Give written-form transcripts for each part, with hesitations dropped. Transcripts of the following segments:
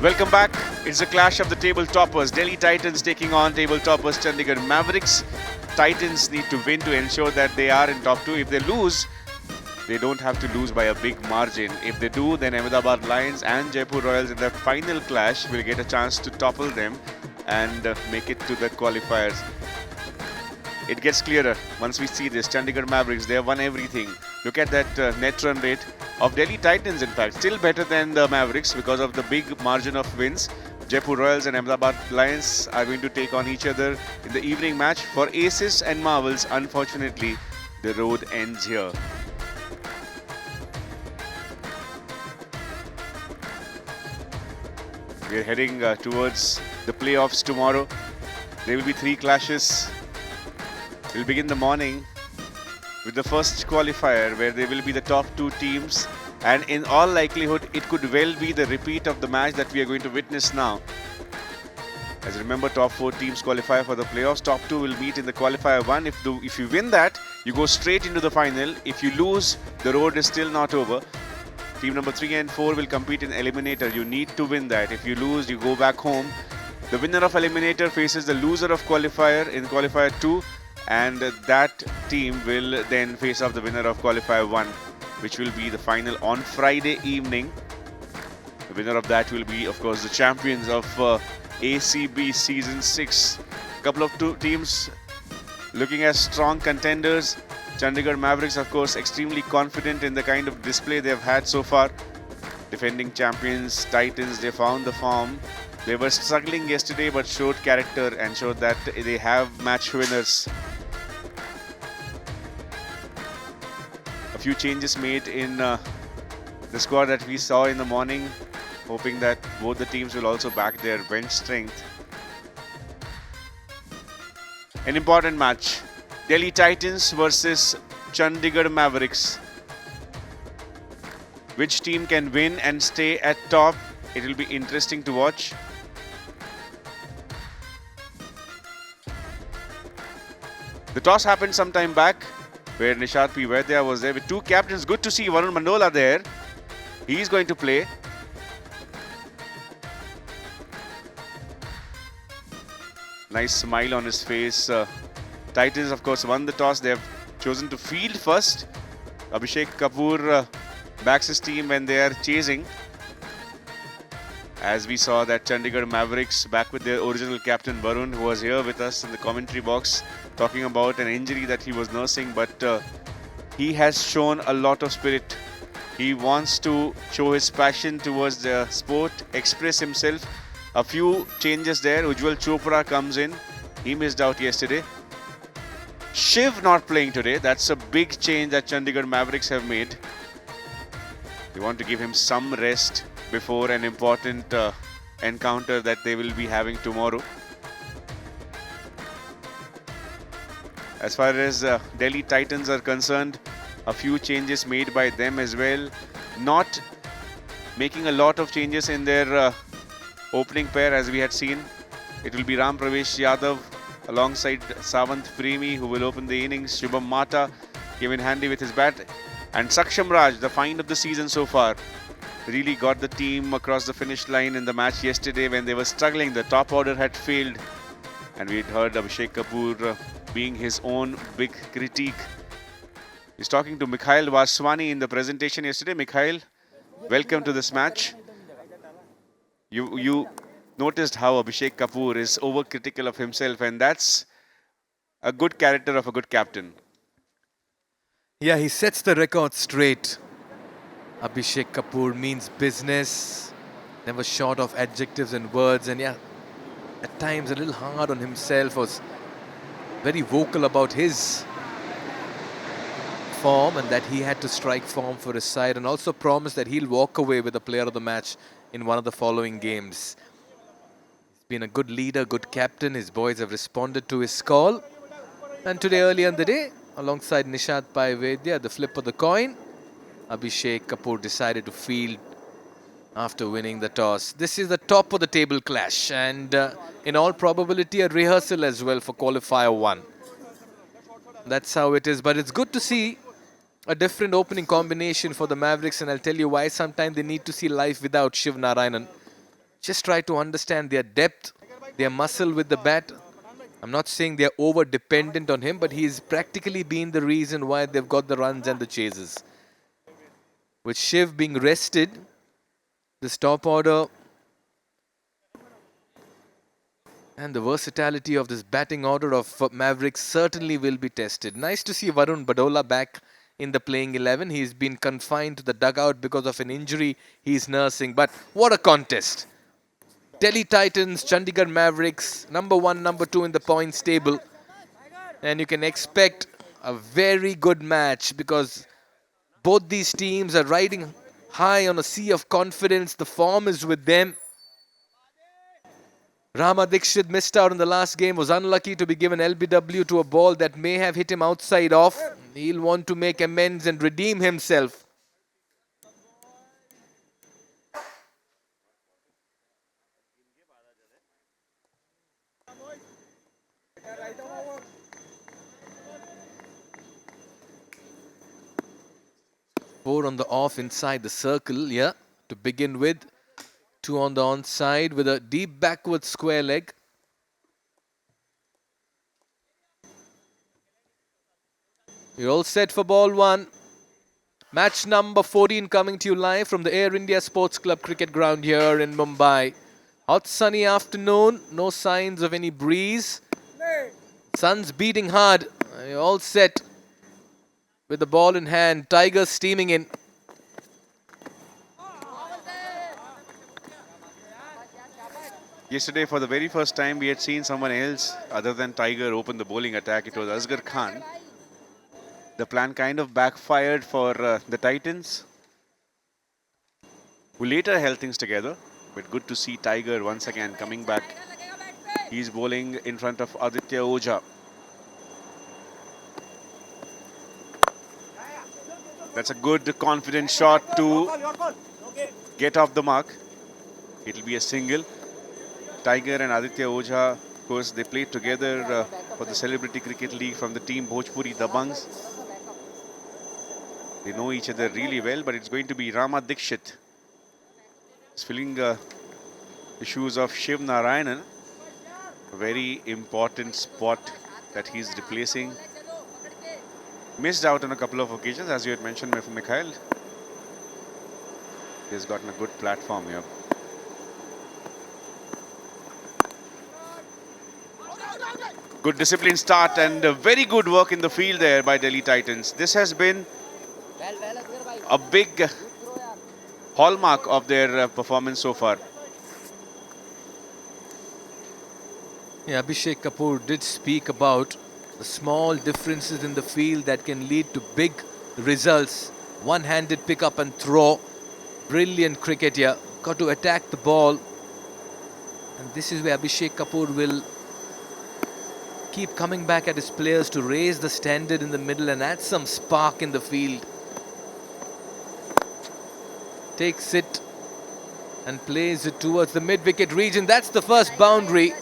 Welcome back. It's a clash of the table toppers. Delhi Titans taking on table toppers Chandigarh Mavericks. Titans need to win to ensure that they are in top two. If they lose, they don't have to lose by a big margin. If they do, then Ahmedabad Lions and Jaipur Royals in the final clash will get a chance to topple them and make it to the qualifiers. It gets clearer once we see this. Chandigarh Mavericks, they have won everything. Look at that net run rate of Delhi Titans, in fact. Still better than the Mavericks because of the big margin of wins. Jaipur Royals and Ahmedabad Lions are going to take on each other in the evening match. For Aces and Marvels, unfortunately, the road ends here. We're heading towards the playoffs tomorrow. There will be 3 clashes. We'll begin the morning with the first qualifier where there will be the top 2 teams, and in all likelihood it could well be the repeat of the match that we are going to witness now. As remember, top 4 teams qualify for the playoffs. Top 2 will meet in the qualifier 1. If you win that, you go straight into the final. If you lose, the road is still not over. Team number 3 and 4 will compete in eliminator. You need to win that. If you lose, you go back home. The winner of eliminator faces the loser of qualifier in qualifier 2. And that team will then face off the winner of qualifier 1, which will be the final on Friday evening. The winner of that will be, of course, the champions of ACB Season 6. A couple of 2 teams looking as strong contenders. Chandigarh Mavericks, of course, extremely confident in the kind of display they've had so far. Defending champions, Titans, they found the form. They were struggling yesterday but showed character and showed that they have match winners. A few changes made in the squad that we saw in the morning, hoping that both the teams will also back their bench strength. An important match. Delhi Titans versus Chandigarh Mavericks. Which team can win and stay at top? It will be interesting to watch. The toss happened some time back where Nishad P. Vaidya was there with 2 captains. Good to see Varun Mandola there. He's going to play. Nice smile on his face. Titans, of course, won the toss. They have chosen to field first. Abhishek Kapur backs his team when they are chasing. As we saw that Chandigarh Mavericks back with their original captain Varun, who was here with us in the commentary box talking about an injury that he was nursing, but he has shown a lot of spirit. He wants to show his passion towards the sport, express himself. A few changes there. Ujjwal Chopra comes in. He missed out yesterday. Shiv not playing today. That's a big change that Chandigarh Mavericks have made. They want to give him some rest before an important encounter that they will be having tomorrow. As far as Delhi Titans are concerned, a few changes made by them as well. Not making a lot of changes in their opening pair as we had seen. It will be Ram Pravesh Yadav alongside Savant Premi, who will open the innings. Shubham Mata came in handy with his bat. And Saksham Raj, the find of the season so far, really got the team across the finish line in the match yesterday when they were struggling. The top order had failed. And we had heard Abhishek Kapur being his own big critique. He's talking to Mikhail Vaswani in the presentation yesterday. Mikhail, welcome to this match. You noticed how Abhishek Kapur is overcritical of himself, and that's a good character of a good captain. Yeah, he sets the record straight. Abhishek Kapur means business, never short of adjectives and words, and yeah, at times a little hard on himself, was very vocal about his form and that he had to strike form for his side, and also promised that he'll walk away with the player of the match in one of the following games. He's been a good leader, good captain. His boys have responded to his call. And today, early in the day, alongside Nishad Pai Vaidya, the flip of the coin, Abhishek Kapur decided to field after winning the toss. This is the top of the table clash, and in all probability a rehearsal as well for qualifier 1. That's how it is, but it's good to see a different opening combination for the Mavericks, and I'll tell you why. Sometimes they need to see life without Shiv Narayanan. just try to understand their depth, their muscle with the bat. I'm not saying they're over-dependent on him, but he's practically been the reason why they've got the runs and the chases. With Shiv being rested, this top order and the versatility of this batting order of Mavericks certainly will be tested. Nice to see Varun Badola back in the playing 11. He's been confined to the dugout because of an injury he's nursing. But what a contest! Delhi Titans, Chandigarh Mavericks, number 1, number 2 in the points table. And you can expect a very good match because both these teams are riding high on a sea of confidence. The form is with them. Rama Dixit missed out in the last game, was unlucky to be given LBW to a ball that may have hit him outside off. He'll want to make amends and redeem himself. Four on the off inside the circle, yeah, to begin with. Two on the onside with a deep backward square leg. You're all set for ball one. Match number 14 coming to you live from the Air India Sports Club cricket ground here in Mumbai. Hot sunny afternoon, no signs of any breeze. Sun's beating hard. You're all set with the ball in hand. Tigers steaming in. Yesterday, for the very first time, we had seen someone else other than Tiger open the bowling attack. It was Asghar Khan. The plan kind of backfired for the Titans, who later held things together. But good to see Tiger once again coming back. He's bowling in front of Aditya Ojha. That's a good confident shot to get off the mark. It'll be a single. Tiger and Aditya Ojha, of course, they played together for the Celebrity Cricket League from the team Bhojpuri Dabangs. They know each other really well, but it's going to be Rama Dixit. He's filling the shoes of Shiv Narayanan. A very important spot that he's replacing. Missed out on a couple of occasions, as you had mentioned, Mikhail. He's gotten a good platform here. Good disciplined start and very good work in the field there by Delhi Titans. This has been a big hallmark of their performance so far. Yeah, Abhishek Kapur did speak about the small differences in the field that can lead to big results. One-handed pick up and throw. Brilliant cricket here. Got to attack the ball. And this is where Abhishek Kapur will keep coming back at his players to raise the standard in the middle and add some spark in the field. Takes it and plays it towards the mid-wicket region. That's the first boundary.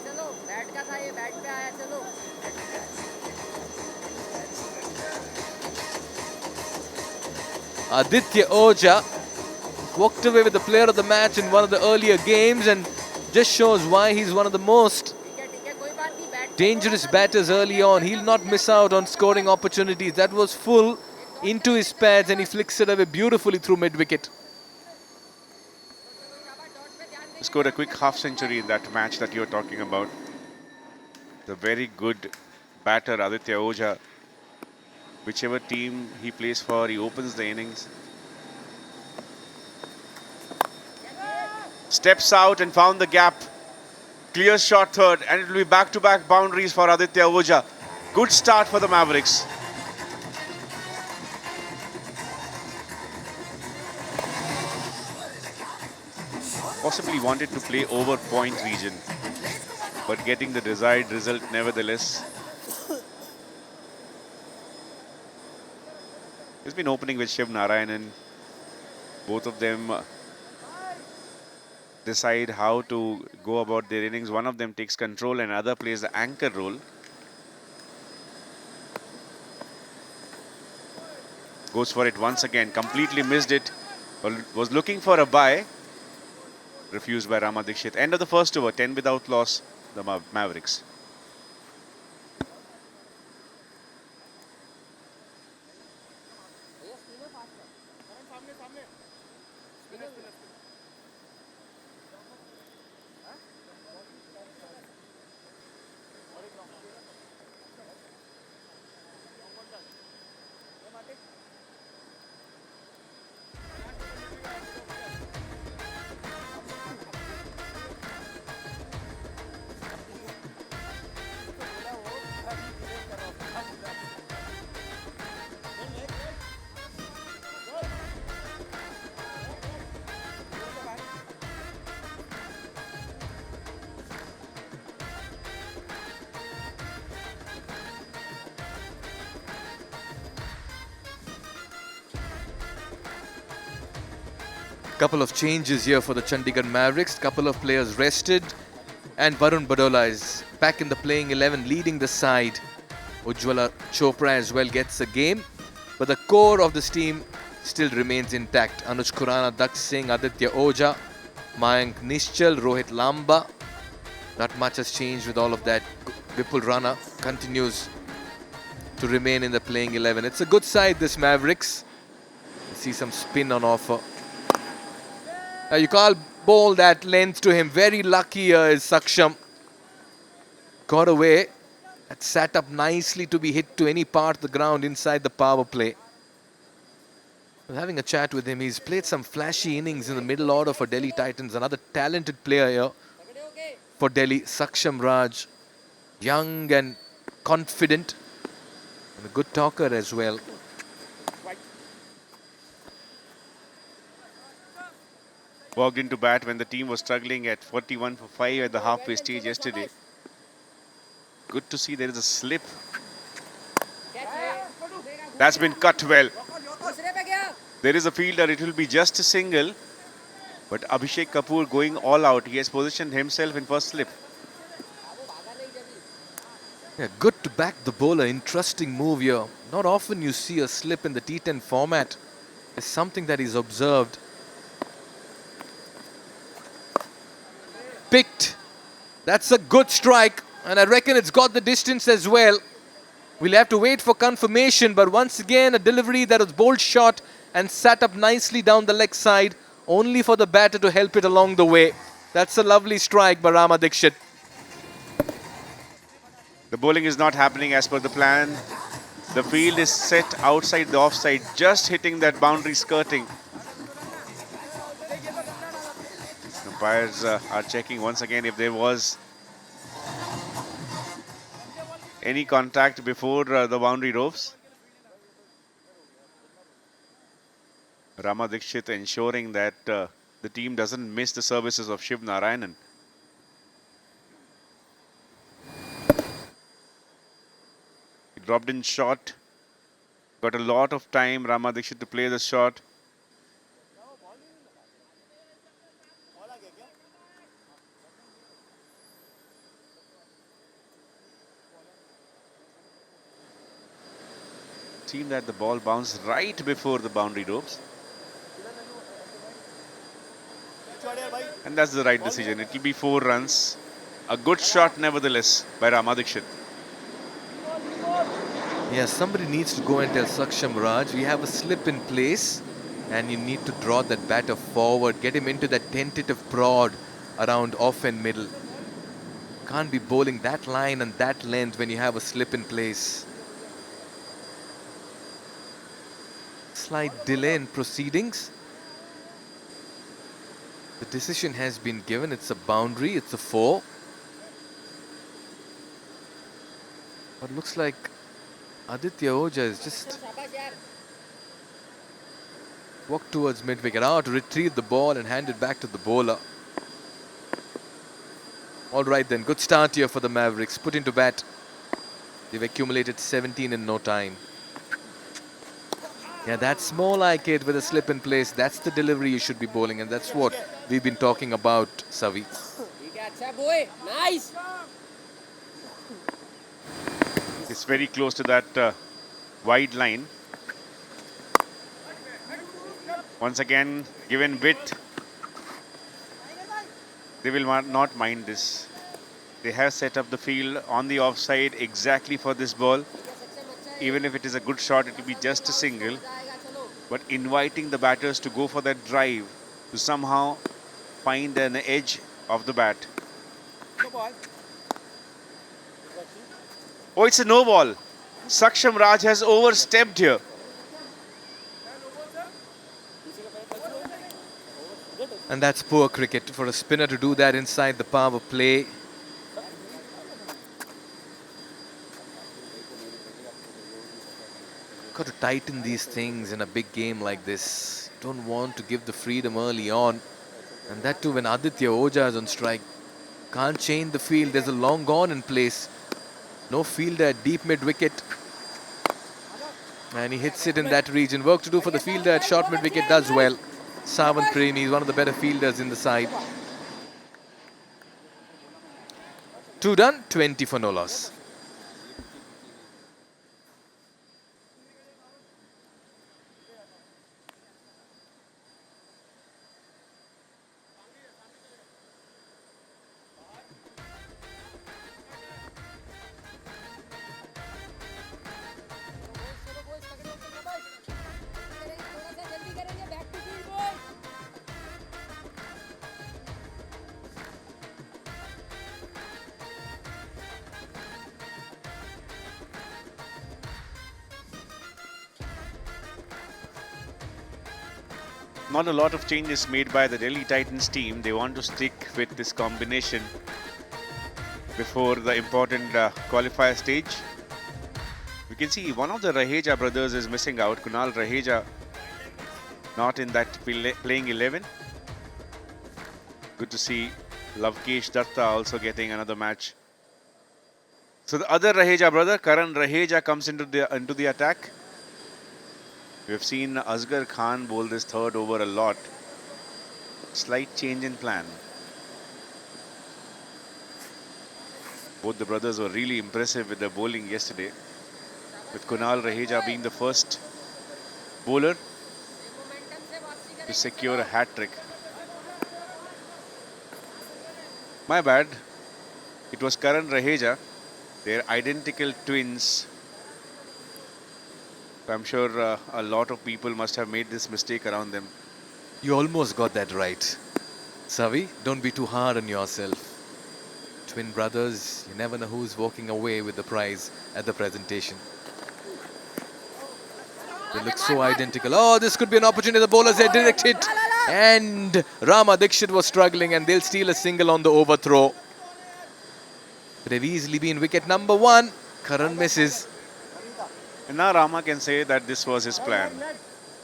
Aditya Ojha walked away with the player of the match in one of the earlier games and just shows why he's one of the most dangerous batters early on. He'll not miss out on scoring opportunities. That was full into his pads and he flicks it away beautifully through mid-wicket. Scored a quick half-century in that match that you're talking about. The very good batter Aditya Ojha. Whichever team he plays for, he opens the innings. Steps out and found the gap. Clear shot third, and it will be back-to-back boundaries for Aditya Ojha. Good start for the Mavericks. Possibly wanted to play over point region, but getting the desired result nevertheless. He's been opening with Shiv Narayanan. Both of them decide how to go about their innings. One of them takes control and other plays the anchor role. Goes for it once again. Completely missed it. Was looking for a bye. refused by Rama Dixit. End of the first over, 10 without loss, the Mavericks. Couple of changes here for the Chandigarh Mavericks. Couple of players rested, and Varun Badola is back in the playing 11, leading the side. Ujjwala Chopra as well gets a game, but the core of this team still remains intact. Anuj Khurana, Daksh Singh, Aditya Oja, Mayank Nischal, Rohit Lamba. Not much has changed with all of that. Vipul Rana continues to remain in the playing 11. It's a good side, this Mavericks. See some spin on offer. You can't bowl that length to him. Very lucky is Saksham. Got away. That sat up nicely to be hit to any part of the ground inside the power play. I was having a chat with him. He's played some flashy innings in the middle order for Delhi Titans. Another talented player here for Delhi, Saksham Raj. Young and confident. And a good talker as well. Walked into bat when the team was struggling at 41 for 5 at the halfway stage yesterday. Good to see there is a slip. That's been cut well. There is a fielder, it will be just a single. But Abhishek Kapur going all out. He has positioned himself in first slip. Yeah, good to back the bowler. Interesting move here. Not often you see a slip in the T10 format. It's something that is observed. Picked. That's a good strike, and I reckon it's got the distance as well. We'll have to wait for confirmation, but once again a delivery that was bolt shot and sat up nicely down the leg side, only for the batter to help it along the way. That's a lovely strike by Rama Dixit. The bowling is not happening as per the plan. The field is set outside the offside, just hitting that boundary skirting. Umpires are checking once again if there was any contact before the boundary ropes. Rama Dixit ensuring that the team doesn't miss the services of Shiv Narayanan. He dropped in shot. Got a lot of time, Rama Dixit, to play the shot. Seemed that the ball bounced right before the boundary ropes. And that's the right decision. It will be 4 runs. A good shot nevertheless by Rama Dixit. Yeah, somebody needs to go and tell Saksham Raj, we have a slip in place and you need to draw that batter forward. Get him into that tentative prod around off and middle. Can't be bowling that line and that length when you have a slip in place. Slight delay in proceedings. The decision has been given. It's a boundary. It's a 4. But looks like Aditya Oja is just walked towards mid-wicket. To retrieve the ball and hand it back to the bowler. All right then, good start here for the Mavericks. Put into bat. They've accumulated 17 in no time. Yeah, that's more like it with a slip in place. That's the delivery you should be bowling, and that's what we've been talking about, Savi. Nice. It's very close to that wide line. Once again, given width. They will not mind this. They have set up the field on the offside exactly for this ball. Even if it is a good shot, it will be just a single. But inviting the batters to go for that drive, to somehow find an edge of the bat. Oh, it's a no ball. Saksham Raj has overstepped here. And that's poor cricket for a spinner to do that inside the power play. Got to tighten these things in a big game like this. Don't want to give the freedom early on. And that too when Aditya Ojha is on strike. Can't change the field. There's a long gone in place. No fielder at deep mid wicket. And he hits it in that region. Work to do for the fielder at short mid wicket. Does well. Savan Premi is one of the better fielders in the side. 2 done, 20 for no loss. Not a lot of changes made by the Delhi Titans team. They want to stick with this combination before the important qualifier stage. We can see one of the Raheja brothers is missing out. Kunal Raheja not in that playing 11. Good to see Lavkesh Datta also getting another match. So the other Raheja brother, Karan Raheja, comes into the attack. We have seen Asghar Khan bowl this third over a lot. Slight change in plan. Both the brothers were really impressive with their bowling yesterday, with Kunal Raheja being the first bowler to secure a hat-trick. My bad. It was Karan Raheja. They're identical twins. I'm sure a lot of people must have made this mistake around them. You almost got that right. Savi, don't be too hard on yourself. Twin brothers, you never know who's walking away with the prize at the presentation. They look so identical. Oh, this could be an opportunity. The bowlers had direct hit. And Rama Dixit was struggling and they'll steal a single on the overthrow. Could have easily been wicket number 1. Karan misses. And now Rama can say that this was his plan.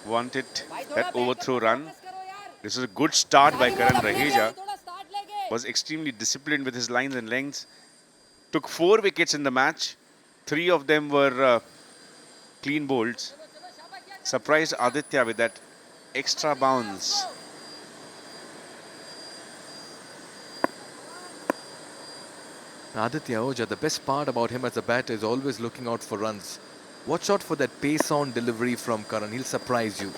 Wanted that overthrow run. This was a good start by Karan Raheja. Was extremely disciplined with his lines and lengths. Took 4 wickets in the match. 3 of them were clean bowls. Surprised Aditya with that extra bounce. Aditya Ojha, the best part about him as a batter is always looking out for runs. Watch out for that pace-on delivery from Karan. He'll surprise you.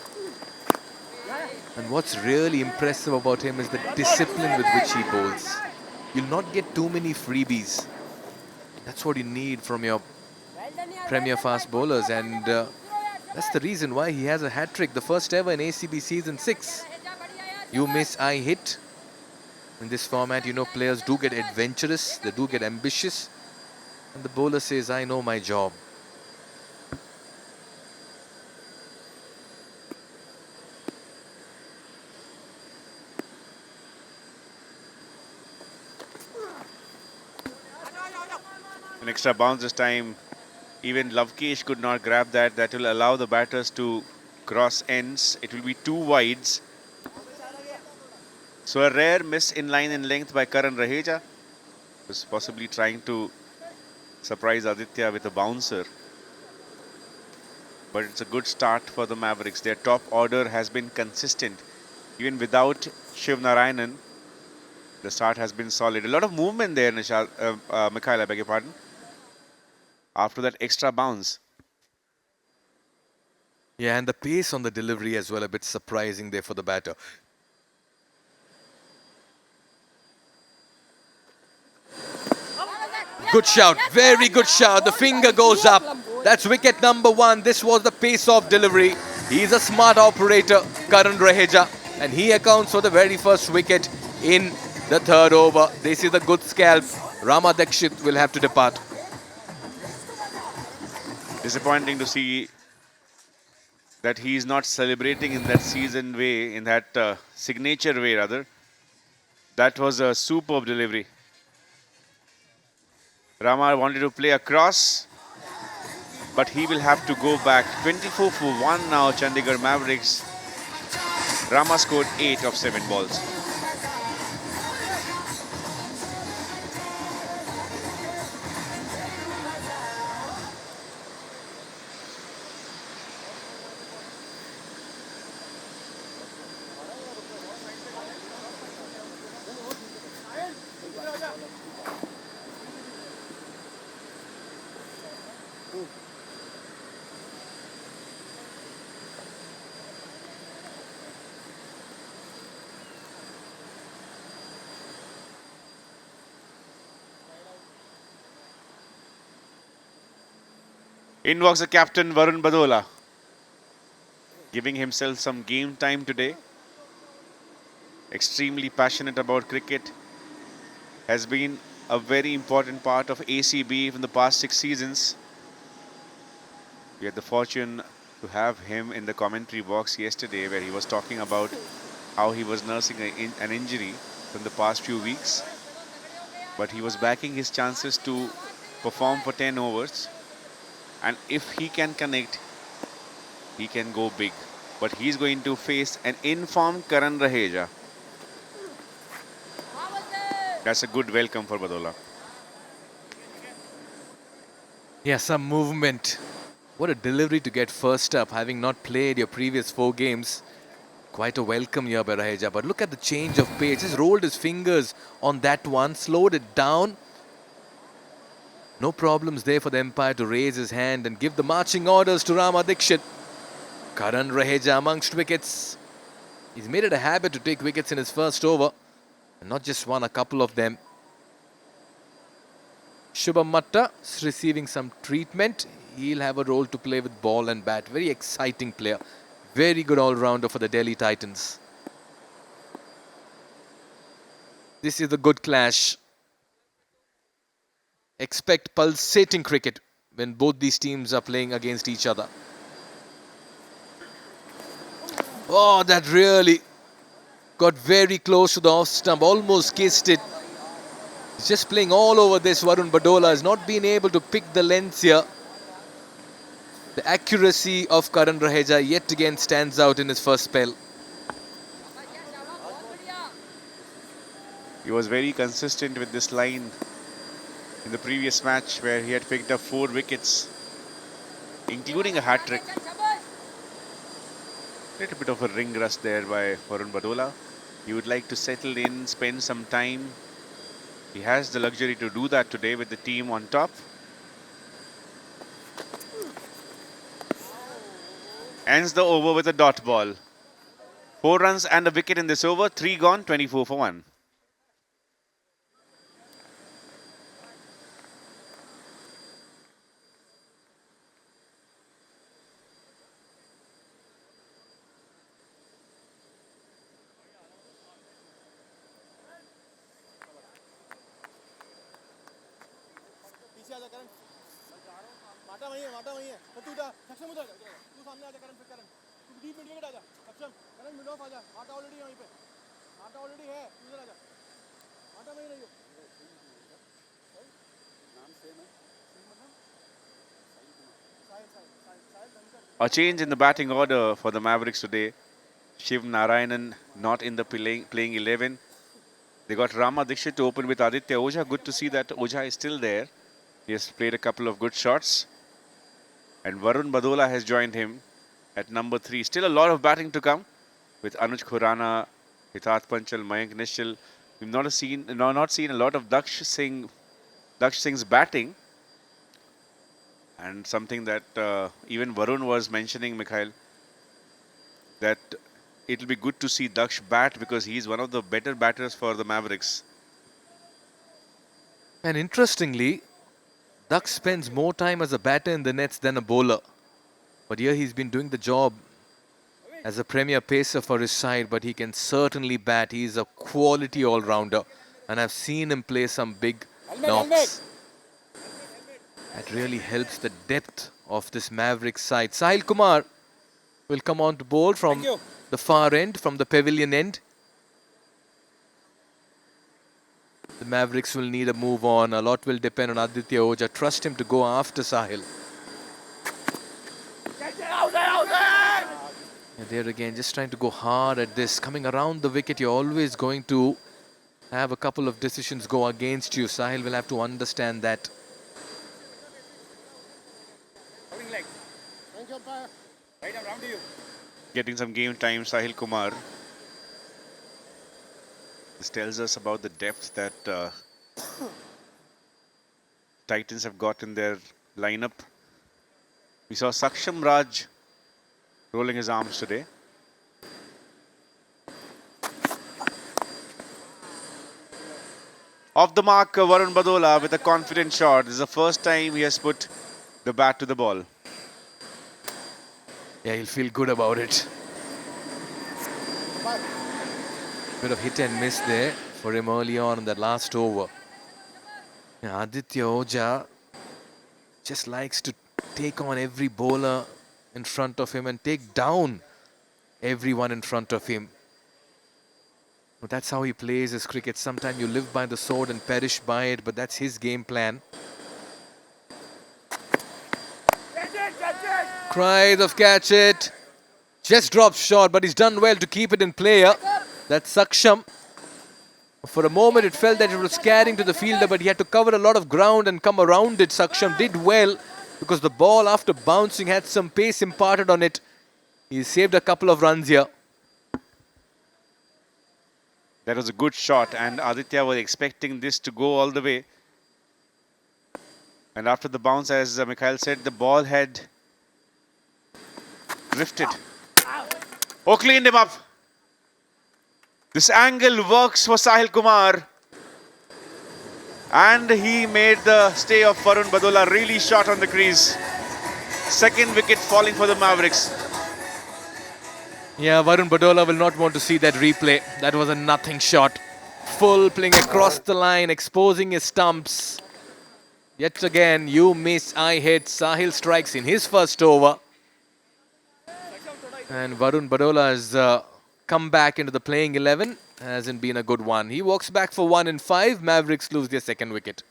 And what's really impressive about him is the discipline with which he bowls. You'll not get too many freebies. That's what you need from your premier fast bowlers. And that's the reason why he has a hat-trick, the first ever in ACB Season 6. You miss, I hit. In this format, you know, players do get adventurous. They do get ambitious. And the bowler says, I know my job. An extra bounce this time. Even Lavkesh could not grab that. That will allow the batters to cross ends. It will be 2 wides. So a rare miss in line and length by Karan Raheja. Was possibly trying to surprise Aditya with a bouncer. But it's a good start for the Mavericks. Their top order has been consistent. Even without Shiv Narayanan, the start has been solid. A lot of movement there, Mikhail, I beg your pardon. After that extra bounce. Yeah, and the pace on the delivery as well, a bit surprising there for the batter. Good shout, very good shout. The finger goes up. That's wicket number 1. This was the pace-off delivery. He's a smart operator, Karan Raheja, and he accounts for the very first wicket in the third over. This is a good scalp. Rama Dikshit will have to depart. Disappointing to see that he is not celebrating in that season way, in that signature way rather. That was a superb delivery. Rama wanted to play across, but he will have to go back. 24 for 1 now, Chandigarh Mavericks. Rama scored 8 of 7 balls. In walks the captain Varun Badola, giving himself some game time today. Extremely passionate about cricket. Has been a very important part of ACB in the past 6 seasons. We had the fortune to have him in the commentary box yesterday, where he was talking about how he was nursing an injury from the past few weeks. But he was backing his chances to perform for 10 overs. And if he can connect, he can go big. But he's going to face an informed Karan Raheja. That's a good welcome for Badola. Yeah, some movement. What a delivery to get first up, having not played your previous 4 games. Quite a welcome here by Raheja. But look at the change of pace. Just rolled his fingers on that one, slowed it down. No problems there for the umpire to raise his hand and give the marching orders to Rama Dikshit. Karan Raheja amongst wickets. He's made it a habit to take wickets in his first over. And not just one, a couple of them. Shubham Matta is receiving some treatment. He'll have a role to play with ball and bat. Very exciting player. Very good all-rounder for the Delhi Titans. This is a good clash. Expect pulsating cricket when both these teams are playing against each other. Oh, that really got very close to the off stump, almost kissed it. He's just playing all over this. Varun Badola has not been able to pick the lengths here. The accuracy of Karan Raheja yet again stands out in his first spell. He was very consistent with this line in the previous match, where he had picked up 4 wickets, including a hat-trick. Little bit of a ring rust there by Varun Badola. He would like to settle in, spend some time. He has the luxury to do that today with the team on top. Ends the over with a dot ball. 4 runs and a wicket in this over. 3 gone, 24 for 1. A change in the batting order for the Mavericks today. Shiv Narayanan not in the playing 11. They got Rama Dikshit to open with Aditya Ojha. Good to see that Ojha is still there. He has played a couple of good shots. And Varun Badola has joined him at number 3. Still a lot of batting to come with Anuj Khurana, Hitat Panchal, Mayank Nishal. We've not seen a lot of Daksh Singh's batting. And something that even Varun was mentioning, Mikhail, that it'll be good to see Daksh bat, because he's one of the better batters for the Mavericks. And interestingly, Duck spends more time as a batter in the nets than a bowler. But here he's been doing the job as a premier pacer for his side, but he can certainly bat. He's a quality all-rounder. And I've seen him play some big knocks. That really helps the depth of this Mavericks side. Sahil Kumar will come on to bowl from the far end, from the pavilion end. The Mavericks will need a move on. A lot will depend on Aditya Ojha. Trust him to go after Sahil. And there again, just trying to go hard at this. Coming around the wicket, you're always going to have a couple of decisions go against you. Sahil will have to understand that. Getting some game time, Sahil Kumar. This tells us about the depth that Titans have got in their lineup. We saw Saksham Raj rolling his arms today. Off the mark, Varun Badola with a confident shot. This is the first time he has put the bat to the ball. Yeah, he'll feel good about it. Bit of hit and miss there for him early on in that last over. Yeah, Aditya Ojha just likes to take on every bowler in front of him and take down everyone in front of him. But that's how he plays his cricket. Sometimes you live by the sword and perish by it, but that's his game plan. Cries of catch it. Just drops short, but he's done well to keep it in play. That's Saksham. For a moment, it felt that it was carrying to the fielder, but he had to cover a lot of ground and come around it. Saksham did well because the ball, after bouncing, had some pace imparted on it. He saved a couple of runs here. That was a good shot, and Aditya was expecting this to go all the way. And after the bounce, as Mikhail said, the ball had drifted. Oh, cleaned him up. This angle works for Sahil Kumar. And he made the stay of Varun Badola really short on the crease. Second wicket falling for the Mavericks. Yeah, Varun Badola will not want to see that replay. That was a nothing shot. Full playing across the line, exposing his stumps. Yet again, you miss, I hit. Sahil strikes in his first over. And Varun Badola has come back into the playing 11. Hasn't been a good one. He walks back for 1 in 5. Mavericks lose their second wicket.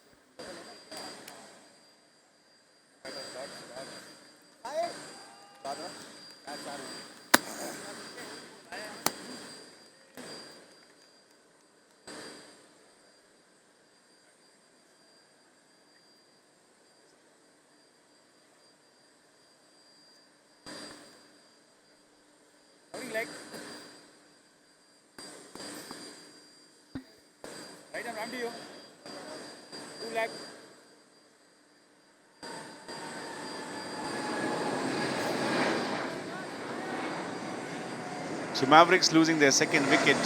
So Mavericks losing their second wicket.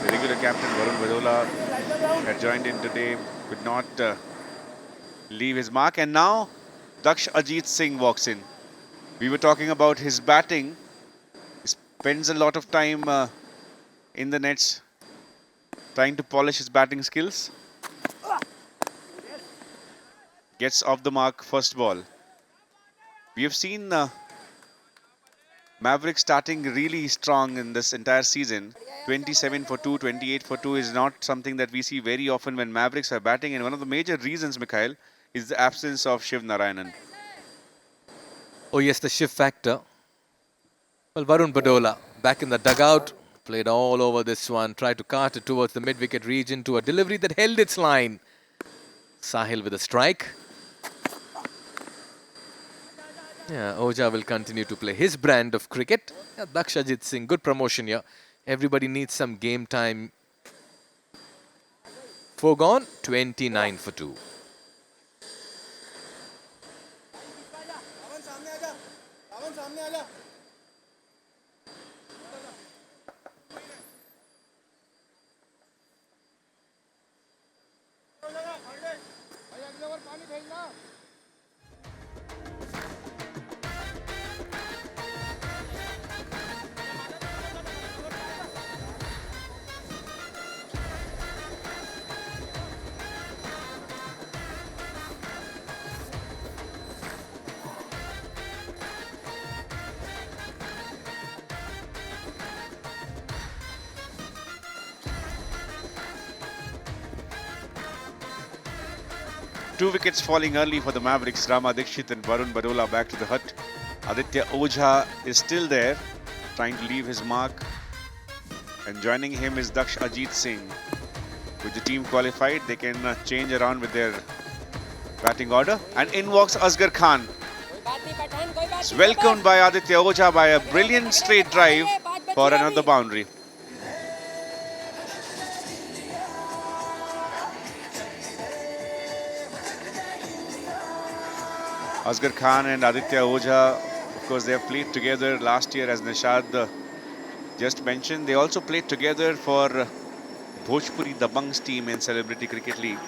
The regular captain Varun Badola had joined in today, could not leave his mark. And now Daksh Ajit Singh walks in. We were talking about his batting. He spends a lot of time in the nets trying to polish his batting skills. Gets off the mark, first ball. We have seen Mavericks starting really strong in this entire season. 27 for 2, 28 for 2 is not something that we see very often when Mavericks are batting. And one of the major reasons, Mikhail, is the absence of Shiv Narayanan. Oh yes, the shift factor. Well, Varun Badola back in the dugout. Played all over this one. Tried to cart it towards the mid-wicket region to a delivery that held its line. Sahil with a strike. Yeah, Ojha will continue to play his brand of cricket. Yeah, Daksh Ajit Singh, good promotion here. Everybody needs some game time. 4 gone, 29 for 2. Two wickets falling early for the Mavericks. Rama Dixit and Varun Barola back to the hut. Aditya Ojha is still there, trying to leave his mark. And joining him is Daksh Ajit Singh. With the team qualified, they can change around with their batting order. And in walks Asghar Khan. It's welcomed by Aditya Ojha by a brilliant straight drive for another boundary. Asghar Khan and Aditya Ojha, of course, they have played together last year, as Nishad just mentioned. They also played together for Bhojpuri Dabang's team in Celebrity Cricket League.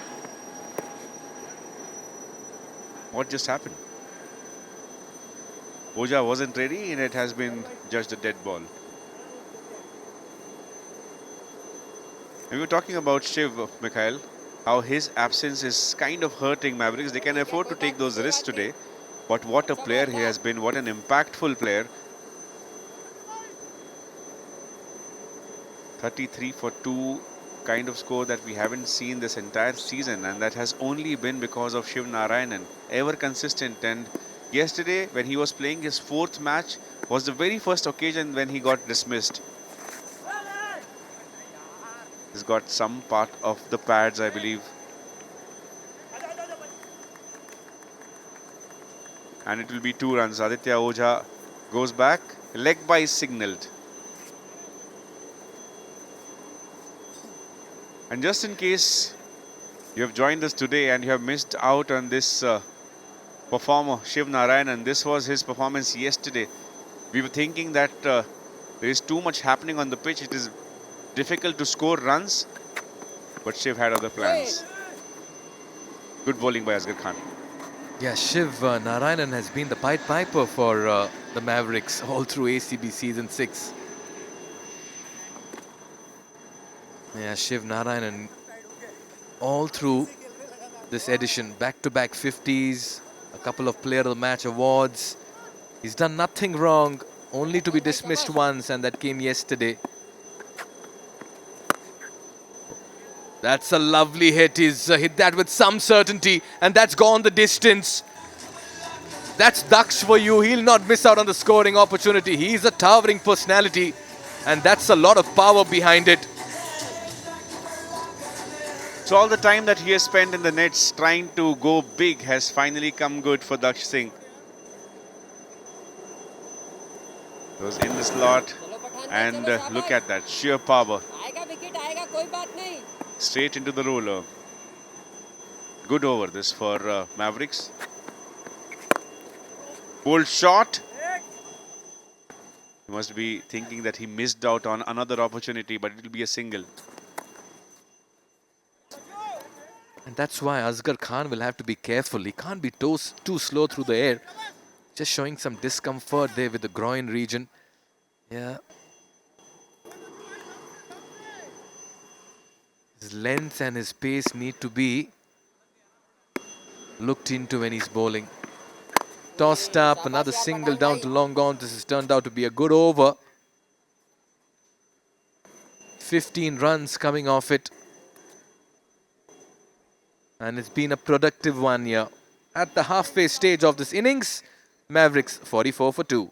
What just happened? Ojha wasn't ready and it has been judged a dead ball. We were talking about Shiv, Mikhail, how his absence is kind of hurting Mavericks. They can afford to take those risks today. But what a player he has been, what an impactful player. 33 for 2 kind of score that we haven't seen this entire season, and that has only been because of Shiv Narayanan, ever consistent. And yesterday, when he was playing his 4th match, was the very first occasion when he got dismissed. He's got some part of the pads, I believe. And it will be 2 runs. Aditya Ojha goes back. Leg by signalled. And just in case you have joined us today and you have missed out on this performer, Shiv Narayanan, this was his performance yesterday. We were thinking that there is too much happening on the pitch. It is difficult to score runs. But Shiv had other plans. Good bowling by Asghar Khan. Yeah, Shiv Narayanan has been the Pied Piper for the Mavericks all through ACB Season 6. Yeah, Shiv Narayanan all through this edition. Back-to-back 50s, a couple of Player of the Match awards. He's done nothing wrong, only to be dismissed once, and that came yesterday. That's a lovely hit. He's hit that with some certainty, and that's gone the distance. That's Daksh for you. He'll not miss out on the scoring opportunity. He's a towering personality, and that's a lot of power behind it. So all the time that he has spent in the nets trying to go big has finally come good for Daksh Singh. He was in the slot, and look at that sheer power. Straight into the roller. Good over this for Mavericks. Bold shot. He must be thinking that he missed out on another opportunity, but it will be a single. And that's why Asghar Khan will have to be careful. He can't be too slow through the air. Just showing some discomfort there with the groin region. Yeah. His length and his pace need to be looked into when he's bowling. Tossed up, another single down to long on. This has turned out to be a good over. 15 runs coming off it. And it's been a productive one here. At the halfway stage of this innings, Mavericks 44 for 2.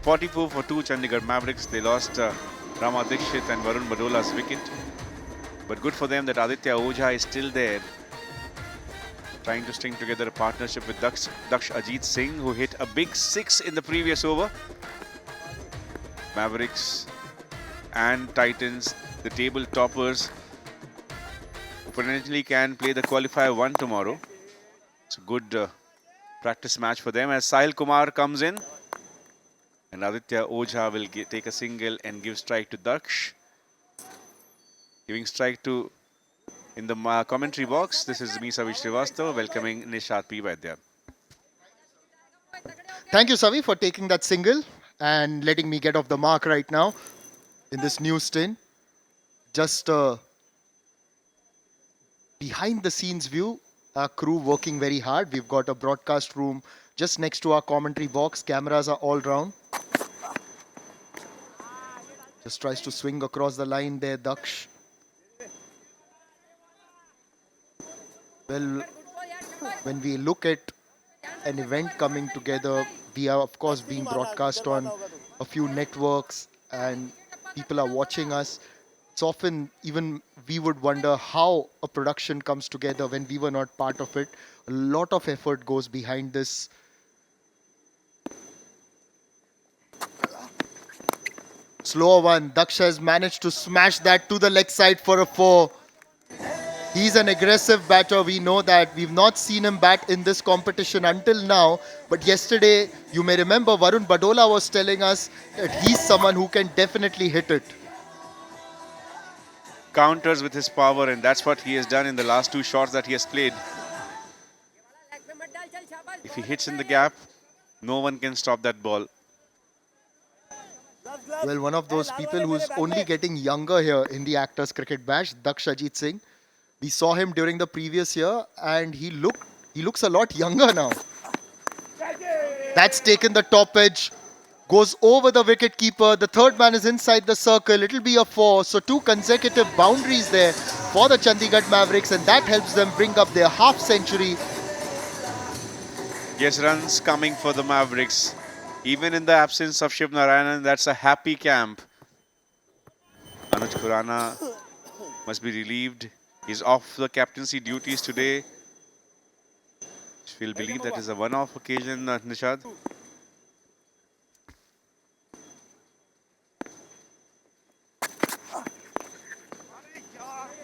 .44 for 2 Chandigarh Mavericks. They lost Rama Dixit and Varun Badola's wicket. But good for them that Aditya Ojha is still there, trying to string together a partnership with Daksh Ajit Singh, who hit a big 6 in the previous over. Mavericks and Titans, the table toppers, who potentially can play the qualifier 1 tomorrow. It's a good practice match for them as Sahil Kumar comes in. And Aditya Ojha will take a single and give strike to Daksh. Giving strike to in the commentary box. This is me, Savi Srivastava, welcoming Nishat P. Vaidya. Thank you, Savi, for taking that single and letting me get off the mark right now in this new stint. Just behind the scenes view, our crew working very hard. We've got a broadcast room just next to our commentary box. Cameras are all round. Just tries to swing across the line there, Daksh. Well, when we look at an event coming together, we are of course being broadcast on a few networks and people are watching us. It's often even we would wonder how a production comes together when we were not part of it. A lot of effort goes behind this. Slower one. Daksh has managed to smash that to the leg side for a 4. He's an aggressive batter. We know that. We've not seen him bat in this competition until now. But yesterday, you may remember Varun Badola was telling us that he's someone who can definitely hit it. Counters with his power, and that's what he has done in the last 2 shots that he has played. If he hits in the gap, no one can stop that ball. Well, one of those people who's only getting younger here in the Actors Cricket Bash, Daksh Ajit Singh. We saw him during the previous year and he looks a lot younger now. That's taken the top edge. Goes over the wicket keeper. The third man is inside the circle. It'll be a 4. So 2 consecutive boundaries there for the Chandigarh Mavericks, and that helps them bring up their half century. Yes, runs coming for the Mavericks. Even in the absence of Shiv Narayanan, that's a happy camp. Anuj Khurana must be relieved. He's off the captaincy duties today. We'll believe that is a one-off occasion, Nishad.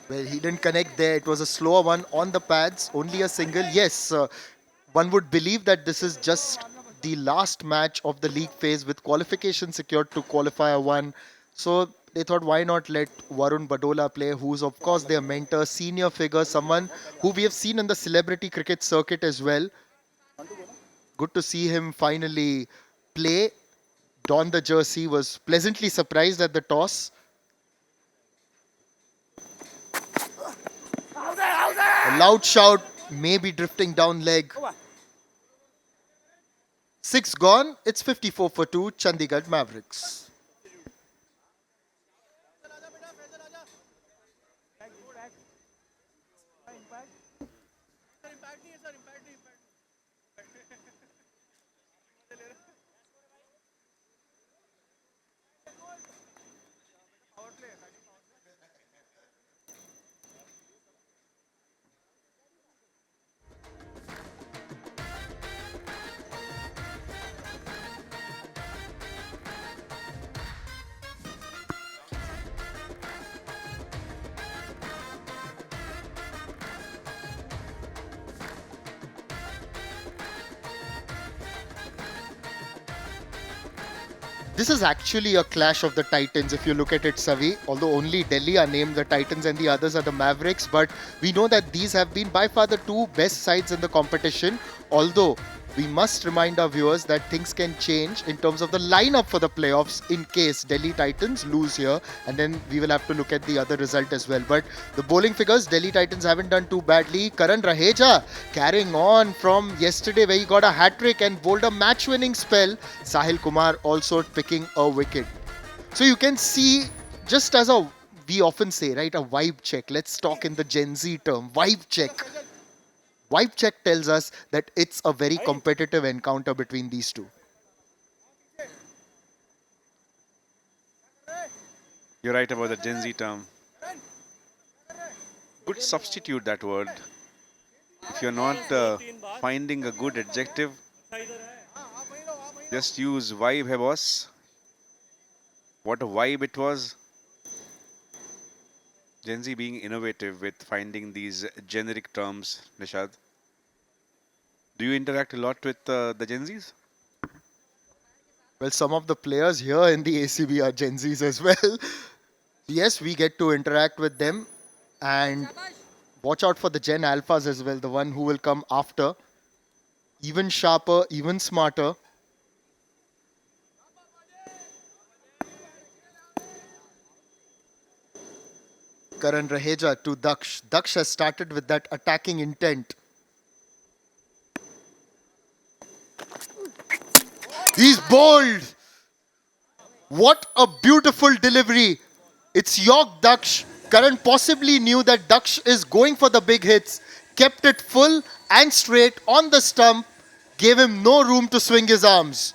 Well, he didn't connect there. It was a slower one on the pads. Only a single. Yes, one would believe that this is just the last match of the league phase with qualification secured to qualifier 1. So they thought, why not let Varun Badola play, who's of course their mentor, senior figure, someone who we have seen in the celebrity cricket circuit as well. Good to see him finally play. Don the jersey, was pleasantly surprised at the toss. A loud shout, maybe drifting down leg. 6 gone. It's 54 for 2, Chandigarh Mavericks. This is actually a clash of the Titans if you look at it, Savi. Although only Delhi are named the Titans and the others are the Mavericks. But we know that these have been by far the 2 best sides in the competition. Although we must remind our viewers that things can change in terms of the lineup for the playoffs in case Delhi Titans lose here. And then we will have to look at the other result as well. But the bowling figures, Delhi Titans haven't done too badly. Karan Raheja carrying on from yesterday where he got a hat-trick and bowled a match-winning spell. Sahil Kumar also picking a wicket. So you can see, just as we often say, right, a vibe check. Let's talk in the Gen Z term, vibe check. Vibe check tells us that it's a very competitive encounter between these two. You're right about the Gen Z term. Good substitute that word. If you're not finding a good adjective, just use vibe, hey boss. What a vibe it was. Gen Z being innovative with finding these generic terms, Nishad. Do you interact a lot with the Gen Zs? Well, some of the players here in the ACB are Gen Zs as well. Yes, we get to interact with them and watch out for the Gen Alphas as well, the one who will come after. Even sharper, even smarter. Karan Raheja to Daksh. Daksh has started with that attacking intent. He's bold. What a beautiful delivery. It's York Daksh. Karan possibly knew that Daksh is going for the big hits. Kept it full and straight on the stump. Gave him no room to swing his arms.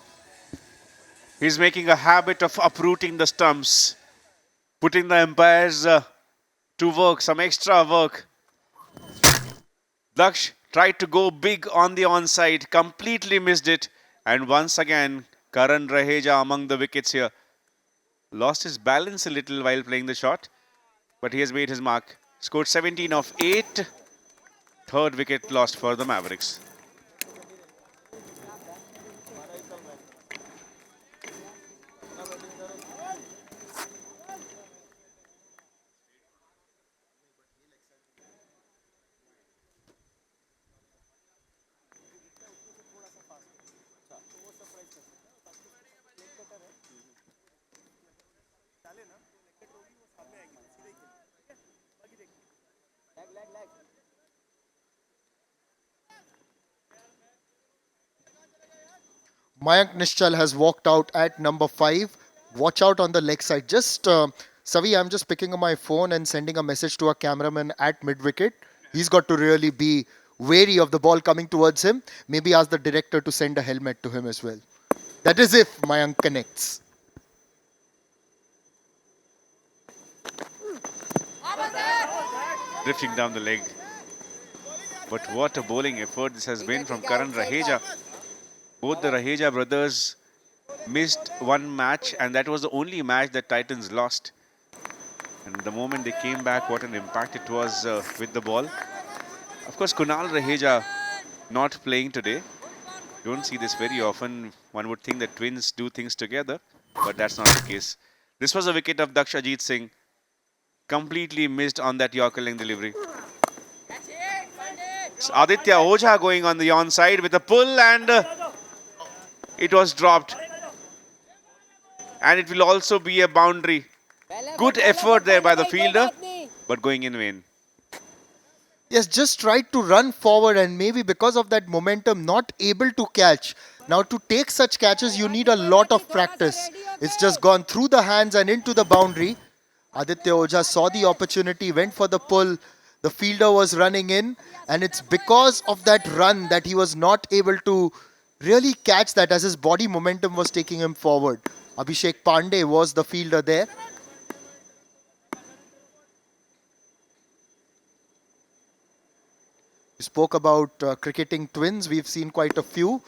He's making a habit of uprooting the stumps, putting the umpires to work, some extra work. Daksh tried to go big on the onside, completely missed it. And once again, Karan Raheja among the wickets here. Lost his balance a little while playing the shot, but he has made his mark. Scored 17 of 8. Third wicket lost for the Mavericks. Mayank Nishchal has walked out at number 5. Watch out on the leg side. Savi, I'm just picking up my phone and sending a message to our cameraman at mid-wicket. He's got to really be wary of the ball coming towards him. Maybe ask the director to send a helmet to him as well. That is if Mayank connects. Drifting down the leg. But what a bowling effort this has been from Karan Raheja. Both the Raheja brothers missed one match, and that was the only match that Titans lost. And the moment they came back, what an impact it was with the ball. Of course, Kunal Raheja not playing today. Don't see this very often. One would think that twins do things together, but that's not the case. This was a wicket of Daksh Ajit Singh. Completely missed on that Yorker length delivery. It's Aditya Ojha going on the onside with a pull, and it was dropped. And it will also be a boundary. Good effort there by the fielder, but going in vain. Yes, just tried to run forward and maybe because of that momentum not able to catch. Now to take such catches you need a lot of practice. It's just gone through the hands and into the boundary. Aditya Ojha saw the opportunity, went for the pull. The fielder was running in and it's because of that run that he was not able to really catch that as his body momentum was taking him forward. Abhishek Pandey was the fielder there. We spoke about cricketing twins. We've seen quite a few.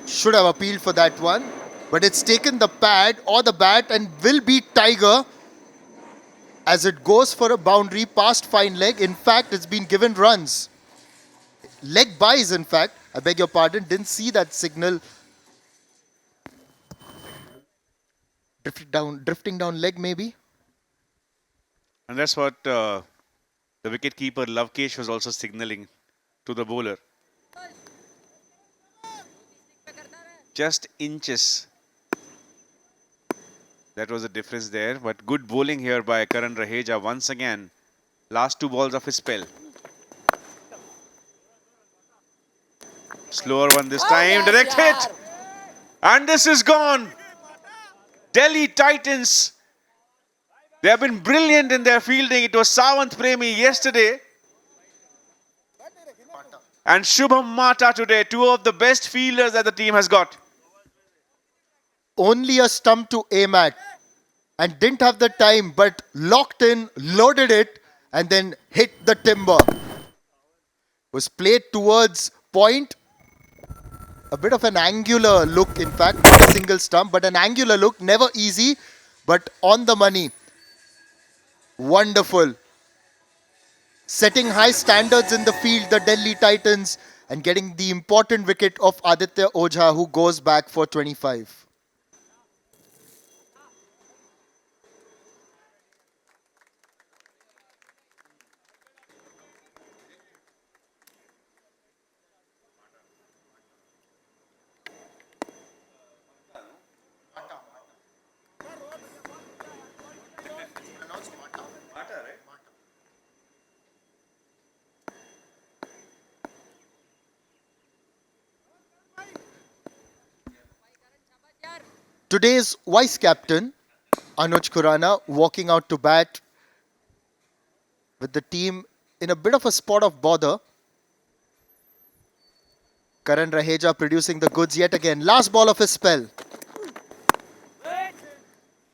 Should have appealed for that one. But it's taken the pad or the bat and will beat Tiger as it goes for a boundary past fine leg. In fact, it's been given runs. Leg buys, in fact. I beg your pardon. Didn't see that signal. Drifting down leg maybe. And that's what the wicketkeeper Lavkesh was also signaling to the bowler. Just inches. That was the difference there. But good bowling here by Karan Raheja once again. Last 2 balls of his spell. Slower one this time. Direct hit. And this is gone. Delhi Titans. They have been brilliant in their fielding. It was Savant Premi yesterday. And Shubham Mata today. 2 of the best fielders that the team has got. Only a stump to aim at. And didn't have the time, but locked in, loaded it, and then hit the timber. Was played towards point. A bit of an angular look, in fact, not a single stump, but an angular look. Never easy, but on the money. Wonderful. setting high standards in the field, the Delhi Titans, and getting the important wicket of Aditya Ojha, who goes back for 25. Today's vice captain, Anuj Khurana, walking out to bat with the team in a bit of a spot of bother. Karan Raheja producing the goods yet again. Last ball of his spell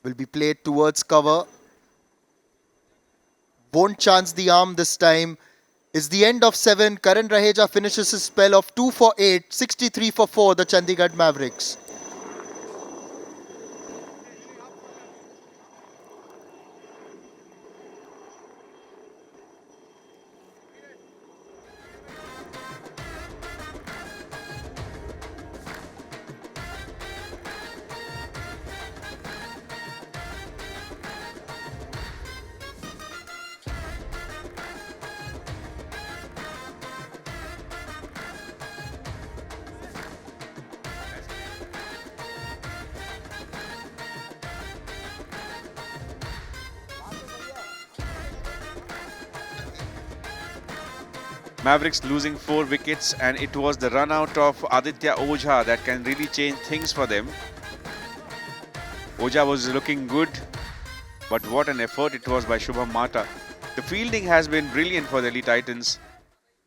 will be played towards cover. Won't chance the arm this time. It's the end of 7. Karan Raheja finishes his spell of 2 for 8, 63 for 4, the Chandigarh Mavericks. Mavericks losing 4 wickets, and it was the run out of Aditya Ojha that can really change things for them. Ojha was looking good, but what an effort it was by Shubham Mata. The fielding has been brilliant for the Delhi Titans,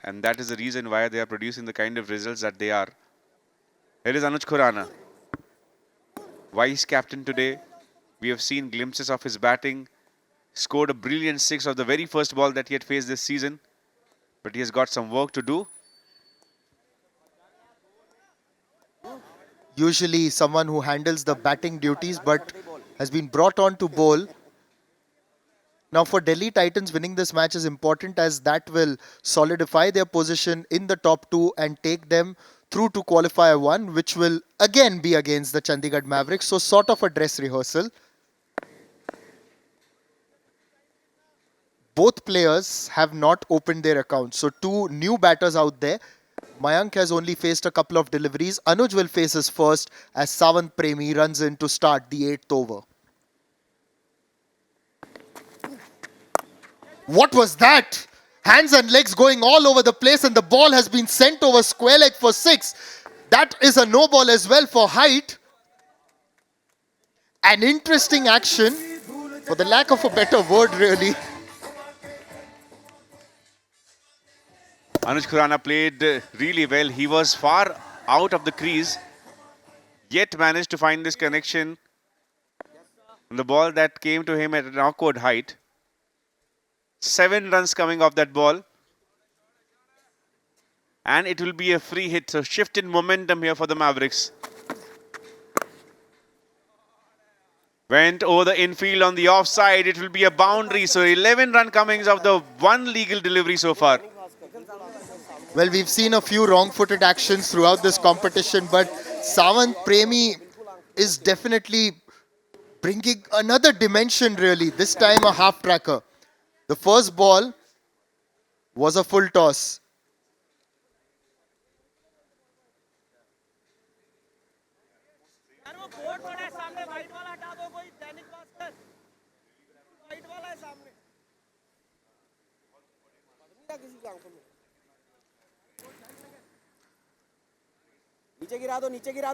and that is the reason why they are producing the kind of results that they are. Here is Anuj Khurana, vice captain today. We have seen glimpses of his batting. Scored a brilliant 6 of the very first ball that he had faced this season. But he has got some work to do. Usually someone who handles the batting duties but has been brought on to bowl. Now for Delhi Titans, winning this match is important as that will solidify their position in the top 2 and take them through to qualifier 1, which will again be against the Chandigarh Mavericks. So sort of a dress rehearsal. Both players have not opened their accounts. So 2 new batters out there. Mayank has only faced a couple of deliveries. Anuj will face his first as Savant Premi runs in to start the 8th over. What was that? Hands and legs going all over the place, and the ball has been sent over square leg for 6. That is a no ball as well for height. An interesting action, for the lack of a better word really. Anuj Khurana played really well. He was far out of the crease, yet managed to find this connection on the ball that came to him at an awkward height. 7 runs coming off that ball. And it will be a free hit. So shift in momentum here for the Mavericks. Went over the infield on the offside. It will be a boundary. So 11 run comings of the one legal delivery so far. Well, we've seen a few wrong-footed actions throughout this competition, but Savant Premi is definitely bringing another dimension really. This time a half tracker. The first ball was a full toss.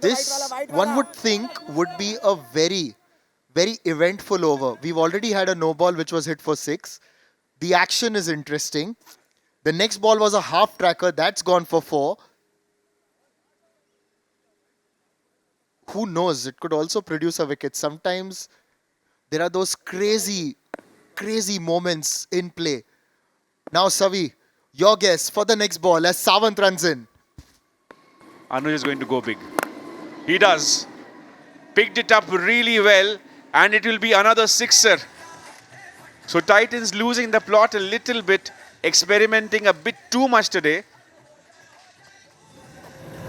This, one would think, would be a very eventful over. We've already had a no ball which was hit for 6. The action is interesting. The next ball was a half tracker. That's gone for 4. Who knows? It could also produce a wicket. Sometimes there are those crazy moments in play. Now, Savi, your guess for the next ball as Savant runs in. Anuj is going to go big. He does. Picked it up really well, and it will be another 6er. So Titans losing the plot a little bit. experimenting a bit too much today.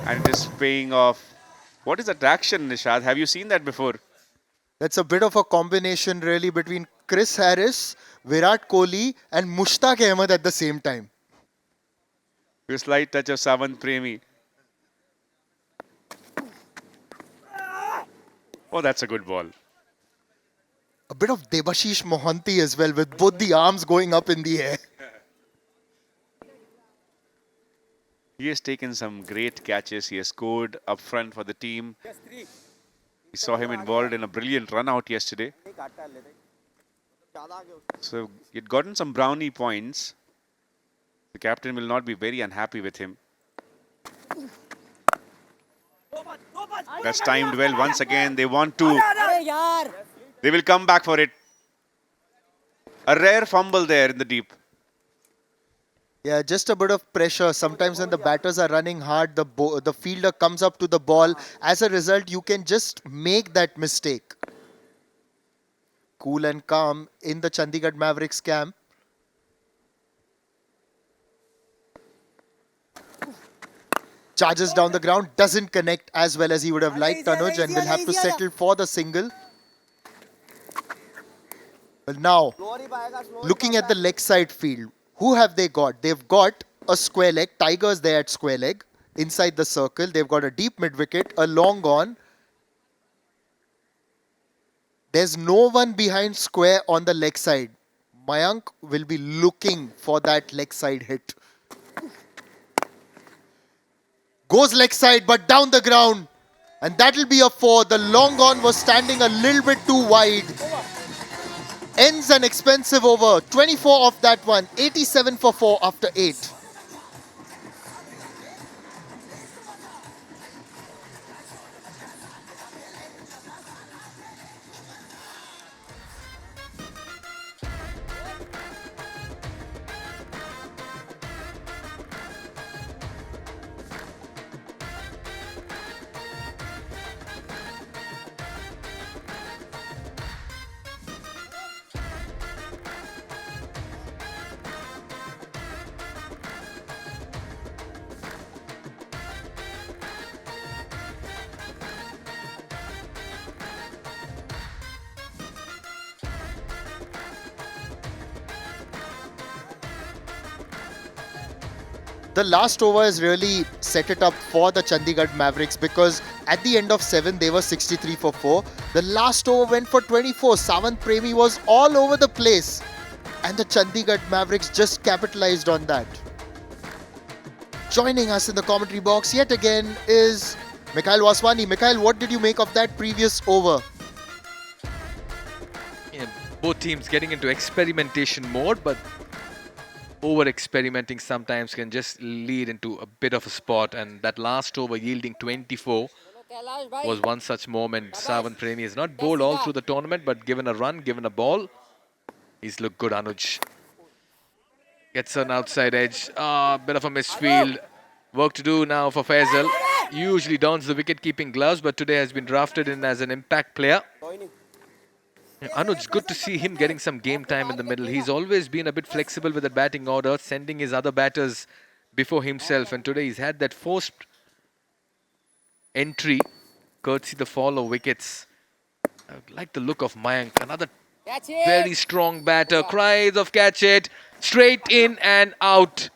And it is paying off. What is that action, Nishad? Have you seen that before? That's a bit of a combination really between Chris Harris, Virat Kohli and Mushtaq Ahmed at the same time. A slight touch of Savant Premi. Oh, that's a good ball. A bit of Debashish Mohanty as well, with both the arms going up in the air. He has taken some great catches. He has scored up front for the team. We saw him involved in a brilliant run out yesterday. So he'd gotten some brownie points. The captain will not be very unhappy with him. That's timed well once again. They want to. अरे यार They will come back for it. A rare fumble there in the deep. Yeah, just a bit of pressure. Sometimes when the batters are running hard, the fielder comes up to the ball. As a result, you can just make that mistake. Cool and calm in the Chandigarh Mavericks camp. Charges down the ground, doesn't connect as well as he would have liked, Tanuj, and will have to settle for the single. But now, looking at the leg side field, who have they got? They've got a square leg, Tigers there at square leg, inside the circle. They've got a deep mid wicket, a long on. There's no one behind square on the leg side. Mayank will be looking for that leg side hit. Goes leg side, but down the ground. And that'll be a 4. The long on was standing a little bit too wide. Ends an expensive over. 24 off that one. 87 for 4 after 8. The last over has really set it up for the Chandigarh Mavericks, because at the end of 7, they were 63 for 4. The last over went for 24. Savant Premi was all over the place. And the Chandigarh Mavericks just capitalized on that. Joining us in the commentary box yet again is Mikhail Waswani. Mikhail, what did you make of that previous over? Yeah, both teams getting into experimentation mode, but over-experimenting sometimes can just lead into a bit of a spot, and that last over yielding 24 Kailash भाई was one such moment. Savant Premi has not bowled all through the tournament, but given a run, given a ball, he's looked good, Anuj. Gets an outside edge. Bit of a misfield. Work to do now for Faisal. Usually dons the wicket-keeping gloves, but today has been drafted in as an impact player. Anuj, good to see him getting some game time in the middle. He's always been a bit flexible with the batting order, sending his other batters before himself. And today he's had that forced entry, courtesy the fall of wickets. I like the look of Mayank. Another catch it very strong batter. Cries of catch it. Straight in and out.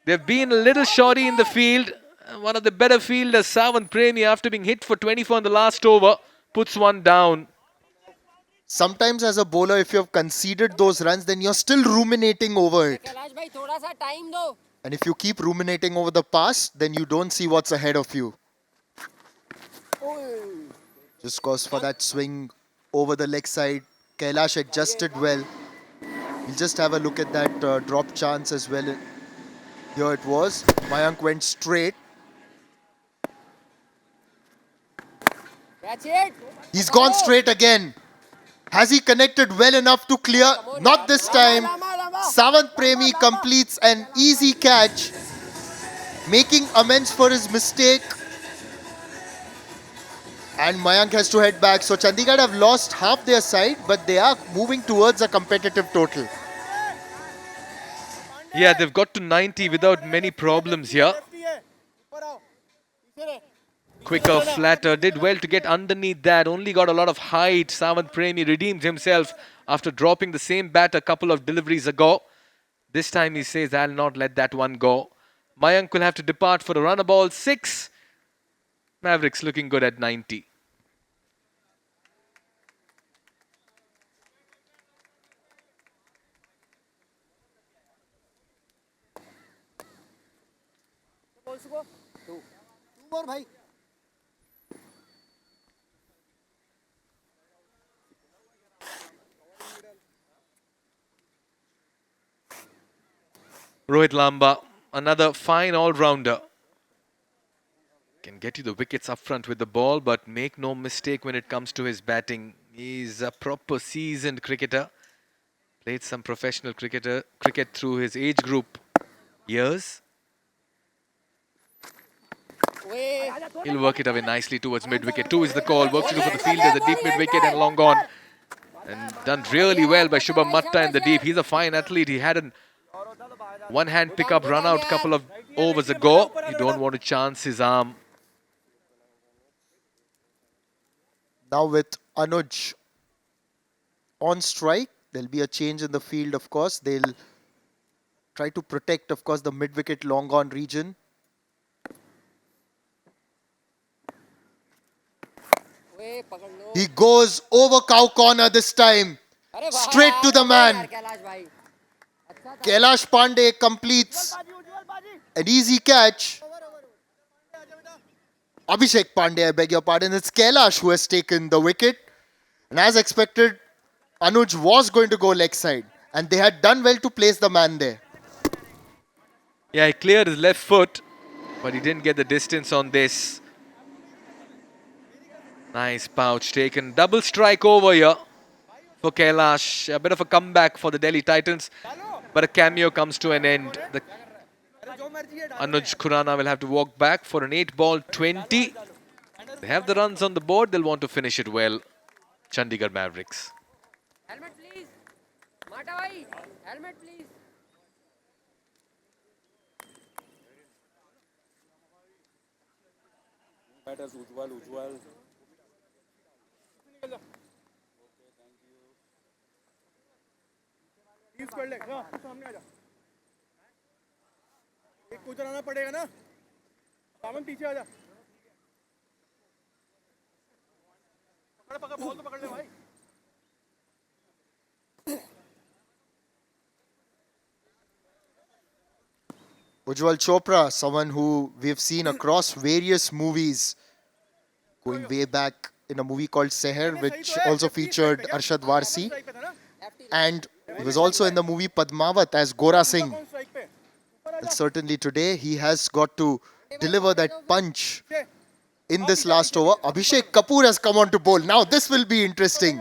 They've been a little shoddy in the field. One of the better fielders, Savant Premi, after being hit for 24 in the last over, puts one down. Sometimes as a bowler, if you have conceded those runs, then you're still ruminating over it. Kailash भाई थोड़ा सा time दो And if you keep ruminating over the past, then you don't see what's ahead of you. Just goes for that swing over the leg side. Kailash adjusted well. We'll just have a look at that drop chance as well. Here it was. Mayank went straight. catch it He's gone straight again. Has he connected well enough to clear? Not this time. Savant Premi completes an easy catch, making amends for his mistake. And Mayank has to head back. So Chandigarh have lost half their side, but they are moving towards a competitive total. Yeah, they've got to 90 without many problems here. Quicker, flatter, did well to get underneath that, only got a lot of height. Savant Premi redeemed himself after dropping the same bat a couple of deliveries ago. This time he says, I'll not let that one go. Mayank will have to depart for a runner ball 6. Mavericks looking good at 90. Two more, bhai. Rohit Lamba, another fine all-rounder. Can get you the wickets up front with the ball, but make no mistake when it comes to his batting. He's a proper seasoned cricketer. Played some professional cricket through his age group years. He'll work it away nicely towards mid-wicket. 2 is the call. Works it over the field as a deep mid-wicket and long gone. And done really well by Shubham Matta in the deep. He's a fine athlete. He had a one-hand pick-up run-out couple of overs ago. You don't want to chance his arm. Now with Anuj on strike, there'll be a change in the field, of course. They'll try to protect, of course, the mid-wicket long-on region. He goes over cow corner this time. Straight to the man. Kailash Pandey completes an easy catch. Abhishek Pandey, I beg your pardon. It's Kailash who has taken the wicket. And as expected, Anuj was going to go leg side. And they had done well to place the man there. Yeah, he cleared his left foot, but he didn't get the distance on this. Nice pouch taken. Double strike over here for Kailash. A bit of a comeback for the Delhi Titans, but a cameo comes to an end. Anuj Khurana will have to walk back for an 8-ball 20. They have the runs on the board. They'll want to finish it well. Chandigarh Mavericks. Helmet, please. Mata bhai. Helmet, please. Ujwal. Please कर ले सामने आ जा एक को चलाना पड़ेगा ना सामन पीछे आ जा पकड़ पकड़ बॉल तो पकड़ ले भाई Ujwal Chopra, someone who we've seen across various movies, going way back in a movie called Seher, which also featured Arshad Warsi. And he was also in the movie Padmavat as Gora Singh. And certainly today he has got to deliver that punch in this last over. Abhishek Kapur has come on to bowl. Now this will be interesting.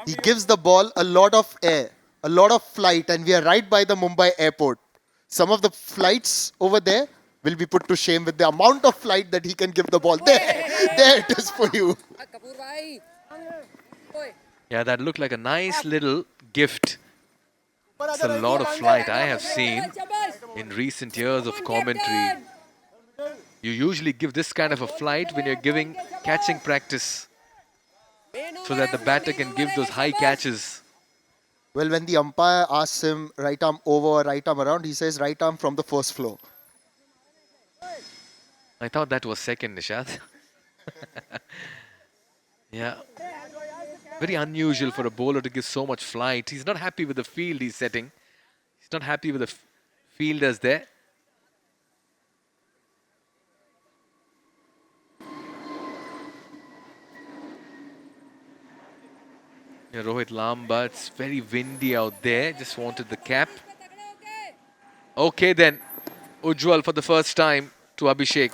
He gives the ball a lot of air, a lot of flight, and we are right by the Mumbai airport. Some of the flights over there will be put to shame with the amount of flight that he can give the ball. There it is for you. Yeah, that looked like a nice little gift. It's a lot of flight I have seen in recent years of commentary. You usually give this kind of a flight when you're giving catching practice, so that the batter can give those high catches. Well, when the umpire asks him right arm over, right arm around, he says right arm from the first floor. I thought that was second, Nishad. Yeah. Very unusual for a bowler to give so much flight. He's not happy with the field he's setting. He's not happy with the fielders there. Yeah, Rohit Lamba, it's very windy out there. Just wanted the cap. Okay then, Ujwal for the first time to Abhishek.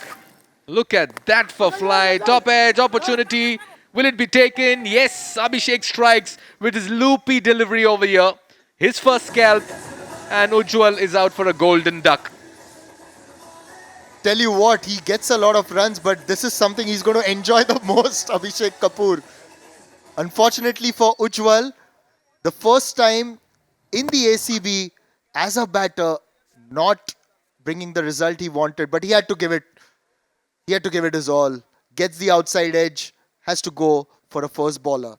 Look at that for fly. Top edge opportunity. Will it be taken? Yes, Abhishek strikes with his loopy delivery over here. His first scalp, and Ujwal is out for a golden duck. Tell you what, he gets a lot of runs, but this is something he's going to enjoy the most, Abhishek Kapur. Unfortunately for Ujwal, the first time in the ACB as a batter, not bringing the result he wanted, but he had to give it. He had to give it his all. Gets the outside edge, has to go for a first bowler.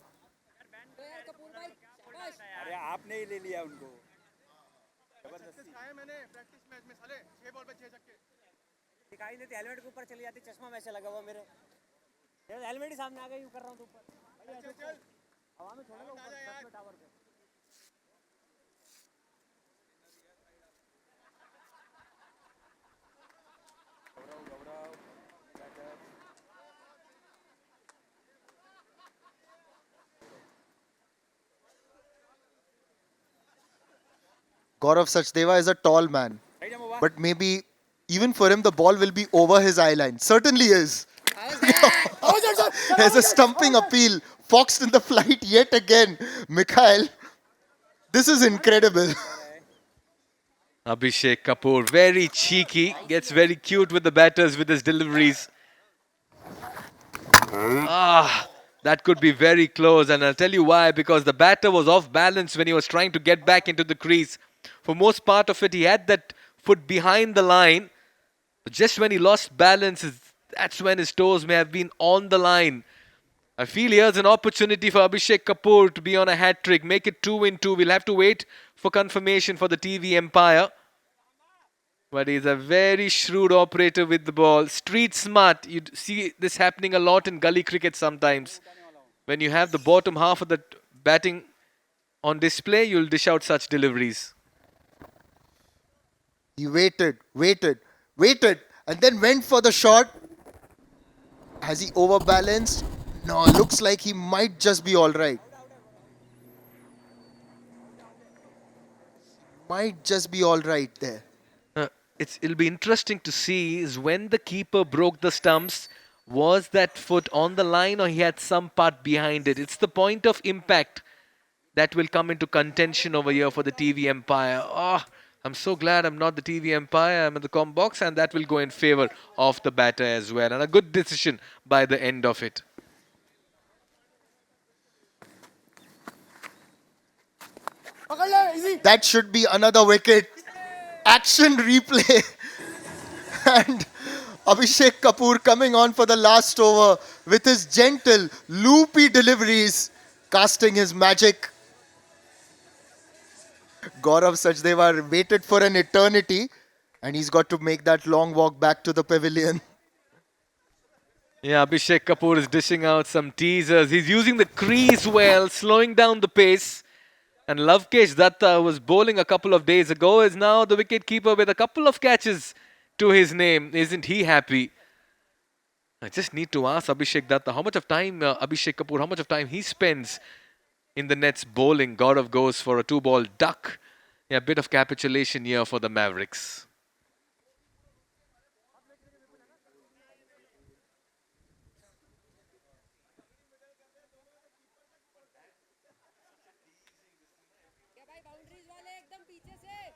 Kapoor भाई शाबाश अरे आपने ही ले लिया उनको जबरदस्ती खाया मैंने प्रैक्टिस मैच में साले 6 बॉल पे 6 छक्के दिखाई नहीं थी हेलमेट के ऊपर चली जाती चश्मा वैसे लगा हुआ मेरे ये हेलमेट ही सामने आ गया यूं कर रहा हूं तो ऊपर चल चल हवा में छोड़ेगा ऊपर छत पे टावर पे Gaurav Sachdeva is a tall man, but maybe even for him the ball will be over his eye line. Certainly is. There's a stumping appeal. Foxed in the flight yet again. Mikhail, this is incredible. Abhishek Kapur, very cheeky, gets very cute with the batters with his deliveries. That could be very close, and I'll tell you why, because the batter was off balance when he was trying to get back into the crease. For most part of it, he had that foot behind the line, but just when he lost balance, that's when his toes may have been on the line. I feel here's an opportunity for Abhishek Kapur to be on a hat-trick, make it 2 in 2. We'll have to wait for confirmation for the TV Empire. But he's a very shrewd operator with the ball. Street smart. You see this happening a lot in gully cricket sometimes. When you have the bottom half of the batting on display, you'll dish out such deliveries. He waited, and then went for the shot. Has he overbalanced? No, looks like he might just be all right. Might just be all right there. It'll be interesting to see is when the keeper broke the stumps, was that foot on the line or he had some part behind it? It's the point of impact that will come into contention over here for the TV Empire. I'm so glad I'm not the TV Empire. I'm in the com box, and that will go in favor of the batter as well. And a good decision by the end of it. That should be another wicket. Action replay. And Abhishek Kapur coming on for the last over with his gentle, loopy deliveries, casting his magic. Gaurav Sachdeva waited for an eternity, and he's got to make that long walk back to the pavilion. Yeah, Abhishek Kapur is dishing out some teasers. He's using the crease well, slowing down the pace. And Lavkesh Datta, who was bowling a couple of days ago, is now the wicketkeeper with a couple of catches to his name. Isn't he happy? I just need to ask Abhishek Datta, how much of time, Abhishek Kapur, how much of time he spends in the nets bowling. Gaurav goes for a 2-ball duck. Yeah, a bit of capitulation here for the Mavericks. क्या भाई boundaries वाले एकदम पीछे से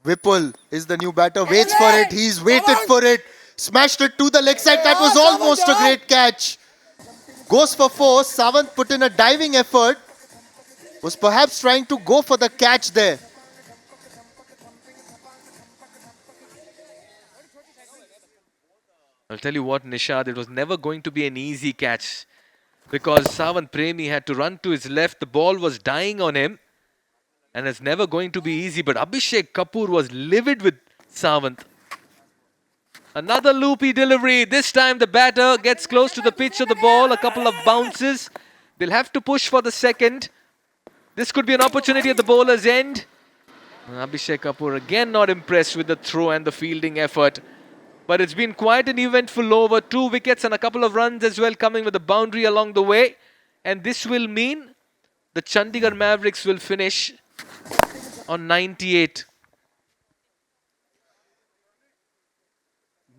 Vipul is the new batter, waits for it, he's waited for it, smashed it to the leg side, that was almost a great catch. Goes for 4, Sawant put in a diving effort, was perhaps trying to go for the catch there. I'll tell you what, Nishad, it was never going to be an easy catch because Sawant Premi had to run to his left. The ball was dying on him and it's never going to be easy. But Abhishek Kapur was livid with Sawant. Another loopy delivery. This time the batter gets close to the pitch of the ball. A couple of bounces. They'll have to push for the second. This could be an opportunity at the bowler's end. Abhishek Kapur again not impressed with the throw and the fielding effort. But it's been quite an eventful over. 2 wickets and a couple of runs as well coming with a boundary along the way. And this will mean the Chandigarh Mavericks will finish on 98.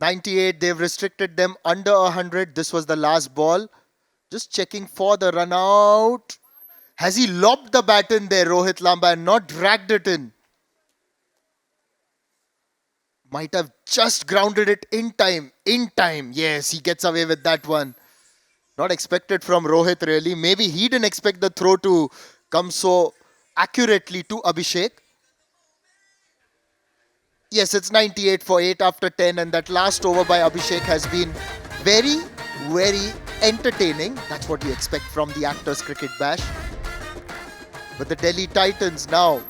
98, they've restricted them under 100. This was the last ball. Just checking for the run out. Has he lobbed the bat in there, Rohit Lamba, and not dragged it in? Might have just grounded it in time. In time. Yes, he gets away with that one. Not expected from Rohit really. Maybe he didn't expect the throw to come so accurately to Abhishek. Yes, it's 98 for 8 after 10, and that last over by Abhishek has been very, very entertaining. That's what you expect from the Actors Cricket Bash. But the Delhi Titans now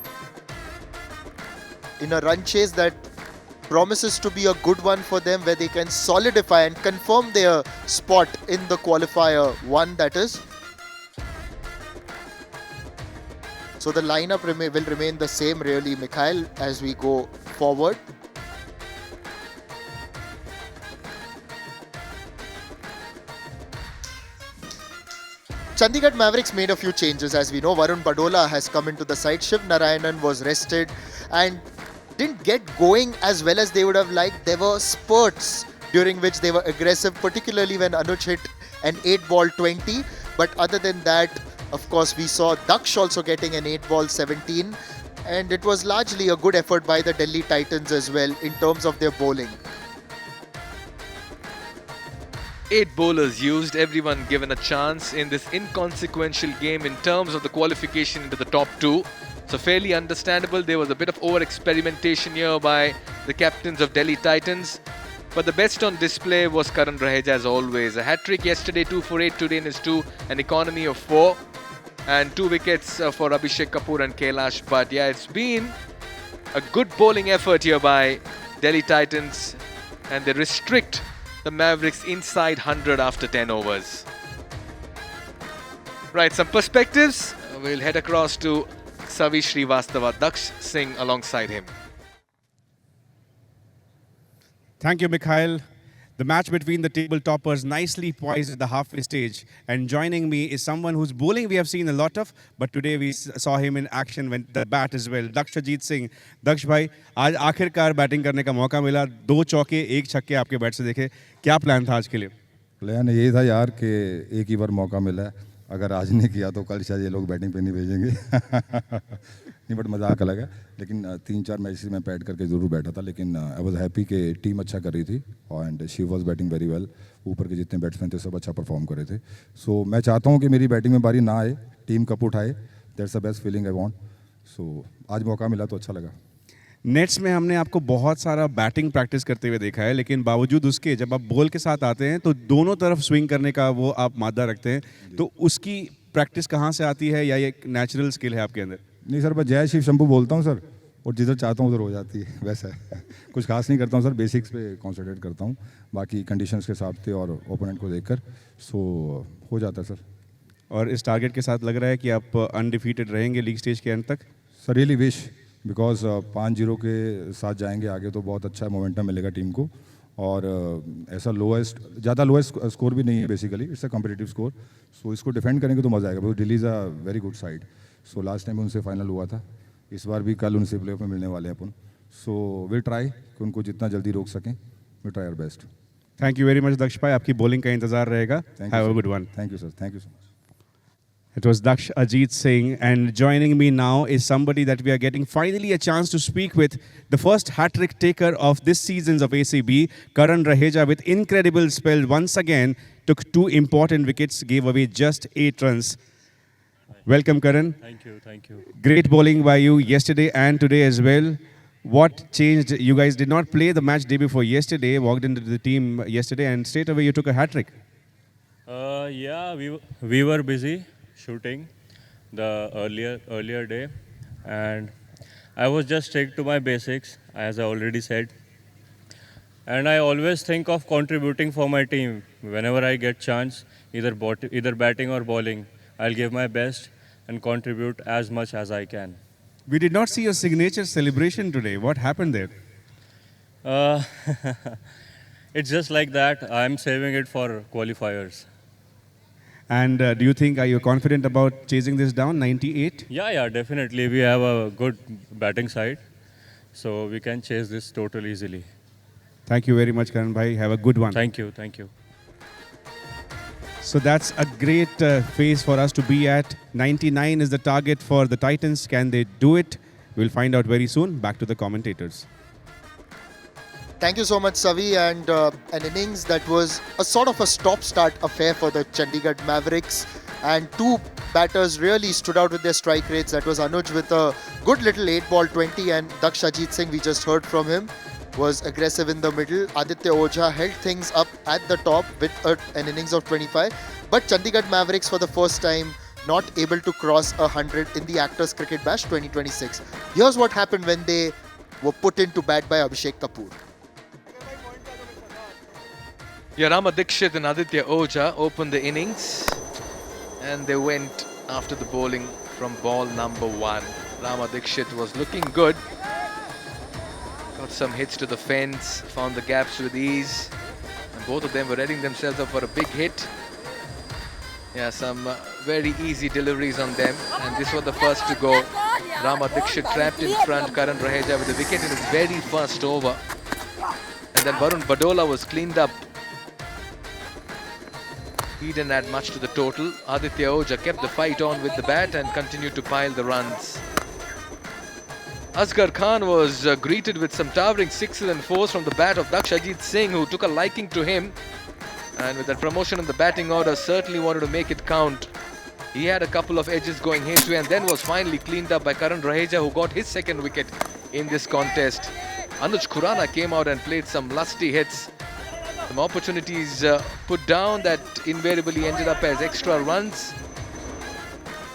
in a run chase that promises to be a good one for them, where they can solidify and confirm their spot in the qualifier one, that is. So the lineup will remain the same really, Mikhail, as we go forward. Chandigarh Mavericks made a few changes, as we know. Varun Badola has come into the side. Shiv Narayanan was rested and didn't get going as well as they would have liked. There were spurts during which they were aggressive, particularly when Anuj hit an 8-ball 20. But other than that, of course, we saw Daksh also getting an 8-ball 17. And it was largely a good effort by the Delhi Titans as well in terms of their bowling. 8 bowlers used, everyone given a chance in this inconsequential game in terms of the qualification into the top 2. So fairly understandable. There was a bit of over-experimentation here by the captains of Delhi Titans. But the best on display was Karan Raheja as always. A hat-trick yesterday, 2 for 8, today in his 2, an economy of 4. And 2 wickets for Abhishek Kapur and Kailash Bhatt. Yeah, it's been a good bowling effort here by Delhi Titans. And they restrict the Mavericks inside 100 after 10 overs. Right, some perspectives. We'll head across to Savi Srivastava, Daksh Singh alongside him. Thank you, Mikhail. The match between the table toppers nicely poised at the halfway stage. And joining me is someone whose bowling we have seen a lot of, but today we saw him in action with the bat as well. Dakshajit Singh. Daksh भाई, आज आखिरकार batting करने का मौका मिला. 2 चौके, 1 छक्के आपके बैट से देखे. क्या प्लान था आज के लिए? प्लान यही था यार कि एक ही बार मौका मिला है. अगर आज नहीं किया तो कल शायद ये लोग बैटिंग पे नहीं भेजेंगे. नहीं, बट मजाक अलग है. लेकिन 3-4 मैचेस में पैड करके ज़रूर बैठा था. लेकिन आई वाज हैप्पी कि टीम अच्छा कर रही थी and she was batting very well. ऊपर के जितने बैट्समैन थे सब अच्छा परफॉर्म कर रहे थे. सो मैं चाहता हूँ कि मेरी बैटिंग में बारी ना आए, टीम कप उठाए. That's the best feeling I want. So आज मौका मिला तो अच्छा लगा. नेट्स में हमने आपको बहुत सारा बैटिंग प्रैक्टिस करते हुए देखा है, लेकिन बावजूद उसके जब आप बॉल के साथ आते हैं तो दोनों तरफ स्विंग करने का वो आप मादा रखते हैं. तो उसकी प्रैक्टिस कहाँ से आती है या ये एक नेचुरल स्किल है आपके अंदर? नहीं सर, मैं जय शिव शंभू बोलता हूँ सर, और जिधर चाहता हूँ उधर हो जाती है. वैसा है, कुछ खास नहीं करता हूँ सर, बेसिक्स पे कॉन्सेंट्रेट करता हूँ. बाकी कंडीशंस के हिसाब से और ओपोनेंट को देखकर सो हो जाता है सर. और इस टारगेट के साथ लग रहा है कि आप अनडिफीटेड रहेंगे लीग स्टेज के अंत तक? सर रियली विश, बिकॉज 5-0 के साथ जाएंगे आगे तो बहुत अच्छा मोमेंटम मिलेगा टीम को. और ऐसा ज़्यादा लोएस्ट स्कोर भी नहीं है basically, it's a competitive score. So इसको डिफेंड करेंगे तो मज़ा आएगा, because Delhi is a very good side. So last time उनसे फाइनल हुआ था, इस बार भी कल उनसे प्लेऑफ में मिलने वाले हैं अपन. सो विल ट्राई कि उनको जितना जल्दी रोक सकें. Will try our best. Thank you very much Daksh भाई, आपकी बॉलिंग का इंतजार रहेगा. Have a good one. Thank you sir, thank you so much. It was Daksh Ajit Singh, and joining me now is somebody that we are getting finally a chance to speak with, the first hat-trick taker of this season's of ACB, Karan Raheja, with incredible spell once again, took 2 important wickets, gave away just 8 runs. Welcome, Karan. Thank you, thank you. Great bowling by you yesterday and today as well. What changed? You guys did not play the match day before yesterday, walked into the team yesterday, and straight away you took a hat-trick. Yeah, we were busy shooting the earlier day, and I was just stick to my basics, as I already said. And I always think of contributing for my team whenever I get chance, either batting or bowling. I'll give my best and contribute as much as I can. We did not see your signature celebration today. What happened there? It's just like that. I'm saving it for qualifiers. And do you think, are you confident about chasing this down, 98? Yeah, definitely. We have a good batting side, so we can chase this total easily. Thank you very much, Karan bhai. Have a good one. Thank you, thank you. So that's a great phase for us to be at. 99 is the target for the Titans. Can they do it? We'll find out very soon. Back to the commentators. Thank you so much, Savi. And an innings that was a sort of a stop-start affair for the Chandigarh Mavericks. And two batters really stood out with their strike rates. That was Anuj with a good little 8-ball 20, and Dakshajit Singh, we just heard from him, was aggressive in the middle. Aditya Ojha held things up at the top with an innings of 25. But Chandigarh Mavericks, for the first time, not able to cross 100 in the Actors Cricket Bash 2026. Here's what happened when they were put into bat by Abhishek Kapur. Yeah, Rama Dixit and Aditya Ojha opened the innings and they went after the bowling from ball number 1. Rama Dixit was looking good. Got some hits to the fence, found the gaps with ease. And both of them were readying themselves up for a big hit. Yeah, some very easy deliveries on them. And this was the first to go. Rama Dixit trapped in front, Karan Raheja with the wicket in his very first over. And then Varun Badola was cleaned up. He didn't add much to the total. Aditya Ojha kept the fight on with the bat and continued to pile the runs. Asghar Khan was greeted with some towering 6s and 4s from the bat of Dakshajit Singh, who took a liking to him. And with that promotion in the batting order, certainly wanted to make it count. He had a couple of edges going his way and then was finally cleaned up by Karan Raheja, who got his second wicket in this contest. Anuj Khurana came out and played some lusty hits. Some opportunities put down that invariably ended up as extra runs.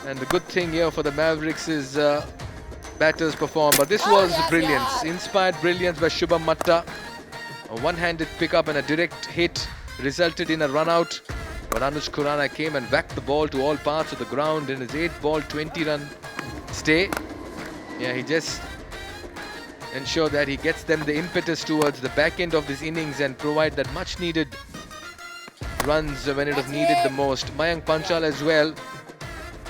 And the good thing here for the Mavericks is batters perform. But this was brilliance, inspired brilliance by Shubham Matta. A one-handed pickup and a direct hit resulted in a run-out. But Anuj Khurana came and whacked the ball to all parts of the ground in his 8-ball 20-run stay. Yeah, he just ensure that he gets them the impetus towards the back end of this innings and provide that much needed runs when it was needed the most. Mayank Panchal as well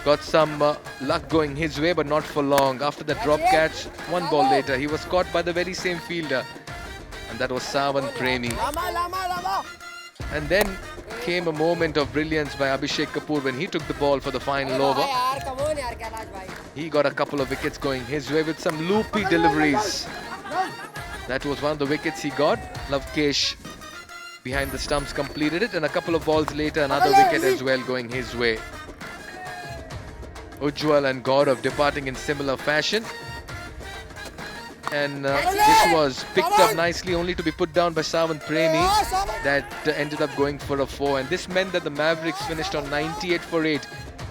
got some luck going his way, but not for long. After that drop catch, one ball later, he was caught by the very same fielder, and that was Savan Premi. And then came a moment of brilliance by Abhishek Kapur when he took the ball for the final over. He got a couple of wickets going his way with some loopy deliveries. That was one of the wickets he got. Lavkesh behind the stumps completed it, and a couple of balls later another wicket as well going his way. Ujjwal and Gaurav departing in similar fashion. And this was picked up nicely, only to be put down by Savan Premi. That ended up going for a 4. And this meant that the Mavericks finished on 98 for 8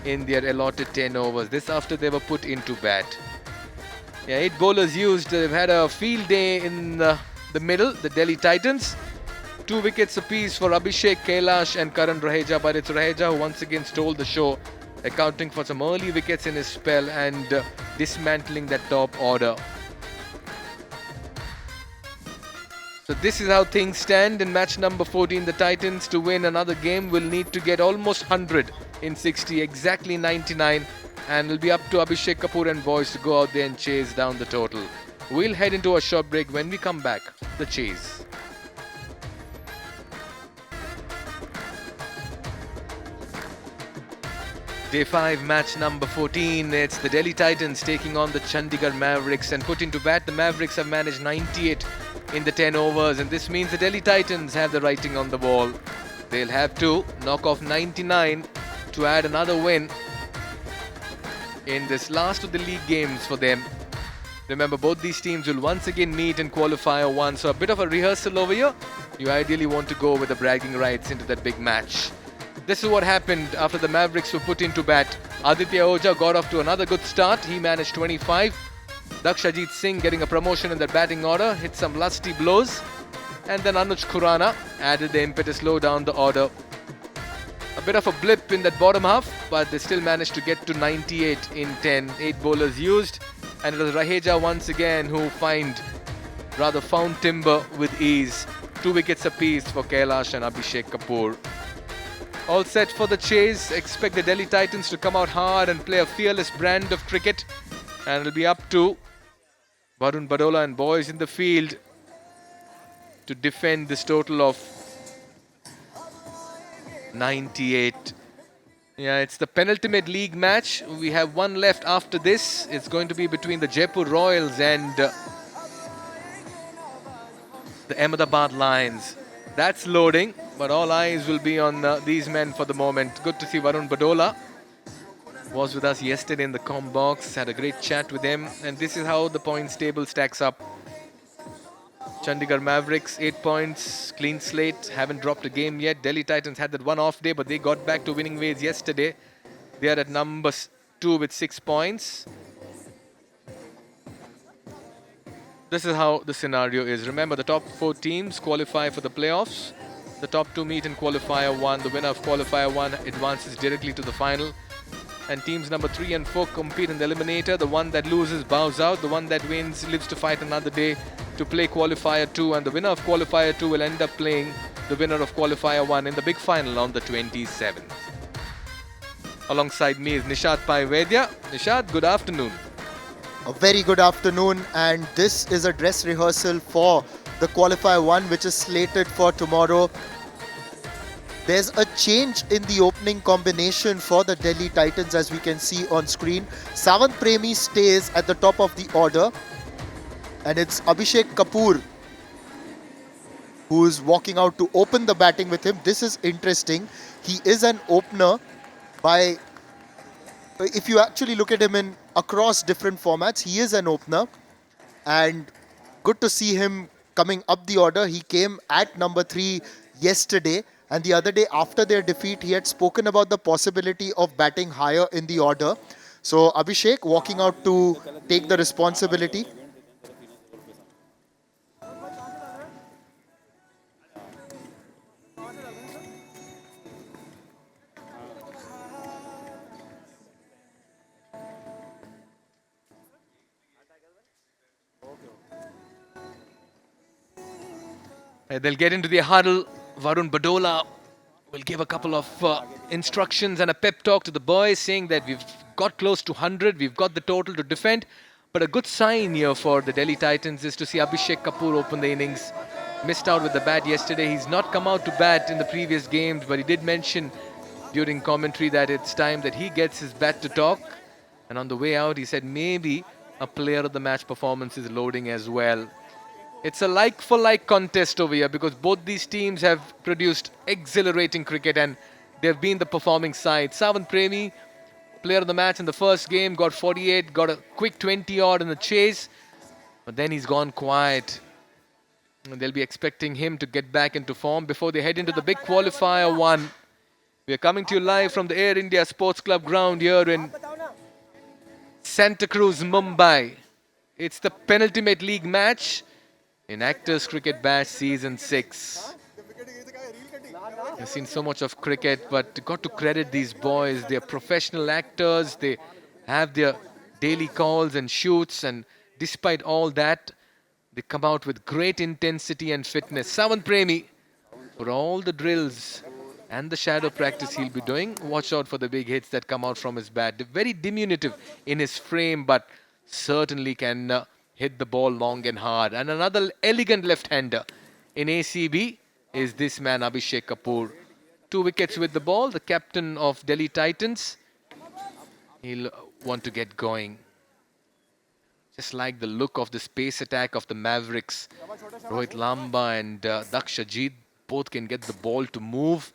in their allotted 10 overs. This after they were put into bat. Yeah, 8 bowlers used. They've had a field day in the middle, the Delhi Titans. 2 wickets apiece for Abhishek, Kailash and Karan Raheja. But it's Raheja who once again stole the show, accounting for some early wickets in his spell and dismantling that top order. So this is how things stand in match number 14. The Titans, to win another game, will need to get almost 100 in 60, exactly 99. And it'll be up to Abhishek Kapur and boys to go out there and chase down the total. We'll head into a short break. When we come back, the chase. Day 5, match number 14. It's the Delhi Titans taking on the Chandigarh Mavericks, and put into bat, the Mavericks have managed 98 in the 10 overs, and this means the Delhi Titans have the writing on the wall. They'll have to knock off 99 to add another win in this last of the league games for them. Remember, both these teams will once again meet in qualifier 1, so a bit of a rehearsal over here. You ideally want to go with the bragging rights into that big match. This is what happened after the Mavericks were put into bat. Aditya Ojha got off to another good start. He managed 25. Dakshajit Singh getting a promotion in the batting order, hit some lusty blows. And then Anuj Khurana added the impetus low down the order. A bit of a blip in that bottom half, but they still managed to get to 98 in 10. 8 bowlers used, and it was Raheja once again who found timber with ease. 2 wickets apiece for Kailash and Abhishek Kapur. All set for the chase. Expect the Delhi Titans to come out hard and play a fearless brand of cricket. And it'll be up to Varun Badola and boys in the field to defend this total of 98. Yeah, it's the penultimate league match. We have one left after this. It's going to be between the Jaipur Royals and the Ahmedabad Lions. That's loading, but all eyes will be on these men for the moment. Good to see Varun Badola. Was with us yesterday in the comm box, had a great chat with him, and this is how the points table stacks up. Chandigarh Mavericks, 8 points, clean slate, haven't dropped a game yet. Delhi Titans had that one off day, but they got back to winning ways yesterday. They are at number 2 with 6 points. This is how the scenario is. Remember, the top 4 teams qualify for the playoffs. The top 2 meet in qualifier 1. The winner of qualifier 1 advances directly to the final. And teams number 3 and 4 compete in the eliminator. The one that loses bows out. The one that wins lives to fight another day to play qualifier 2. And the winner of qualifier 2 will end up playing the winner of qualifier 1 in the big final on the 27th. Alongside me is Nishad Pai Vedya. Nishad, good afternoon. A very good afternoon, and this is a dress rehearsal for the qualifier 1, which is slated for tomorrow. There's a change in the opening combination for the Delhi Titans, as we can see on screen. Savant Premi stays at the top of the order, and it's Abhishek Kapur who's walking out to open the batting with him. This is interesting. He is an opener by, if you actually look at him in across different formats, he is an opener, and good to see him coming up the order. He came at number 3 yesterday. And the other day after their defeat, he had spoken about the possibility of batting higher in the order. So Abhishek walking out to take the responsibility. They'll get into the huddle. Varun Badola will give a couple of instructions and a pep talk to the boys, saying that we've got close to 100, we've got the total to defend. But a good sign here for the Delhi Titans is to see Abhishek Kapur open the innings. Missed out with the bat yesterday. He's not come out to bat in the previous games, but he did mention during commentary that it's time that he gets his bat to talk. And on the way out, he said maybe a player of the match performance is loading as well. It's a like-for-like contest over here because both these teams have produced exhilarating cricket and they've been the performing side. Savant Premi, player of the match in the first game, got 48, got a quick 20-odd in the chase, but then he's gone quiet. And they'll be expecting him to get back into form before they head into the big qualifier 1. We are coming to you live from the Air India Sports Club ground here in Santa Cruz, Mumbai. It's the penultimate league match in Actors Cricket Bash Season 6. I've seen so much of cricket, but got to credit these boys. They're professional actors. They have their daily calls and shoots, and despite all that, they come out with great intensity and fitness. Savant Premi, for all the drills and the shadow practice he'll be doing, watch out for the big hits that come out from his bat. Very diminutive in his frame, but certainly can hit the ball long and hard. And another elegant left-hander in ACB is this man Abhishek Kapur. 2 wickets with the ball, the captain of Delhi Titans. He'll want to get going. Just like the look of the space attack of the Mavericks. Rohit Lamba and Dakshajit both can get the ball to move.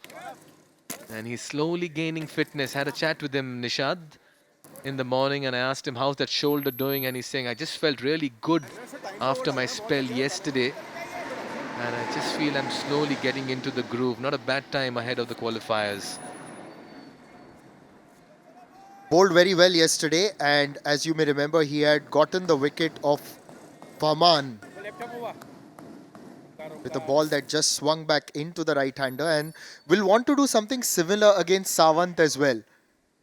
And he's slowly gaining fitness. Had a chat with him, Nishad, in the morning, and I asked him how's that shoulder doing, and he's saying I just felt really good after my spell yesterday and I just feel I'm slowly getting into the groove. Not a bad time ahead of the qualifiers. Bowled very well yesterday, and as you may remember, he had gotten the wicket of Faman with a ball that just swung back into the right-hander, and will want to do something similar against Savant as well.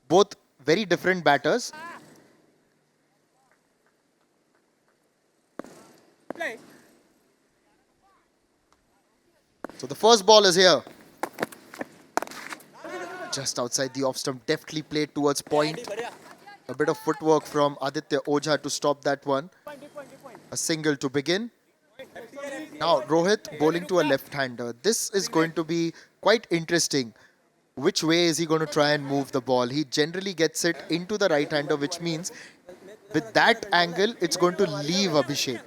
Both very different batters. So the first ball is here. Just outside the off stump, deftly played towards point. A bit of footwork from Aditya Ojha to stop that one. A single to begin. Now Rohit bowling to a left-hander. This is going to be quite interesting. Which way is he going to try and move the ball? He generally gets it into the right-hander, which means with that angle, it's going to leave Abhishek.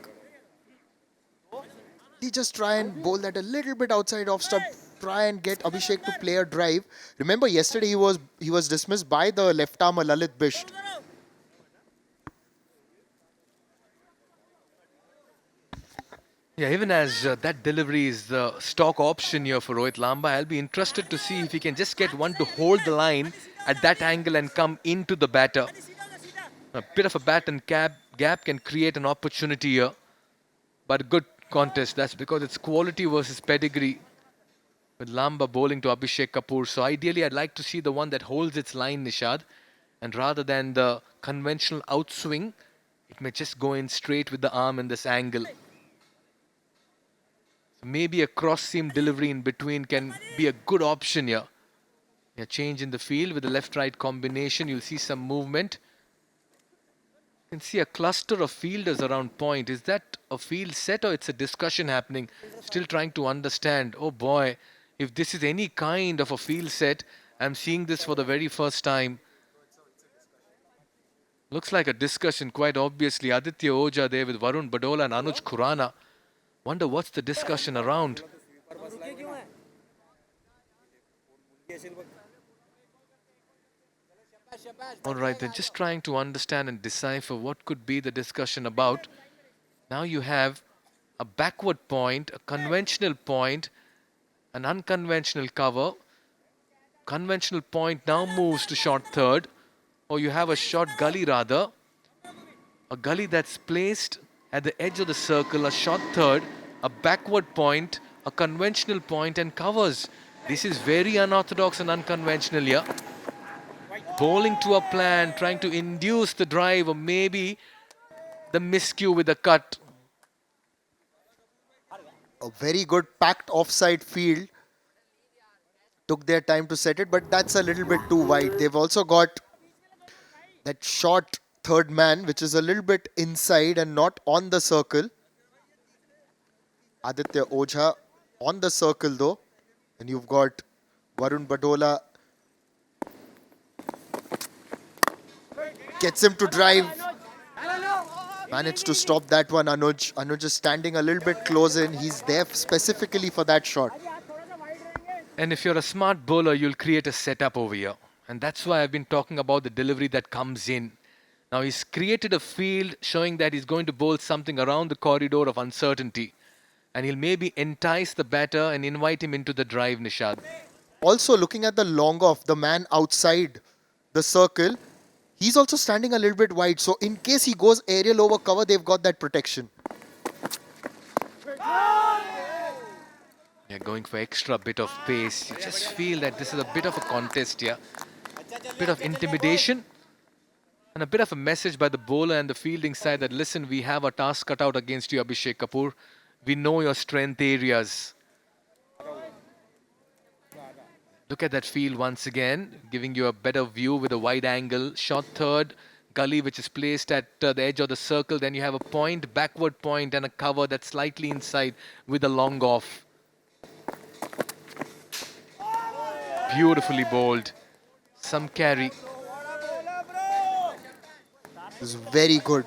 They just try and bowl that a little bit outside off stump, try and get Abhishek to play a drive. Remember yesterday he was dismissed by the left armer Lalit Bisht. Yeah, even as that delivery is the stock option here for Rohit Lamba, I'll be interested to see if he can just get one to hold the line at that angle and come into the batter. A bit of a bat and gap can create an opportunity here. But a good contest, that's because it's quality versus pedigree. With Lamba bowling to Abhishek Kapur. So ideally, I'd like to see the one that holds its line, Nishad. And rather than the conventional outswing, it may just go in straight with the arm in this angle. So maybe a cross-seam delivery in between can be a good option here. A change in the field with the left-right combination. You'll see some movement. You can see a cluster of fielders around point. Is that a field set or it's a discussion happening? Still trying to understand. Oh boy, if this is any kind of a field set, I'm seeing this for the very first time. Looks like a discussion, quite obviously. Aditya Ojha there with Varun Badola and Anuj Khurana. Wonder what's the discussion around. Alright, then just trying to understand and decipher what could be the discussion about. Now you have a backward point, a conventional point, an unconventional cover. Conventional point now moves to short third, or you have a short gully rather. A gully that's placed at the edge of the circle, a short third, a backward point, a conventional point and covers. This is very unorthodox and unconventional here. Bowling to a plan, trying to induce the drive or maybe the miscue with the cut. A very good packed offside field. Took their time to set it, but that's a little bit too wide. They've also got that short third man, which is a little bit inside and not on the circle. Aditya Ojha on the circle though. And you've got Varun Badola. Gets him to drive. Managed to stop that one, Anuj. Anuj is standing a little bit close in. He's there specifically for that shot. And if you're a smart bowler, you'll create a setup over here. And that's why I've been talking about the delivery that comes in. Now he's created a field showing that he's going to bowl something around the corridor of uncertainty. And he'll maybe entice the batter and invite him into the drive, Nishad. Also looking at the long off, the man outside the circle, he's also standing a little bit wide. So in case he goes aerial over cover, they've got that protection. Yeah, going for extra bit of pace. You just feel that this is a bit of a contest here. A bit of intimidation. And a bit of a message by the bowler and the fielding side that, listen, we have a task cut out against you, Abhishek Kapur. We know your strength areas. Look at that field once again, giving you a better view with a wide angle. Short third, gully which is placed at the edge of the circle. Then you have a point, backward point and a cover that's slightly inside with a long off. Beautifully bowled. Some carry. It's very good.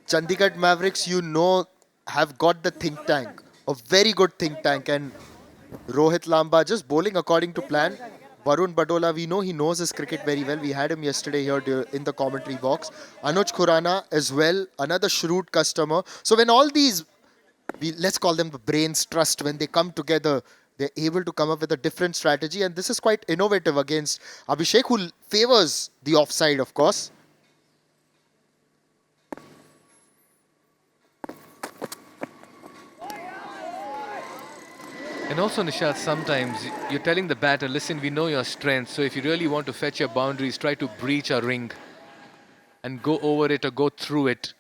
Chandigarh Mavericks, you know, have got the think tank. A very good think tank. And Rohit Lamba just bowling according to plan. Varun Badola, we know he knows his cricket very well. We had him yesterday here in the commentary box. Anuj Khurana as well, another shrewd customer. So when all these, let's call them the brains trust, when they come together, they're able to come up with a different strategy. And this is quite innovative against Abhishek, who favors the offside, of course. And also, Nishad, sometimes you're telling the batter, listen, we know your strength. So if you really want to fetch your boundaries, try to breach a ring and go over it or go through it.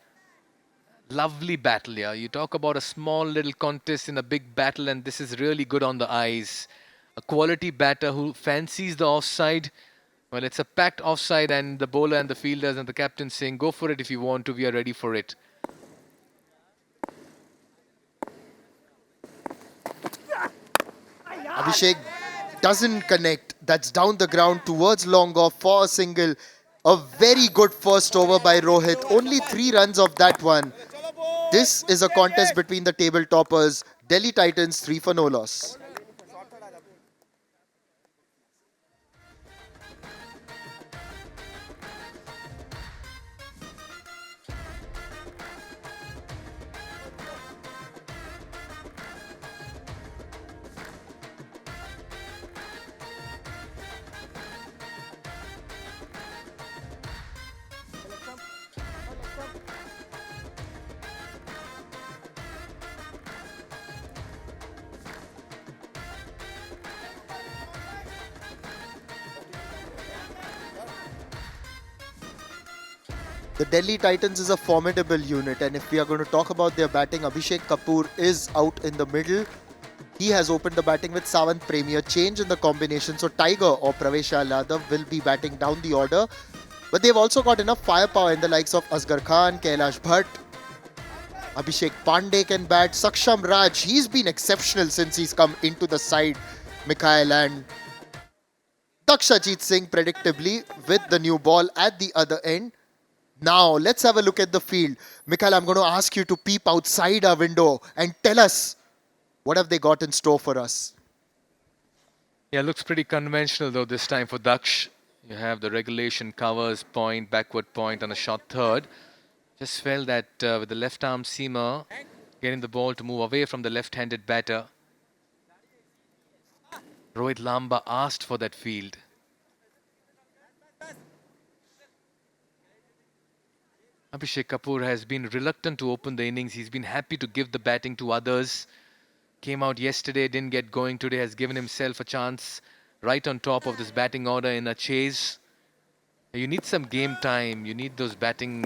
Lovely battle, yeah. You talk about a small little contest in a big battle, and this is really good on the eyes. A quality batter who fancies the offside. Well, it's a packed offside, and the bowler and the fielders and the captain saying, go for it if you want to, we are ready for it. Abhishek doesn't connect. That's down the ground towards long off for a single. A very good first over by Rohit. Only 3 runs of that one. This is a contest between the table toppers, Delhi Titans 3 for no loss. The Delhi Titans is a formidable unit, and if we are going to talk about their batting, Abhishek Kapur is out in the middle. He has opened the batting with Savant Premier. Change in the combination, so Tiger or Pravesh Yadav will be batting down the order. But they've also got enough firepower in the likes of Asghar Khan, Kailash Bhatt, Abhishek Pandey can bat, Saksham Raj, he's been exceptional since he's come into the side, Mikhail, and Dakshajit Singh predictably with the new ball at the other end. Now, let's have a look at the field. Mikhail, I'm going to ask you to peep outside our window and tell us what have they got in store for us. Yeah, looks pretty conventional though this time for Daksh. You have the regulation covers point, backward point and a short third. Just felt that with the left arm seamer getting the ball to move away from the left-handed batter. Rohit Lamba asked for that field. Abhishek Kapur has been reluctant to open the innings. He's been happy to give the batting to others. Came out yesterday, didn't get going today, has given himself a chance right on top of this batting order in a chase. You need some game time. You need those batting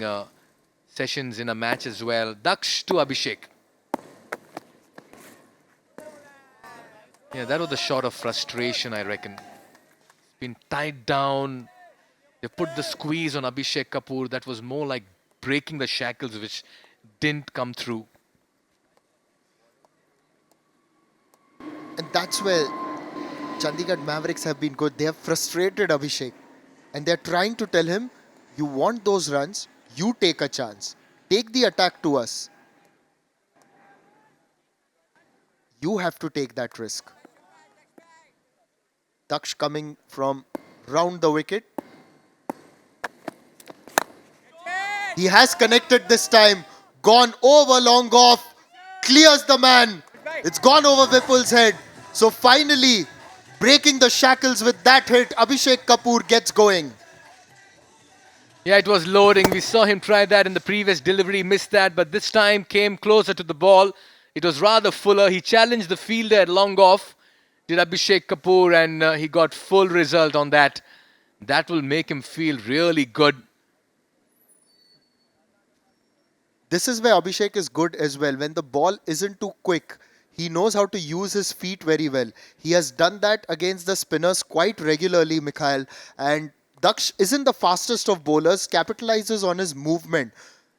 sessions in a match as well. Daksh to Abhishek. Yeah, that was the shot of frustration, I reckon. It's been tied down. They put the squeeze on Abhishek Kapur. That was more like breaking the shackles, which didn't come through. And that's where Chandigarh Mavericks have been good. They have frustrated Abhishek. And they're trying to tell him, you want those runs, you take a chance. Take the attack to us. You have to take that risk. Daksh coming from round the wicket. He has connected this time. Gone over long off. Clears the man. It's gone over Vipul's head. So finally, breaking the shackles with that hit, Abhishek Kapur gets going. Yeah, it was loading. We saw him try that in the previous delivery, missed that, but this time came closer to the ball. It was rather fuller. He challenged the fielder at long off, did Abhishek Kapur, and he got full result on that. That will make him feel really good. This is where Abhishek is good as well. When the ball isn't too quick, he knows how to use his feet very well. He has done that against the spinners quite regularly, Mikhail. And Daksh isn't the fastest of bowlers, capitalizes on his movement.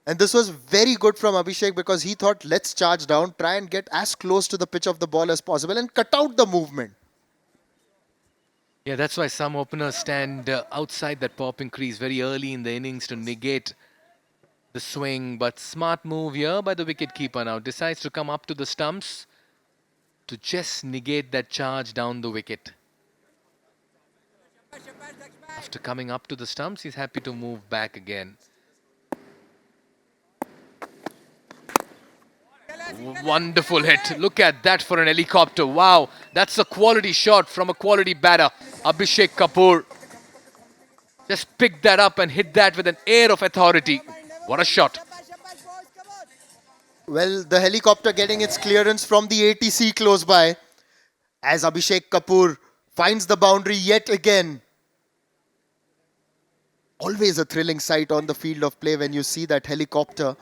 And this was very good from Abhishek because he thought, let's charge down, try and get as close to the pitch of the ball as possible and cut out the movement. Yeah, that's why some openers stand outside that popping crease very early in the innings to negate the swing, but smart move here by the wicketkeeper now. Decides to come up to the stumps to just negate that charge down the wicket. After coming up to the stumps, he's happy to move back again. Wonderful hit. Look at that for an helicopter. Wow, that's a quality shot from a quality batter. Abhishek Kapur just picked that up and hit that with an air of authority. What a shot. Well, the helicopter getting its clearance from the ATC close by as Abhishek Kapur finds the boundary yet again. Always a thrilling sight on the field of play when you see that helicopter.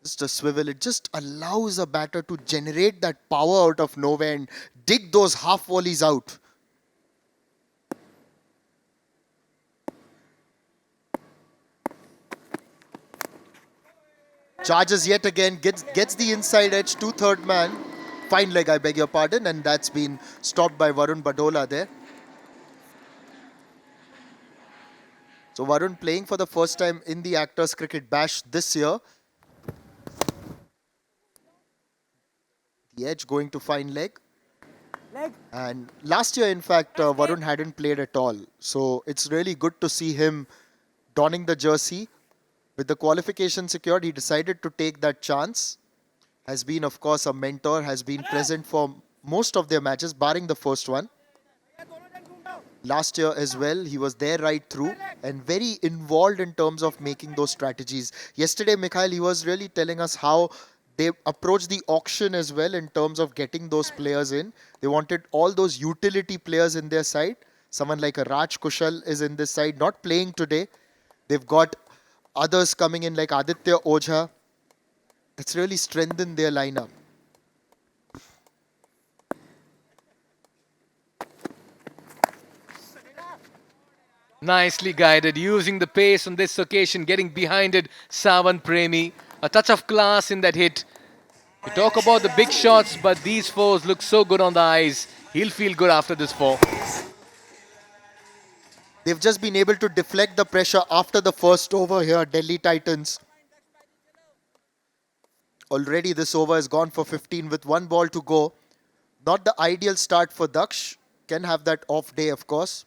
Just a swivel, it just allows a batter to generate that power out of nowhere and dig those half volleys out. Charges yet again, gets the inside edge to third man. Fine leg, I beg your pardon, and that's been stopped by Varun Badola there. So Varun playing for the first time in the Actors Cricket Bash this year. The edge going to find leg. Leg. And last year, in fact, Varun hadn't played at all. So it's really good to see him donning the jersey. With the qualification secured, he decided to take that chance. Has been, of course, a mentor, has been present for most of their matches, barring the first one. Last year as well, he was there right through and very involved in terms of making those strategies. Yesterday, Mikhail, he was really telling us how they approached the auction as well in terms of getting those players in. They wanted all those utility players in their side. Someone like a Raj Kushal is in this side, not playing today. They've got others coming in like Aditya Ojha. It's really strengthened their lineup. Nicely guided, using the pace on this occasion, getting behind it, Savant Premi. A touch of class in that hit. We talk about the big shots, but these fours look so good on the eyes. He'll feel good after this four. They've just been able to deflect the pressure after the first over here, Delhi Titans. Already this over has gone for 15 with 1 ball to go. Not the ideal start for Daksh. Can have that off day, of course.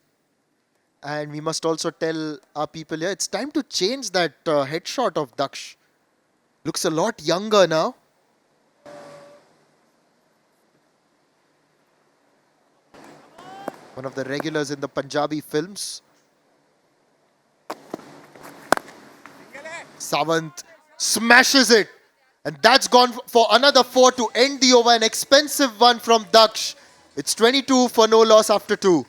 And we must also tell our people here, it's time to change that headshot of Daksh. Looks a lot younger now. One of the regulars in the Punjabi films. Savant smashes it. And that's gone for another 4 to end the over. An expensive one from Daksh. It's 22 for no loss after 2.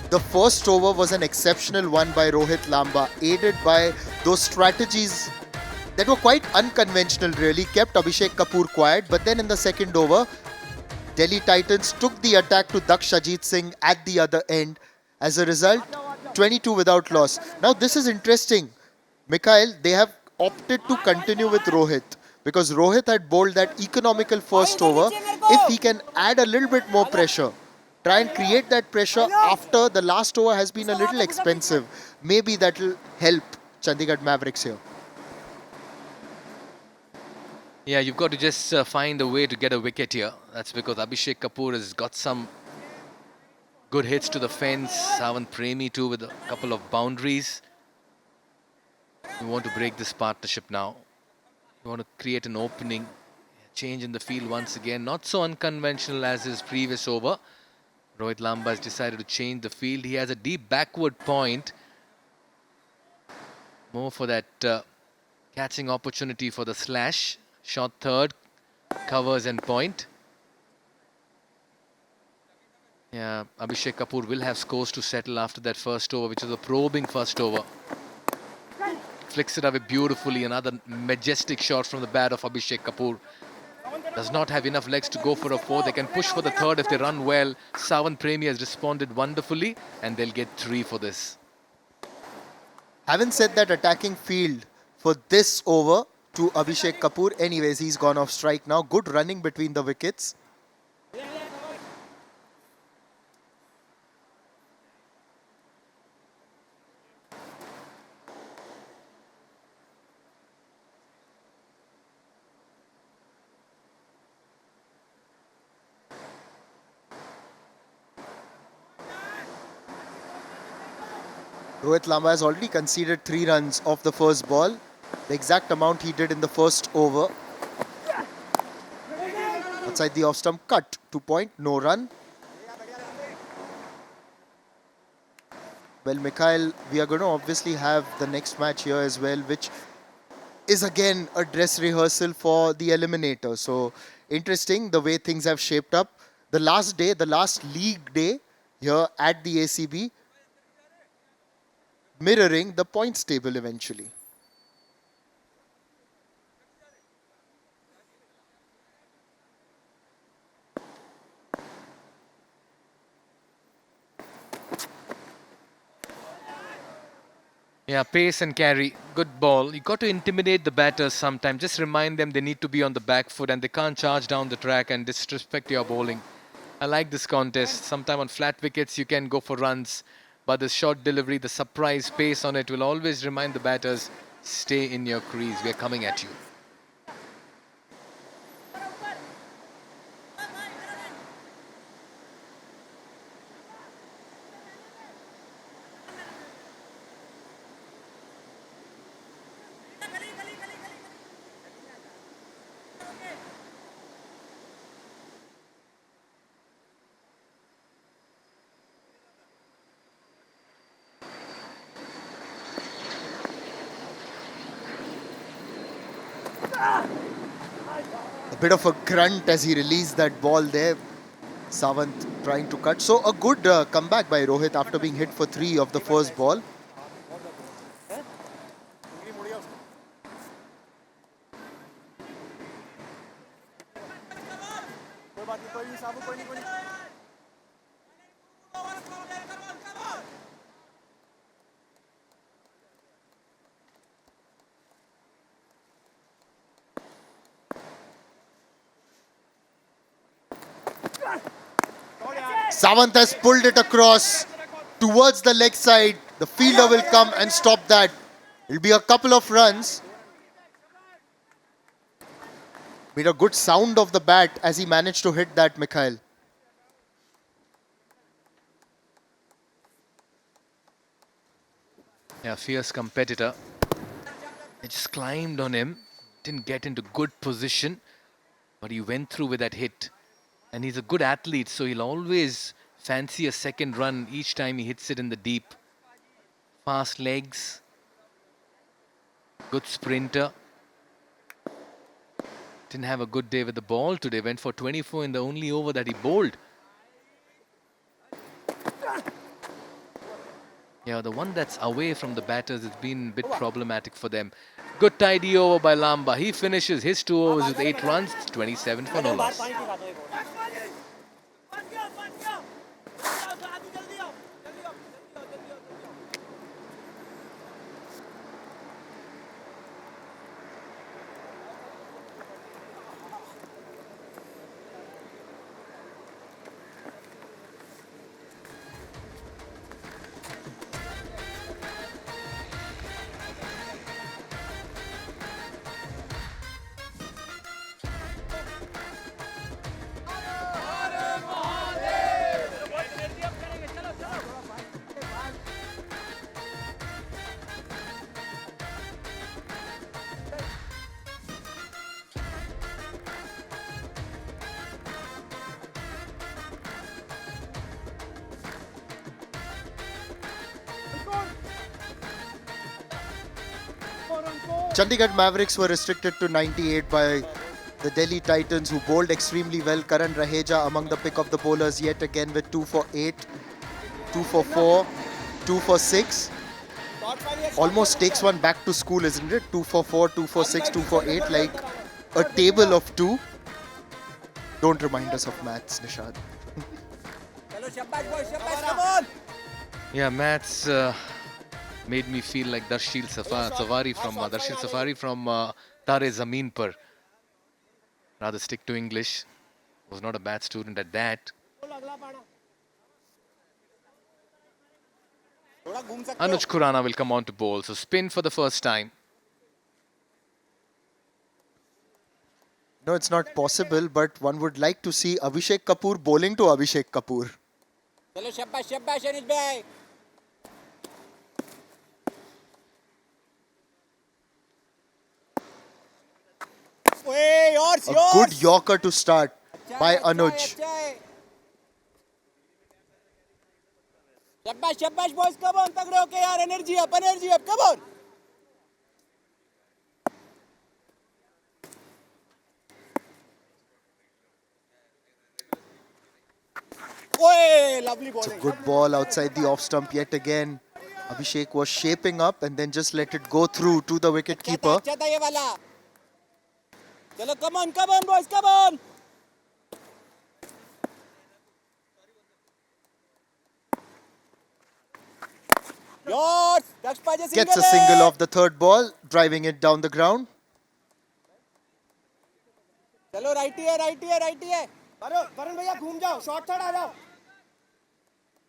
The first over was an exceptional one by Rohit Lamba, aided by those strategies that were quite unconventional really, kept Abhishek Kapur quiet. But then in the second over, Delhi Titans took the attack to Daksh Ajit Singh at the other end. As a result, 22 without loss. Now this is interesting. Mikhail, they have opted to continue with Rohit because Rohit had bowled that economical first over. If he can add a little bit more pressure, try and create that pressure after the last over has been a little expensive, maybe that will help Chandigarh Mavericks here. Yeah, you've got to just find a way to get a wicket here. That's because Abhishek Kapur has got some good hits to the fence. Savant Premi too with a couple of boundaries. We want to break this partnership now. We want to create an opening. Change in the field once again. Not so unconventional as his previous over. Rohit Lamba has decided to change the field. He has a deep backward point. More for that catching opportunity for the slash. Shot third, covers and point. Yeah, Abhishek Kapur will have scores to settle after that first over, which is a probing first over. Flicks it away beautifully. Another majestic shot from the bat of Abhishek Kapur. Does not have enough legs to go for a 4. They can push for the third if they run well. Savant Premi has responded wonderfully and they'll get 3 for this. Haven't said that attacking field for this over to Abhishek Kapur. Anyways, he's gone off strike now. Good running between the wickets. Rohit Lamba has already conceded 3 runs off the first ball. The exact amount he did in the first over. Outside the off stump cut. 2 point, no run. Well, Mikhail, we are going to obviously have the next match here as well, which is again a dress rehearsal for the eliminator. So interesting the way things have shaped up. The last day, the last league day here at the ACB, mirroring the points table eventually. Yeah, pace and carry. Good ball. You got to intimidate the batters sometimes. Just remind them they need to be on the back foot and they can't charge down the track and disrespect your bowling. I like this contest. Sometime on flat wickets you can go for runs, but the short delivery, the surprise pace on it will always remind the batters, stay in your crease. We're coming at you. A bit of a grunt as he released that ball there. Sawant trying to cut. So a good comeback by Rohit after being hit for 3 of the first ball. Sawant has pulled it across towards the leg side. The fielder will come and stop that. It'll be a couple of runs. Made a good sound of the bat as he managed to hit that, Mikhail. Yeah, fierce competitor. They just climbed on him. Didn't get into good position, but he went through with that hit. And he's a good athlete, so he'll always fancy a second run each time he hits it in the deep. Fast legs. Good sprinter. Didn't have a good day with the ball today. Went for 24 in the only over that he bowled. Yeah, the one that's away from the batters has been a bit problematic for them. Good tidy over by Lamba. He finishes his 2 overs with 8 runs. It's 27 for no loss. Chandigarh Mavericks were restricted to 98 by the Delhi Titans, who bowled extremely well. Karan Raheja among the pick of the bowlers yet again with 2 for 8, 2 for 4, 2 for 6. Almost takes one back to school, isn't it? 2 for 4, 2 for 6, 2 for 8, like a table of 2. Don't remind us of maths, Nishad. Yeah, maths made me feel like Darshil Safari from Tare Zameen Par. Rather stick to English. Was not a bad student at that. Anuj Khurana will come on to bowl. So spin for the first time. No, it's not possible, but one would like to see Abhishek Kapur bowling to Abhishek Kapur. चलो शाबाश शाबाश अनिल भाई ओए yours A yours good Yorker to start by Anuj. शाबाश शाबाश boys come on तगड़े होके यार energy up come on Oi, lovely It's a bowling. good ball outside the off stump yet again. Abhishek was shaping up and then just let it go through to the wicket keeper. अच्छा था ये वाला. चलो, come on, boys, come on. Yours. Dax Paje Gets a single off the third ball, driving it down the ground. चलो, right है. वरुण भैया घूम जाओ, शॉट थोड़ा आ जाओ.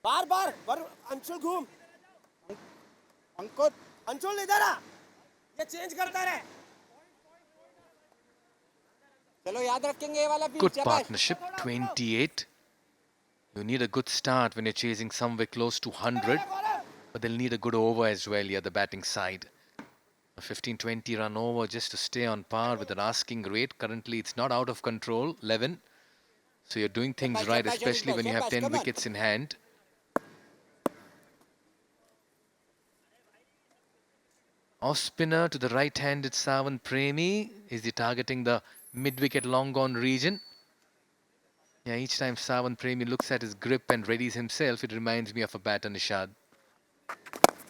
बार वरुण अंशुल घूम. अंकुर अंशुल इधर आ. ये चेंज करता रहे. चलो याद रखेंगे ये वाला. Good partnership, 28. You need a good start when you're chasing somewhere close to 100. But they'll need a good over as well here, the batting side. A 15-20 run over just to stay on par with an asking rate. Currently, it's not out of control, 11. So you're doing things right, especially when you have 10 wickets in hand. Off spinner to the right-handed Savan Premi. Is he targeting the mid-wicket long-on region? Yeah, each time Savan Premi looks at his grip and readies himself, it reminds me of a batter, Nishad.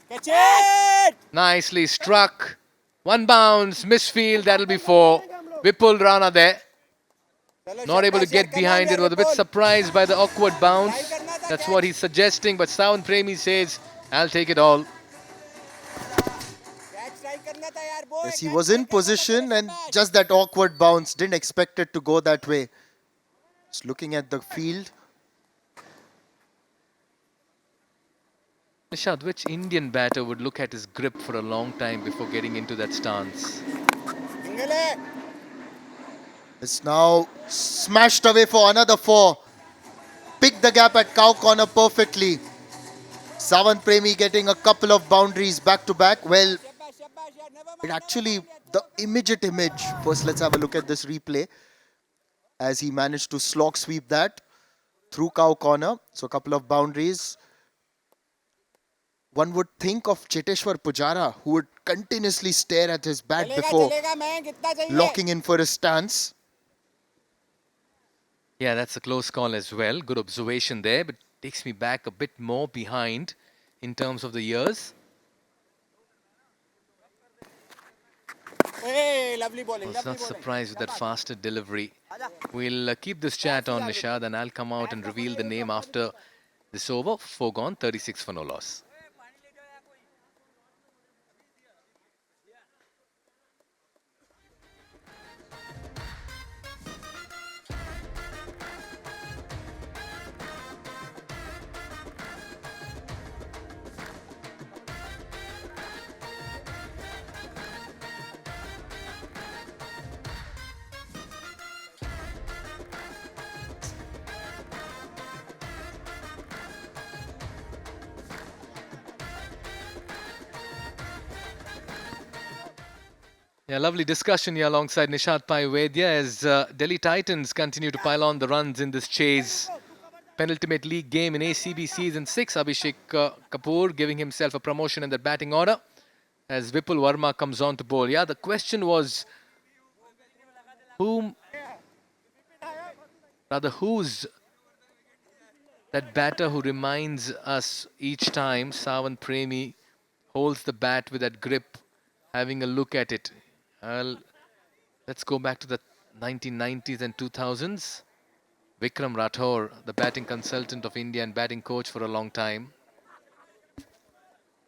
Catch it! Nicely struck. One bounce, misfield, that'll be 4. Vipul Rana there. Not able to get behind it, was a bit surprised by the awkward bounce. That's what he's suggesting, but Savan Premi says, I'll take it all. Yes, he was in position and just that awkward bounce. Didn't expect it to go that way. Just looking at the field. Nishad, which Indian batter would look at his grip for a long time before getting into that stance? It's now smashed away for another 4. Picked the gap at cow corner perfectly. Savan Premi getting a couple of boundaries back to back. Well, it actually, the immediate image. First, let's have a look at this replay. As he managed to slog sweep that through cow corner. So a couple of boundaries. One would think of Cheteshwar Pujara, who would continuously stare at his bat before locking in for his stance. Yeah, that's a close call as well. Good observation there, but takes me back a bit more behind in terms of the years. Hey, lovely I bowling. was not surprised with that faster delivery. We'll keep this chat on, Nishad, and I'll come out and reveal the name after this over. 4 gone, 36 for no loss. Yeah, lovely discussion here alongside Nishad Pai Vaidya as Delhi Titans continue to pile on the runs in this chase. Penultimate league game in ACB Season 6. Abhishek Kapur giving himself a promotion in the batting order as Vipul Verma comes on to bowl. Yeah, the question was who's that batter who reminds us each time Savan Premi holds the bat with that grip, having a look at it. Let's go back to the 1990s and 2000s. Vikram Rathore, the batting consultant of India and batting coach for a long time.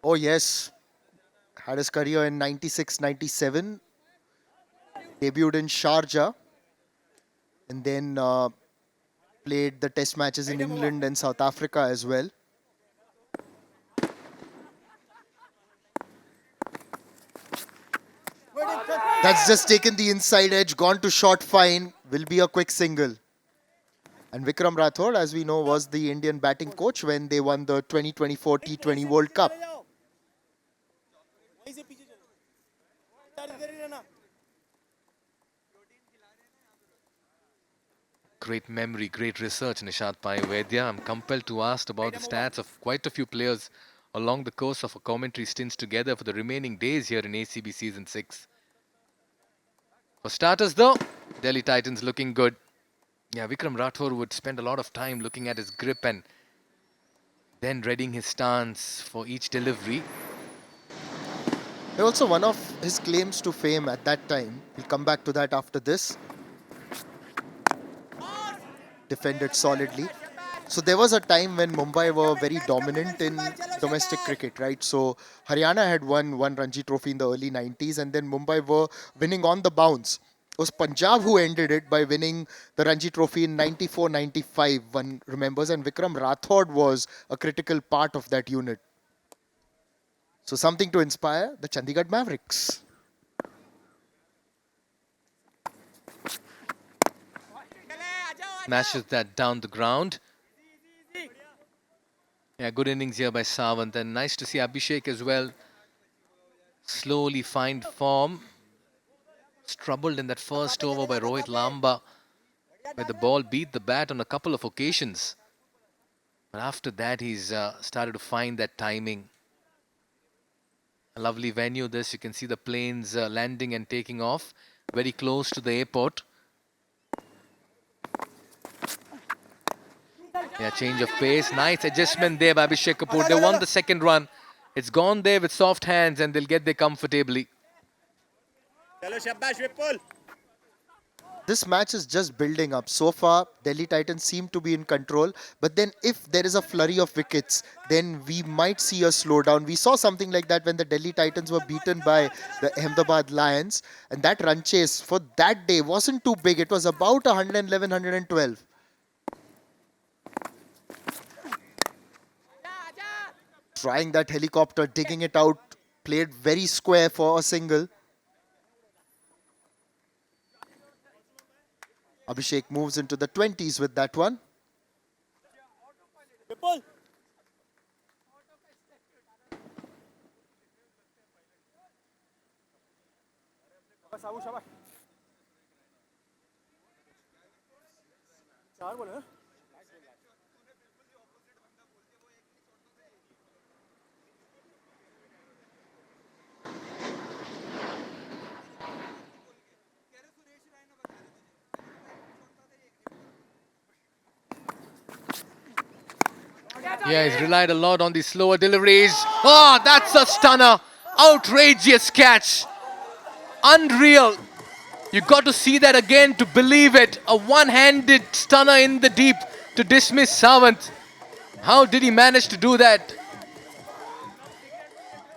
Oh yes, had his career in 96-97. Debuted in Sharjah. And then played the test matches in England and South Africa as well. That's just taken the inside edge, gone to short fine, will be a quick single. And Vikram Rathore, as we know, was the Indian batting coach when they won the 2024 T20 World Cup. Great memory, great research, Nishad Pai Vaidya. I'm compelled to ask about the stats of quite a few players along the course of a commentary stints together for the remaining days here in ACB Season 6. For starters though, Delhi Titans looking good. Yeah, Vikram Rathore would spend a lot of time looking at his grip and then readying his stance for each delivery. And also one of his claims to fame at that time, we'll come back to that after this, defended solidly. So there was a time when Mumbai were very dominant in domestic cricket, right? So Haryana had won one Ranji Trophy in the early 90s, and then Mumbai were winning on the bounce. It was Punjab who ended it by winning the Ranji Trophy in 94-95, one remembers, and Vikram Rathod was a critical part of that unit. So something to inspire the Chandigarh Mavericks. Smashes that down the ground. Yeah, good innings here by Sawant, and nice to see Abhishek as well slowly find form. Was troubled in that first over by Rohit Lamba, where the ball beat the bat on a couple of occasions. But after that, he's started to find that timing. A lovely venue this. You can see the planes landing and taking off very close to the airport. Yeah, change of pace. Nice adjustment there by Abhishek Kapur. They won the second run. It's gone there with soft hands and they'll get there comfortably. This match is just building up. So far, Delhi Titans seem to be in control. But then if there is a flurry of wickets, then we might see a slowdown. We saw something like that when the Delhi Titans were beaten by the Ahmedabad Lions. And that run chase for that day wasn't too big. It was about 111, 112. Trying that helicopter, digging it out, played very square for a single. Abhishek moves into the 20s with that one. Yeah, he's relied a lot on the slower deliveries. Oh, that's a stunner. Outrageous catch. Unreal. You got to see that again to believe it. A one-handed stunner in the deep to dismiss Sawant. How did he manage to do that?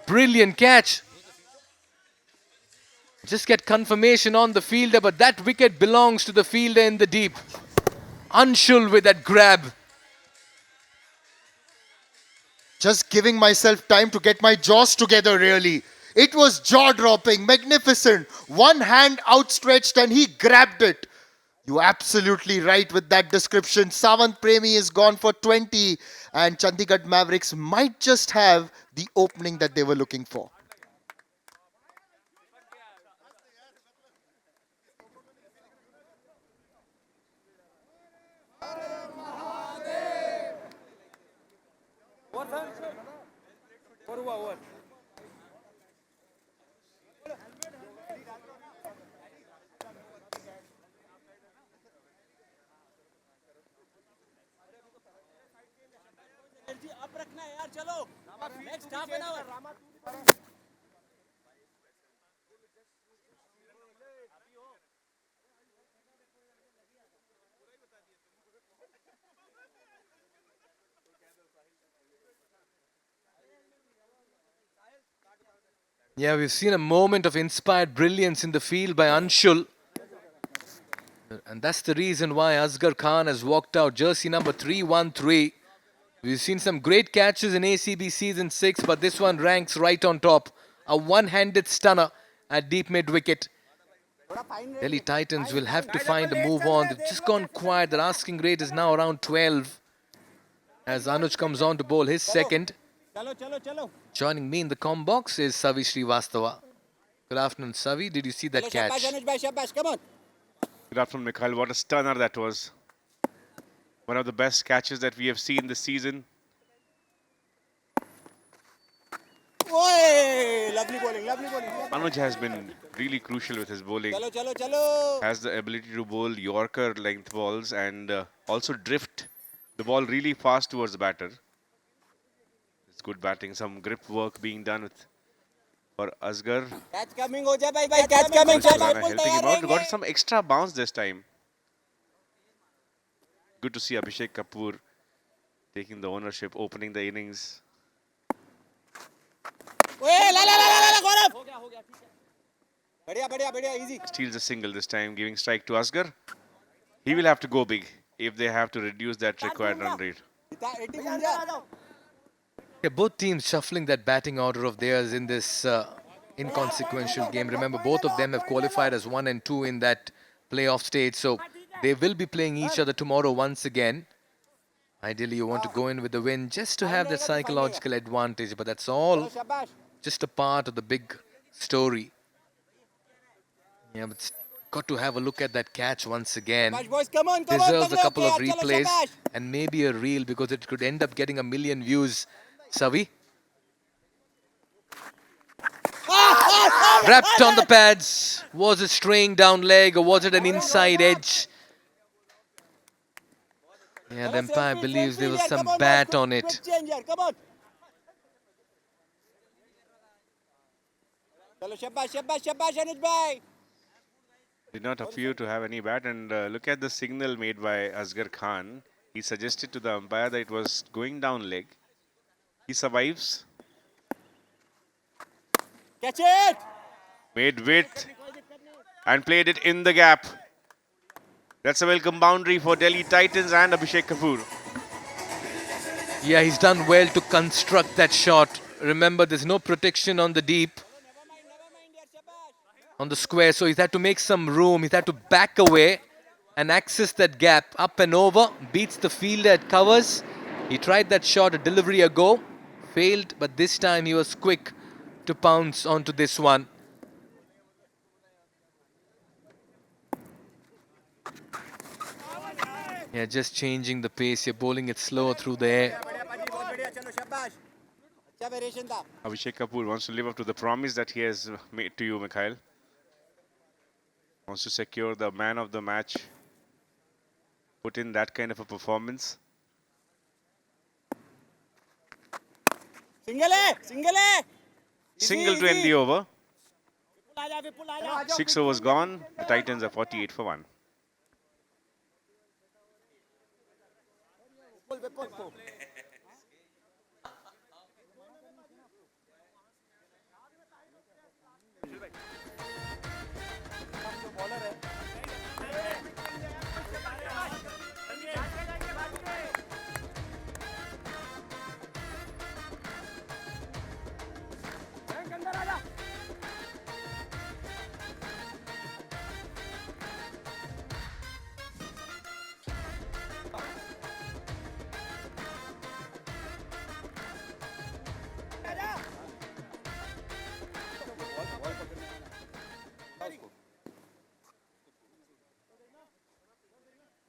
Brilliant catch. Just get confirmation on the fielder, but that wicket belongs to the fielder in the deep. Anshul with that grab. Just giving myself time to get my jaws together, really. It was jaw-dropping, magnificent. One hand outstretched and he grabbed it. You're absolutely right with that description. Sawant Premi is gone for 20 and Chandigarh Mavericks might just have the opening that they were looking for. Next half an hour. Yeah, we've seen a moment of inspired brilliance in the field by Anshul. And that's the reason why Asghar Khan has walked out. Jersey number 313. We've seen some great catches in ACB Season 6, but this one ranks right on top. A one-handed stunner at deep mid-wicket. Delhi Titans will have to find a move on. They've just gone quiet. Their asking rate is now around 12. As Anuj comes on to bowl his second. Joining me in the comm box is Savi Srivastava. Good afternoon, Savi. Did you see that catch? Good afternoon, Mikhail. What a stunner that was. One of the best catches that we have seen this season. Oi! Lovely bowling, lovely bowling. Anuj has been really crucial with his bowling. Chalo, chalo, chalo. Has the ability to bowl Yorker length balls and also drift the ball really fast towards the batter. It's good batting, some grip work being done with for Asghar. Catch coming, हो जाए भाई, catch coming. Sultana helping him out. Got some extra bounce this time. Good to see Abhishek Kapur taking the ownership, opening the innings. ओए ला ला ला ला ला गौरव. हो गया ठीक है. बढ़िया बढ़िया बढ़िया easy. Steals a single this time, giving strike to Asghar. He will have to go big if they have to reduce that required run rate. 80 बन जा. Yeah, both teams shuffling that batting order of theirs in this inconsequential game. Remember, both of them have qualified as 1 and 2 in that playoff stage, so they will be playing each other tomorrow once again. Ideally, you want to go in with the win just to have that psychological advantage, but that's all just a part of the big story. Yeah, but it's got to have a look at that catch once again. Boys, come on, come on. Deserves a couple of Chalo, replays shabash. and maybe a reel because it could end up getting 1 million views. Savi? Wrapped on the pads. Was it straying down leg or was it an inside edge? Yeah, the umpire believes there was some bat on it. Quick change here, come on. Chalo, shabash, shabash, shabash, Anuj bhai. Did not appear to have any bat, and look at the signal made by Asghar Khan. He suggested to the umpire that it was going down leg. He survives. Catch it. Made width and played it in the gap. That's a welcome boundary for Delhi Titans and Abhishek Kapur. Yeah, he's done well to construct that shot. Remember, there's no protection on the deep, on the square, so he's had to make some room. He's had to back away and access that gap. Up and over, beats the fielder at covers. He tried that shot, a delivery ago, failed, but this time he was quick to pounce onto this one. Yeah, just changing the pace. You're bowling it slower through the air. Abhishek Kapur wants to live up to the promise that he has made to you, Mikhail. Wants to secure the man of the match. Put in that kind of a performance. Single hai, single hai. Single to end the over. 6 overs gone. The Titans are 48 for 1.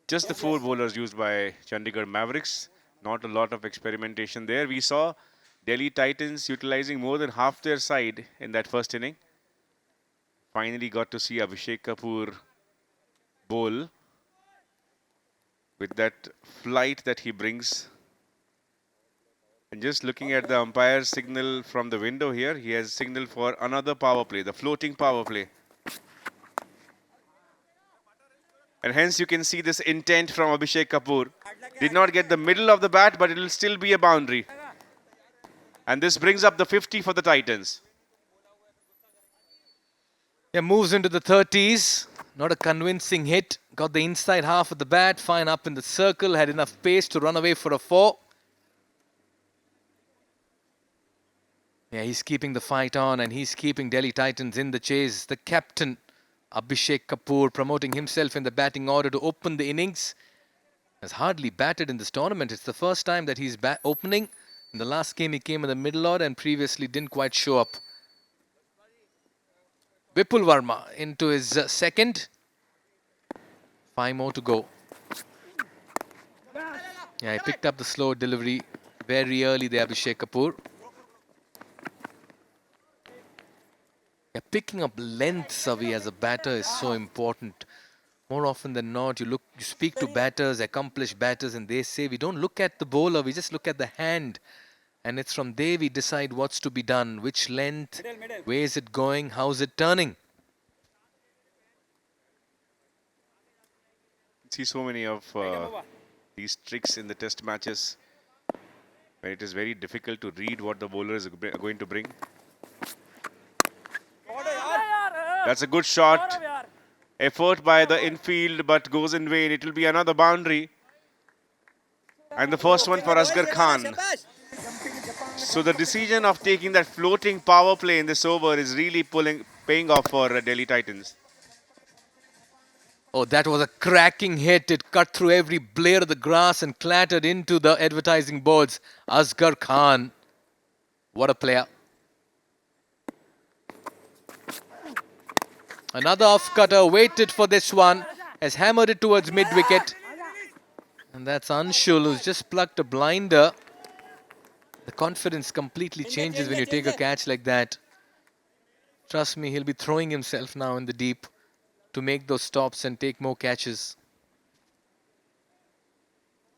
Just the 4 bowlers used by Chandigarh Mavericks. Not a lot of experimentation there. We saw Delhi Titans utilizing more than half their side in that first inning. Finally got to see Abhishek Kapur bowl with that flight that he brings. And just looking at the umpire's signal from the window here, he has signal for another power play, the floating power play. And hence you can see this intent from Abhishek Kapur. Did not get the middle of the bat, but it will still be a boundary. And this brings up the 50 for the Titans. Yeah, moves into the 30s. Not a convincing hit. Got the inside half of the bat. Fine up in the circle. Had enough pace to run away for a 4. Yeah, he's keeping the fight on and he's keeping Delhi Titans in the chase. The captain, Abhishek Kapur, promoting himself in the batting order to open the innings. Has hardly batted in this tournament. It's the first time that he's opening. In the last game, he came in the middle order and previously didn't quite show up. Vipul Verma into his second. 5 more to go. Yeah, he picked up the slow delivery very early there, Abhishek Kapur. Yeah, picking up length, Savi, as a batter is so important. More often than not, you speak to batters, accomplished batters, and they say we don't look at the bowler, we just look at the hand. And it's from there we decide what's to be done, which length, where is it going, how's it turning. See so many of these tricks in the test matches where it is very difficult to read what the bowler is going to bring. That's a good shot. Effort by the infield, but goes in vain. It will be another boundary. And the first one for Asghar Khan. So the decision of taking that floating power play in this over is really paying off for Delhi Titans. Oh, that was a cracking hit. It cut through every blade of the grass and clattered into the advertising boards. Asghar Khan. What a player. Another off-cutter, waited for this one, has hammered it towards mid-wicket. And that's Anshul, who's just plucked a blinder. The confidence completely changes when you take a catch like that. Trust me, he'll be throwing himself now in the deep to make those stops and take more catches.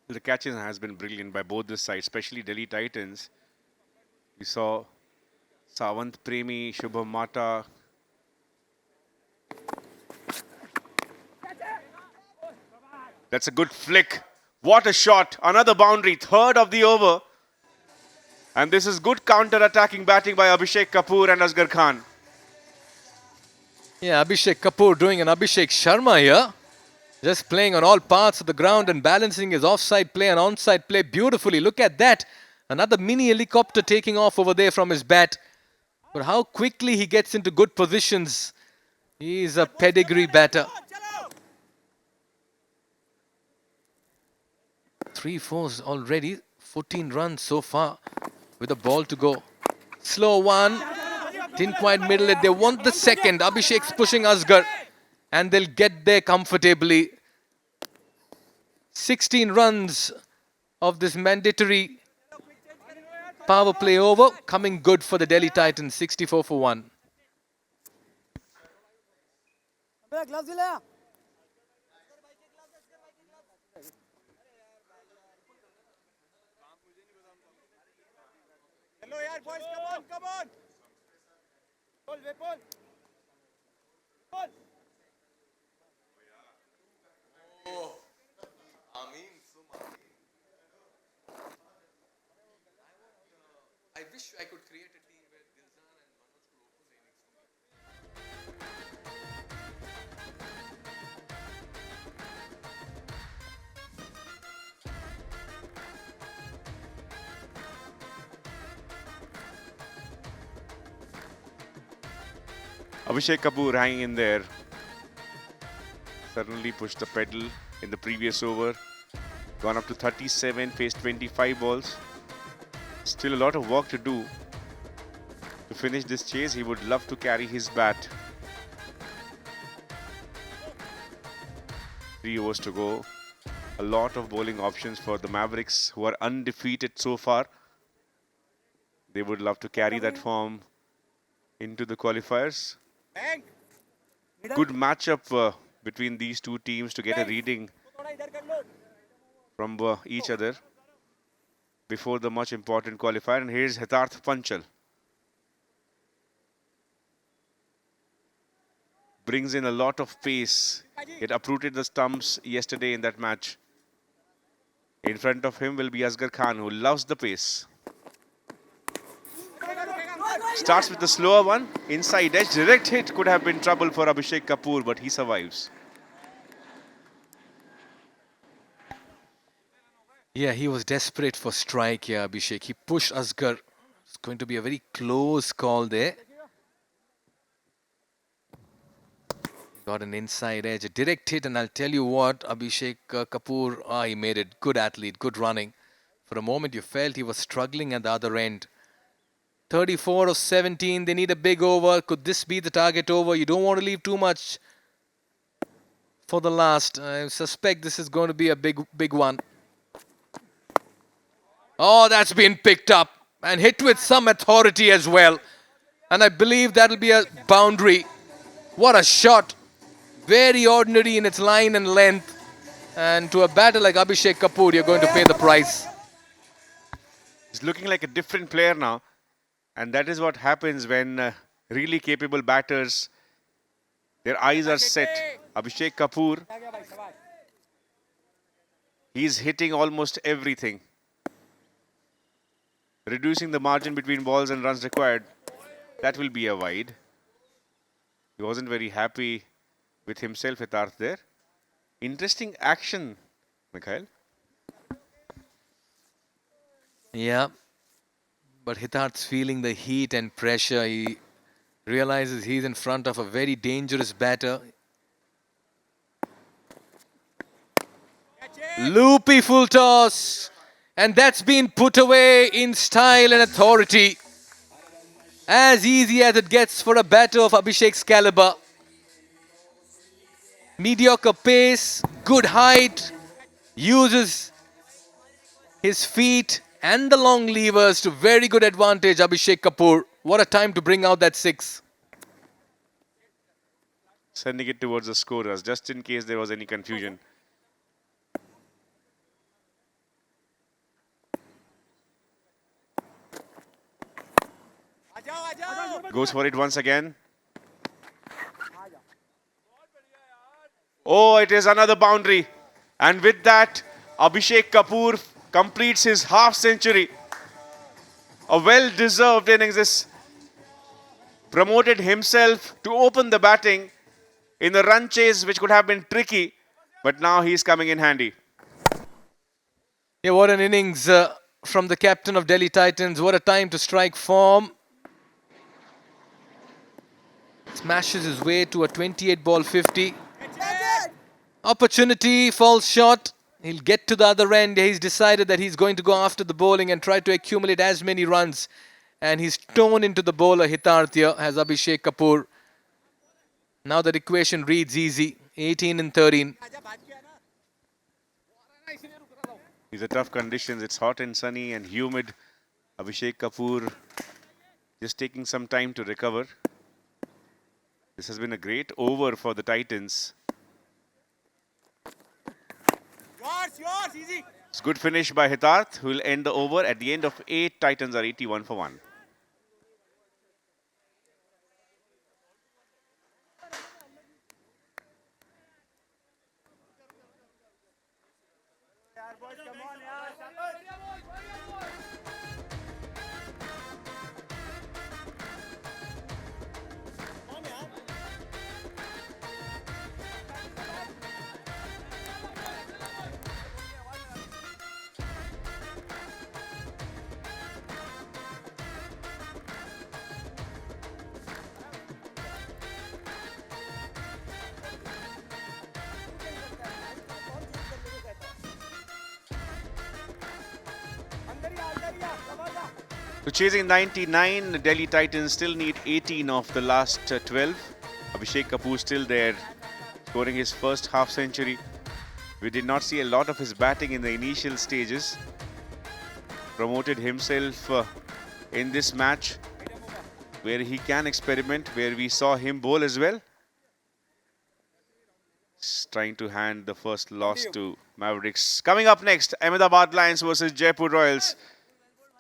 The catching has been brilliant by both the sides, especially Delhi Titans. We saw Savant Premi, Shubham Mata. That's a good flick. What a shot. Another boundary. Third of the over. And this is good counter-attacking batting by Abhishek Kapur and Asghar Khan. Yeah, Abhishek Kapur doing an Abhishek Sharma here. Just playing on all parts of the ground and balancing his offside play and onside play beautifully. Look at that. Another mini helicopter taking off over there from his bat. But how quickly he gets into good positions. He's a pedigree batter. 3 fours already. 14 runs so far with a ball to go. Slow one. Didn't quite middle it. They want the second. Abhishek's pushing Asghar. And they'll get there comfortably. 16 runs of this mandatory power play over. Coming good for the Delhi Titans. 64 for 1. Hello, yaar, boys, come on. Pull. I wish I could create a team where Dilzan and Manoj could open the innings for me. Abhishek Kapur hanging in there. Suddenly pushed the pedal in the previous over. Gone up to 37, faced 25 balls. Still a lot of work to do. To finish this chase, he would love to carry his bat. 3 overs to go. A lot of bowling options for the Mavericks, who are undefeated so far. They would love to carry that form into the qualifiers. Good matchup between these two teams to get a reading from each other before the much important qualifier. And here's Hitarth Panchal. Brings in a lot of pace. It uprooted the stumps yesterday in that match. In front of him will be Asghar Khan, who loves the pace. Starts with the slower one. Inside edge. Direct hit could have been trouble for Abhishek Kapur, but he survives. Yeah, he was desperate for strike here, Abhishek. He pushed Asghar. It's going to be a very close call there. Got an inside edge, a direct hit, and I'll tell you what, Abhishek Kapur, he made it. Good athlete, good running. For a moment, you felt he was struggling at the other end. 34 of 17, they need a big over. Could this be the target over? You don't want to leave too much for the last. I suspect this is going to be a big one. Oh, that's been picked up and hit with some authority as well. And I believe that'll be a boundary. What a shot. Very ordinary in its line and length. And to a batter like Abhishek Kapur, you're going to pay the price. He's looking like a different player now. And that is what happens when really capable batters, their eyes are set. Abhishek Kapur, he's hitting almost everything. Reducing the margin between balls and runs required. That will be a wide. He wasn't very happy with himself, Hitarth, there. Interesting action, Mikhail. Yeah. But Hitarth's feeling the heat and pressure. He realizes he's in front of a very dangerous batter. Loopy full toss. And that's been put away in style and authority. As easy as it gets for a batter of Abhishek's caliber. Mediocre pace, good height, uses his feet and the long levers to very good advantage, Abhishek Kapur. What a time to bring out that six. Sending it towards the scorers, just in case there was any confusion. Goes for it once again. Oh, it is another boundary. And with that, Abhishek Kapur completes his half century. A well-deserved innings. This promoted himself to open the batting in the run chase, which could have been tricky. But now he's coming in handy. Yeah, what an innings from the captain of Delhi Titans. What a time to strike form. Smashes his way to a 28 ball 50. Opportunity, falls short. He'll get to the other end. He's decided that he's going to go after the bowling and try to accumulate as many runs. And he's torn into the bowler Hitarth here, has Abhishek Kapur. Now that equation reads easy. 18 and 13. These are tough conditions. It's hot and sunny and humid. Abhishek Kapur just taking some time to recover. This has been a great over for the Titans. Yours, easy. It's good finish by Hitarth, who will end the over. At the end of 8, Titans are 81 for 1. So chasing 99, the Delhi Titans still need 18 of the last 12. Abhishek Kapur still there, scoring his first half century. We did not see a lot of his batting in the initial stages. Promoted himself in this match, where he can experiment, where we saw him bowl as well. He's trying to hand the first loss to Mavericks. Coming up next, Ahmedabad Lions versus Jaipur Royals.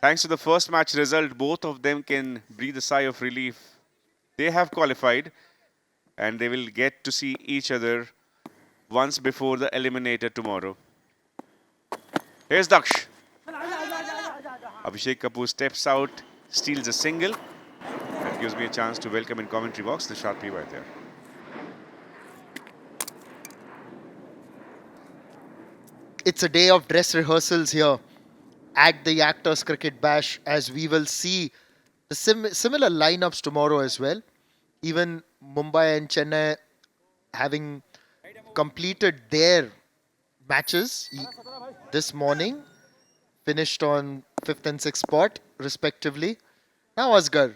Thanks to the first match result, both of them can breathe a sigh of relief. They have qualified and they will get to see each other once before the eliminator tomorrow. Here's Daksh. Abhishek Kapur steps out, steals a single. That gives me a chance to welcome in commentary box the Sharpie right there. It's a day of dress rehearsals here at the Actors Cricket Bash, as we will see the similar lineups tomorrow as well. Even Mumbai and Chennai having completed their matches this morning, finished on 5th and 6th spot respectively. Now Asghar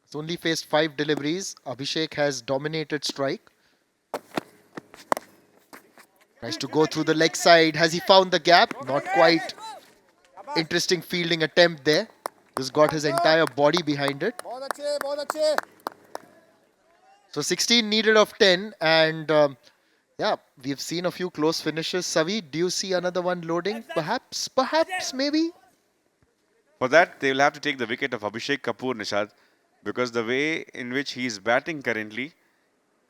has only faced 5 deliveries. Abhishek has dominated strike. Tries to go through the leg side. Has he found the gap? Not quite. Interesting fielding attempt there. He's got his entire body behind it. So 16 needed of 10, and yeah, we've seen a few close finishes. Savi, do you see another one loading? Perhaps, maybe? For that, they will have to take the wicket of Abhishek Kapur, Nishad, because the way in which he is batting currently,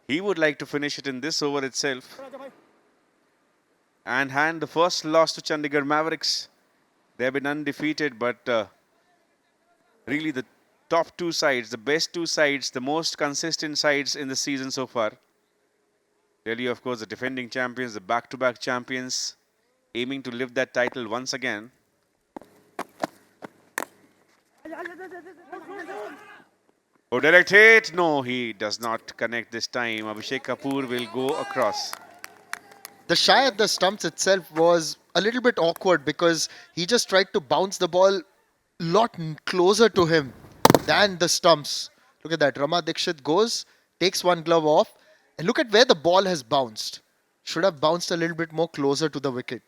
he would like to finish it in this over itself and hand the first loss to Chandigarh Mavericks. They have been undefeated, but really the top two sides, the best two sides, the most consistent sides in the season so far. Delhi, of course, the defending champions, the back-to-back champions, aiming to lift that title once again. Oh, direct hit. No, he does not connect this time. Abhishek Kapur will go across. The shy at the stumps itself was a little bit awkward because he just tried to bounce the ball a lot closer to him than the stumps. Look at that. Rama Dikshit goes, takes one glove off, and look at where the ball has bounced. Should have bounced a little bit more closer to the wicket.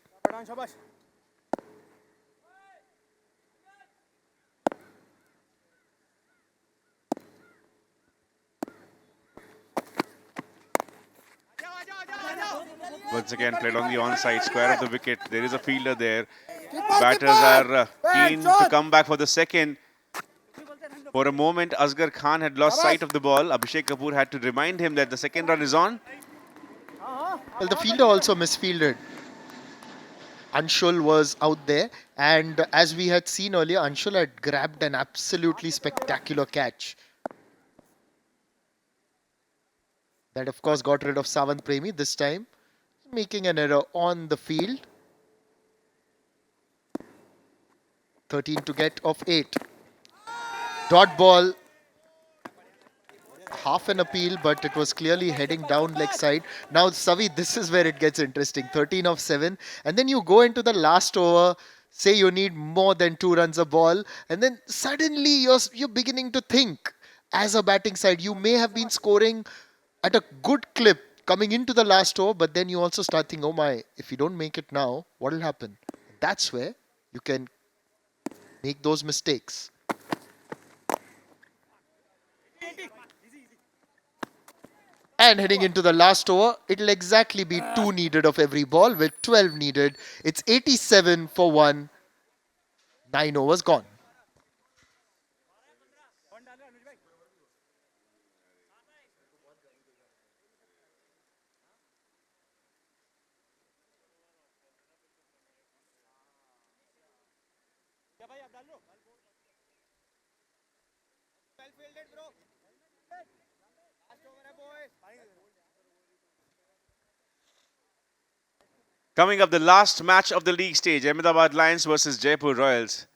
Once again played on the onside square of the wicket. There is a fielder there. Batters are keen to come back for the second. For a moment, Asghar Khan had lost sight of the ball. Abhishek Kapur had to remind him that the second run is on. Well, the fielder also misfielded. Anshul was out there, and as we had seen earlier, Anshul had grabbed an absolutely spectacular catch. That, of course, got rid of Savant Premi this time, making an error on the field. 13 to get of 8. Dot ball. Half an appeal, but it was clearly heading down leg side. Now, Savi, this is where it gets interesting. 13 of 7. And then you go into the last over, say you need more than 2 runs a ball, and then suddenly you're beginning to think, as a batting side, you may have been scoring at a good clip coming into the last over, but then you also start thinking, oh my, if you don't make it now, what will happen? That's where you can make those mistakes. And heading into the last over, it'll exactly be 2 needed of every ball with 12 needed. It's 87 for 1. 9 overs gone. Coming up, the last match of the league stage, Ahmedabad Lions versus Jaipur Royals.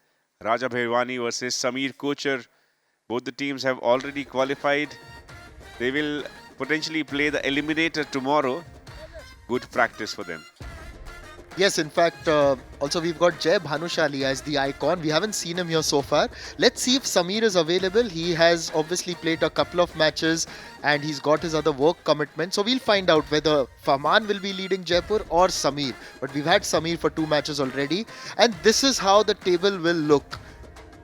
Raja Bhairwani versus Sameer Kochar. Both the teams have already qualified. They will potentially play the eliminator tomorrow. Good practice for them. Yes, in fact, also we've got Jay Bhanushali as the icon. We haven't seen him here so far. Let's see if Sameer is available. He has obviously played a couple of matches and he's got his other work commitment. So we'll find out whether Farman will be leading Jaipur or Sameer. But we've had Sameer for 2 matches already. And this is how the table will look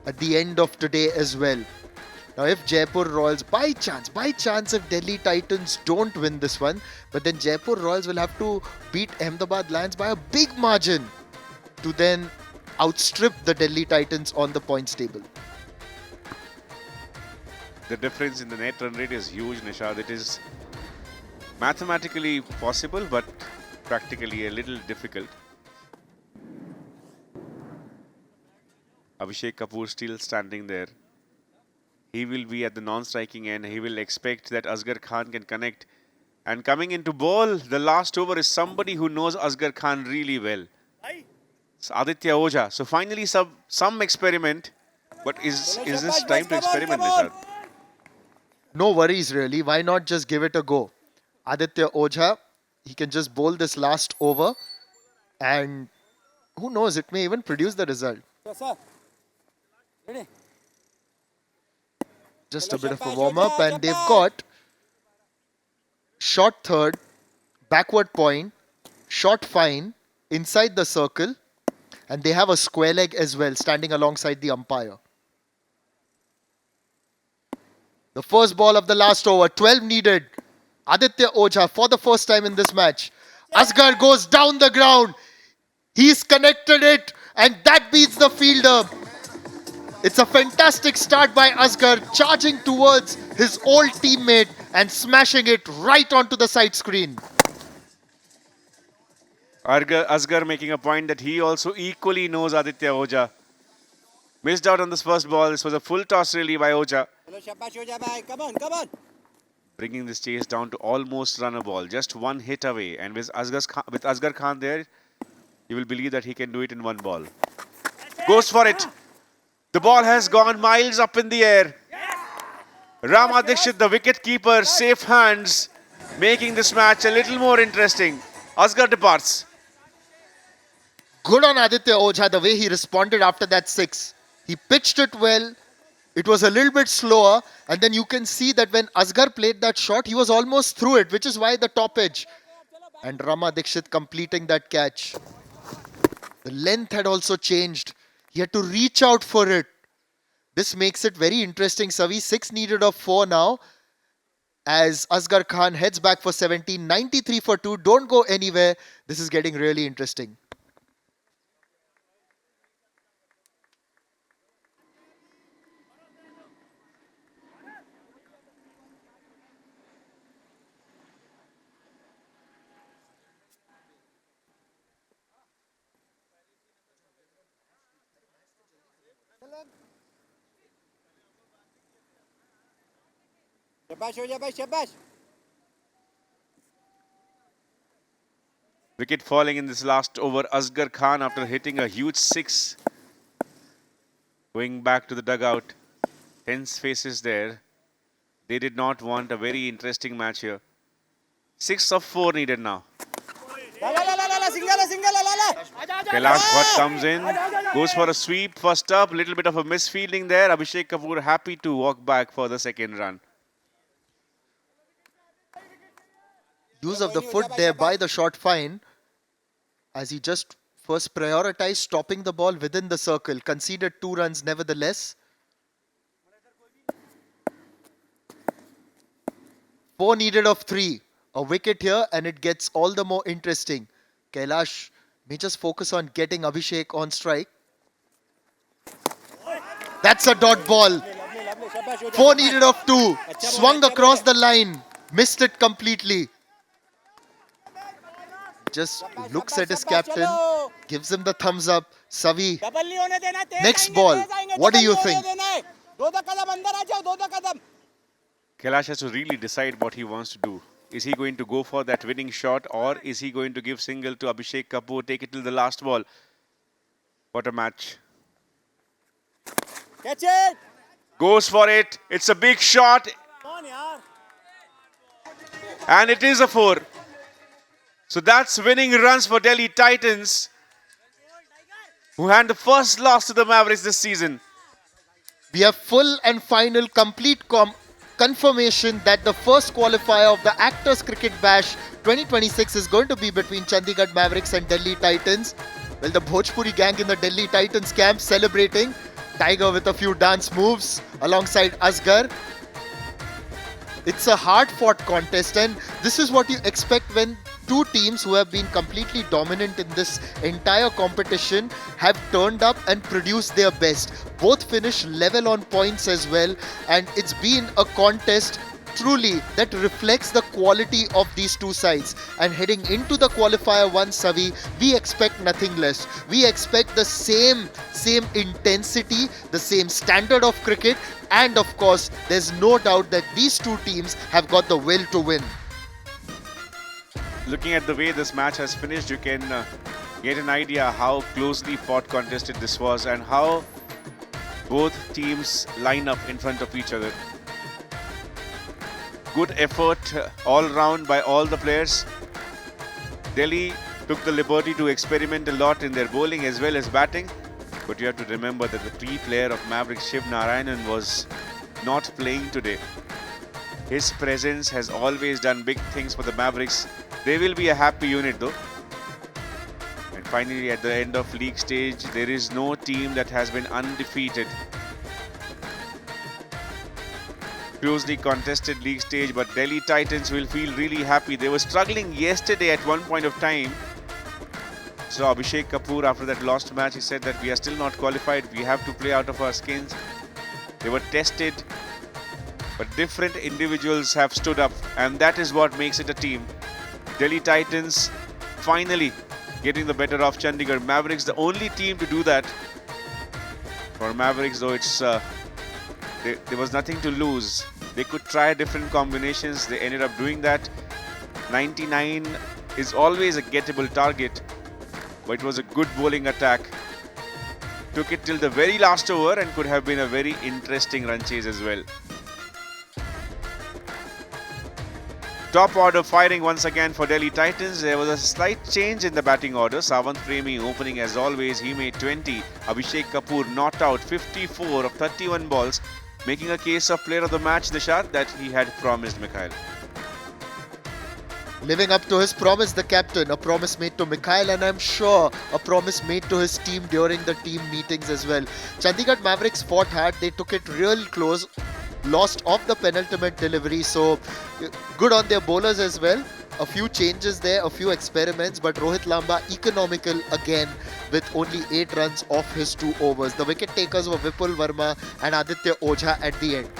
at the end of today as well. Now, if Jaipur Royals, by chance, if Delhi Titans don't win this one, but then Jaipur Royals will have to beat Ahmedabad Lions by a big margin to then outstrip the Delhi Titans on the points table. The difference in the net run rate is huge, Nishad. It is mathematically possible, but practically a little difficult. Abhishek Kapur still standing there. He will be at the non-striking end. He will expect that Asghar Khan can connect. And coming into ball, the last over is somebody who knows Asghar Khan really well. It's Aditya Ojha. So finally some experiment. But is this time to experiment, Nishad? No worries really. Why not just give it a go? Aditya Ojha, he can just bowl this last over. And who knows, it may even produce the result. Just a bit of a warm-up, and they've got short third, backward point, short fine, inside the circle, and they have a square leg as well, standing alongside the umpire. The first ball of the last over. 12 needed. Aditya Ojha for the first time in this match. Asghar goes down the ground. He's connected it, and that beats the fielder. It's a fantastic start by Asghar, charging towards his old teammate and smashing it right onto the side screen. Asghar making a point that he also equally knows Aditya Ojha. Missed out on this first ball. This was a full toss really by Ojha. चलो शाबाश हो जा भाई come on come on Bringing this chase down to almost run a ball. Just one hit away. And with Asghar Khan there, you will believe that he can do it in one ball. Goes for it. The ball has gone miles up in the air. Rama Dixit, the wicket keeper, safe hands, making this match a little more interesting. Asghar departs. Good on Aditya Ojha, the way he responded after that six. He pitched it well. It was a little bit slower. And then you can see that when Asghar played that shot, he was almost through it, which is why the top edge. And Rama Dixit completing that catch. The length had also changed. He had to reach out for it. This makes it very interesting, Savi. 6 needed of 4 now. As Asghar Khan heads back for 17, 93 for 2. Don't go anywhere. This is getting really interesting. शाबाश हो जा भाई शाबाश Wicket falling in this last over. Asghar Khan after hitting a huge 6. Going back to the dugout. Tense faces there. They did not want a very interesting match here. 6 of 4 needed now. ला single Kailash Bhatt comes in, goes for a sweep first up, little bit of a misfielding there. Abhishek Kapur happy to walk back for the second run. Use of the foot there by the short fine, as he just first prioritized stopping the ball within the circle. Conceded 2 runs nevertheless. 4 needed of 3. A wicket here and it gets all the more interesting. Kailash may just focus on getting Abhishek on strike. That's a dot ball. 4 needed of 2. Swung across the line. Missed it completely. Just looks at his captain, gives him the thumbs up. Savi, double नहीं होने देना तेज next आएंगे, ball. तेज आएंगे, What do double you नहीं होने think? देना है। 2-2 कदम अंदर आ जाओ 2-2 कदम Kailash has to really decide what he wants to do. Is he going to go for that winning shot or is he going to give single to Abhishek Kapur, take it till the last ball? What a match. Catch it Goes for it. It's a big shot कौन यार and it is a 4. So that's winning runs for Delhi Titans, who had the first loss to the Mavericks this season. We have full and final complete confirmation that the first qualifier of the Actors Cricket Bash 2026 is going to be between Chandigarh Mavericks and Delhi Titans. Well, the Bhojpuri gang in the Delhi Titans camp celebrating. Tiger with a few dance moves alongside Asghar. It's a hard-fought contest, and this is what you expect when two teams who have been completely dominant in this entire competition have turned up and produced their best. Both finished level on points as well, and it's been a contest truly that reflects the quality of these two sides. And heading into the qualifier 1, Savi, we expect nothing less. We expect the same intensity, the same standard of cricket, and of course, there's no doubt that these two teams have got the will to win. Looking at the way this match has finished, you can get an idea how closely fought contested this was and how both teams line up in front of each other. Good effort all round by all the players. Delhi took the liberty to experiment a lot in their bowling as well as batting. But you have to remember that the key player of Mavericks, Shiv Narayanan, was not playing today. His presence has always done big things for the Mavericks. They will be a happy unit though. And finally, at the end of league stage, there is no team that has been undefeated. closely contested league stage, but Delhi Titans will feel really happy. They were struggling yesterday at one point of time. So Abhishek Kapur, after that lost match, he said that we are still not qualified. We have to play out of our skins. They were tested, but different individuals have stood up, and that is what makes it a team. Delhi Titans finally getting the better of Chandigarh Mavericks, the only team to do that. For Mavericks, though, there was nothing to lose. They could try different combinations. They ended up doing that. 99 is always a gettable target, but it was a good bowling attack. Took it till the very last over and could have been a very interesting run chase as well. Top order firing once again for Delhi Titans. There was a slight change in the batting order. Savant Premi opening as always. He made 20. Abhishek Kapur not out 54 of 31 balls, making a case of player of the match, the shot that he had promised Mikhail. Living up to his promise, the captain, a promise made to Mikhail, and I'm sure a promise made to his team during the team meetings as well. Chandigarh Mavericks fought hard. They took it real close. Lost off the penultimate delivery, so good on their bowlers as well. A few changes there, a few experiments, but Rohit Lamba economical again with only 8 runs off his 2 overs. The wicket takers were Vipul Verma and Aditya Ojha at the end.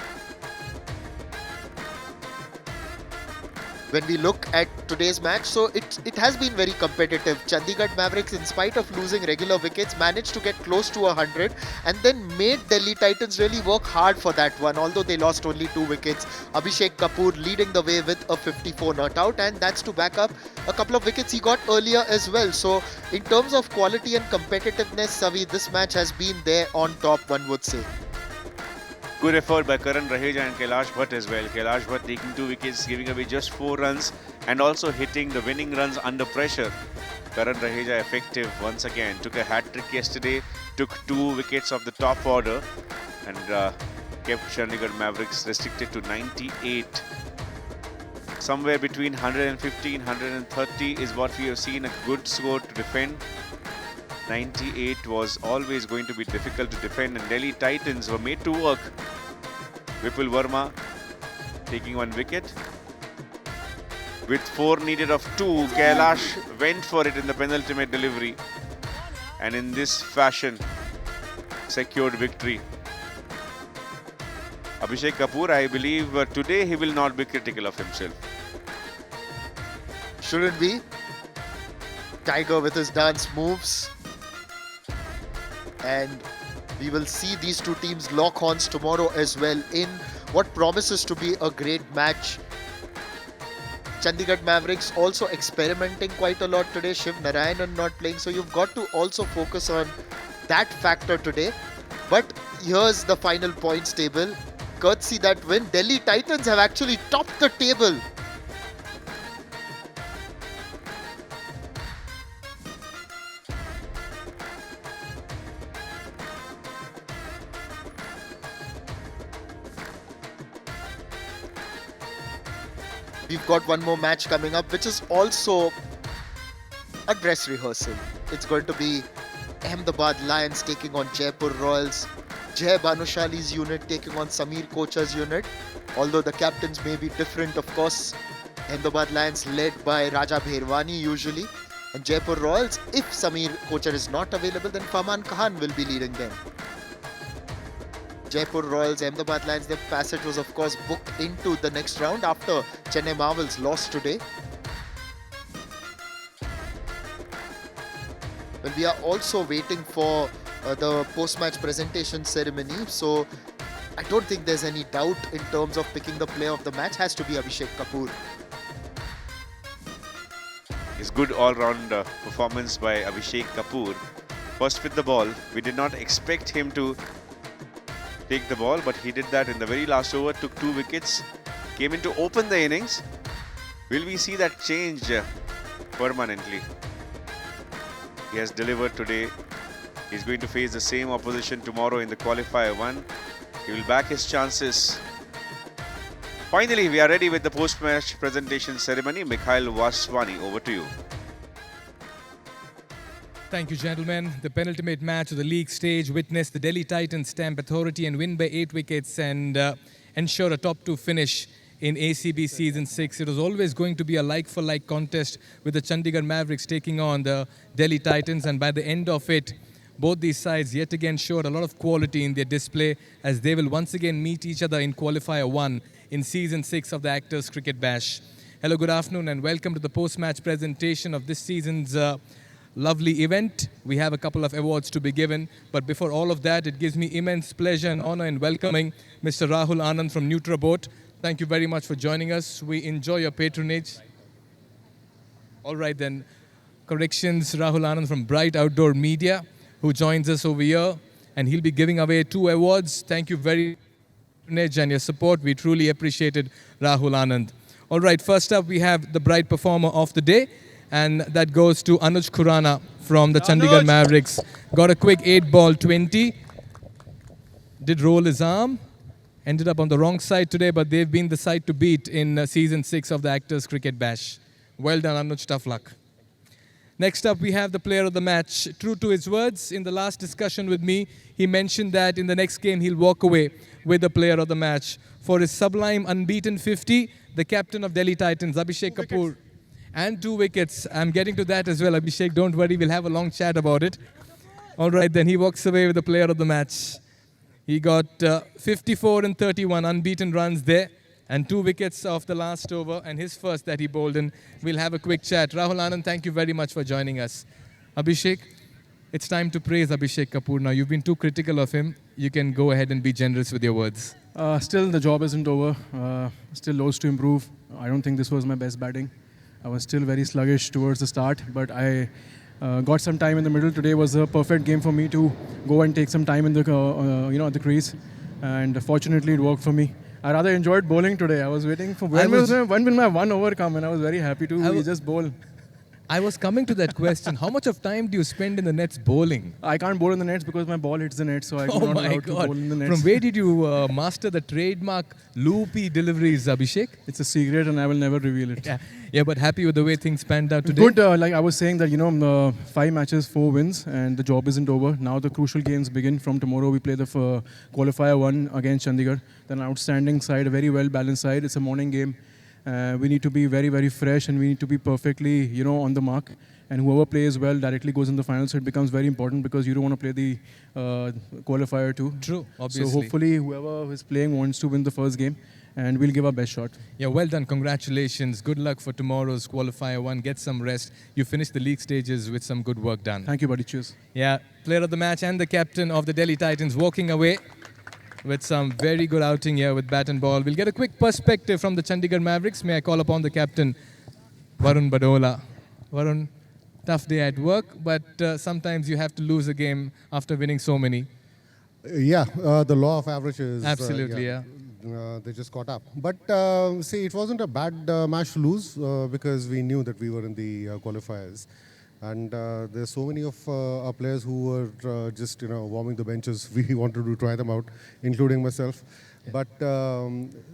When we look at today's match, so it has been very competitive. Chandigarh Mavericks, in spite of losing regular wickets, managed to get close to 100 and then made Delhi Titans really work hard for that one, although they lost only 2 wickets. Abhishek Kapur leading the way with a 54 not out, and that's to back up a couple of wickets he got earlier as well. So in terms of quality and competitiveness, Savi, this match has been there on top, one would say. Good effort by Karan Raheja and Kailash Bhatt as well. Kailash Bhatt taking 2 wickets, giving away just 4 runs and also hitting the winning runs under pressure. Karan Raheja effective once again. Took a hat-trick yesterday, took 2 wickets of the top order and kept Chandigarh Mavericks restricted to 98. Somewhere between 150 and 130 is what we have seen, a good score to defend. 98 was always going to be difficult to defend, and Delhi Titans were made to work. Vipul Verma taking 1 wicket. With 4 needed of 2, Kailash went for it in the penultimate delivery, and in this fashion secured victory. Abhishek Kapur, I believe today he will not be critical of himself. Shouldn't be. Tiger with his dance moves. And we will see these 2 teams lock horns tomorrow as well in what promises to be a great match. Chandigarh Mavericks also experimenting quite a lot today. Shiv Narayanan not playing, so you've got to also focus on that factor today. But here's the final points table. Courtesy that win, Delhi Titans have actually topped the table. We've got one more match coming up, which is also a dress rehearsal. It's going to be Ahmedabad Lions taking on Jaipur Royals. Jai Banushali's unit taking on Samir Kocha's unit. Although the captains may be different, of course. Ahmedabad Lions led by Raja Bhairwani usually. And Jaipur Royals, if Samir Kocha is not available, then Faman Khan will be leading them. Jaipur Royals, Ahmedabad Lions, their passage was of course booked into the next round after Chennai Marvels lost today. Well, we are also waiting for the post-match presentation ceremony, so I don't think there's any doubt in terms of picking the player of the match. Has to be Abhishek Kapur. His good all-round performance by Abhishek Kapur. First with the ball, we did not expect him to take the ball, but he did that in the very last over, took 2 wickets, came in to open the innings. Will we see that change permanently? He has delivered today. He's going to face the same opposition tomorrow in the qualifier 1. He will back his chances. Finally, we are ready with the post-match presentation ceremony. Mikhail Vaswani, over to you. Thank you, gentlemen. The penultimate match of the league stage witnessed the Delhi Titans stamp authority and win by 8 wickets and ensure a top 2 finish in ACB Season 6. It was always going to be a like-for-like contest with the Chandigarh Mavericks taking on the Delhi Titans, and by the end of it, both these sides yet again showed a lot of quality in their display as they will once again meet each other in Qualifier 1 in Season 6 of the Actors Cricket Bash. Hello, good afternoon and welcome to the post-match presentation of this season's lovely event. We have a couple of awards to be given, but before all of that, it gives me immense pleasure and honor in welcoming Mr. Rahul Anand from NutraBoat. Thank you very much for joining us. We enjoy your patronage. All right then, corrections, Rahul Anand from Bright Outdoor Media, who joins us over here, and he'll be giving away 2 awards. Thank you very much and your support. We truly appreciated Rahul Anand. All right, first up we have the Bright Performer of the Day, and that goes to Anuj Khurana from the Chandigarh Mavericks. Got a quick 8-ball 20. Did roll his arm. Ended up on the wrong side today, but they've been the side to beat in Season 6 of the Actors Cricket Bash. Well done, Anuj. Tough luck. Next up, we have the player of the match. True to his words, in the last discussion with me, he mentioned that in the next game, he'll walk away with the player of the match. For his sublime unbeaten 50, the captain of Delhi Titans, Abhishek Kapur, and 2 wickets. I'm getting to that as well, Abhishek. Don't worry, we'll have a long chat about it. All right, then he walks away with the player of the match. He got 54 and 31 unbeaten runs there and 2 wickets off the last over and his first that he bowled in. We'll have a quick chat. Rahul Anand, thank you very much for joining us. Abhishek, it's time to praise Abhishek Kapur now. You've been too critical of him. You can go ahead and be generous with your words. Still, the job isn't over. Still loads to improve. I don't think this was my best batting. I was still very sluggish towards the start, but I got some time in the middle. Today was a perfect game for me to go and take some time in the at the crease, and fortunately it worked for me. I rather enjoyed bowling today. I was waiting for when will my 1 over come, and I was very happy to just bowl. I was coming to that question. How much of time do you spend in the nets bowling? I can't bowl in the nets because my ball hits the net, so I'm not allowed to bowl in the nets. From where did you master the trademark loopy deliveries, Abhishek? It's a secret and I will never reveal it. Yeah, but happy with the way things panned out today? Good, like I was saying that, 5 matches, 4 wins, and the job isn't over. Now the crucial games begin. From tomorrow we play the qualifier 1 against Chandigarh. Then an outstanding side, a very well-balanced side. It's a morning game. We need to be very, very fresh and we need to be perfectly, on the mark. And whoever plays well directly goes in the final, so it becomes very important because you don't want to play the qualifier too. True, obviously. So hopefully whoever is playing wants to win the first game and we'll give our best shot. Yeah, well done. Congratulations. Good luck for tomorrow's qualifier 1. Get some rest. You finished the league stages with some good work done. Thank you, buddy. Cheers. Yeah, player of the match and the captain of the Delhi Titans walking away with some very good outing here with bat and ball. We'll get a quick perspective from the Chandigarh Mavericks. May I call upon the captain, Varun Badola. Varun, tough day at work, but sometimes you have to lose a game after winning so many. The law of averages. Absolutely, yeah. They just caught up. But see, it wasn't a bad match to lose because we knew that we were in the qualifiers. And there's so many of our players who were just warming the benches. We wanted to try them out, including myself. But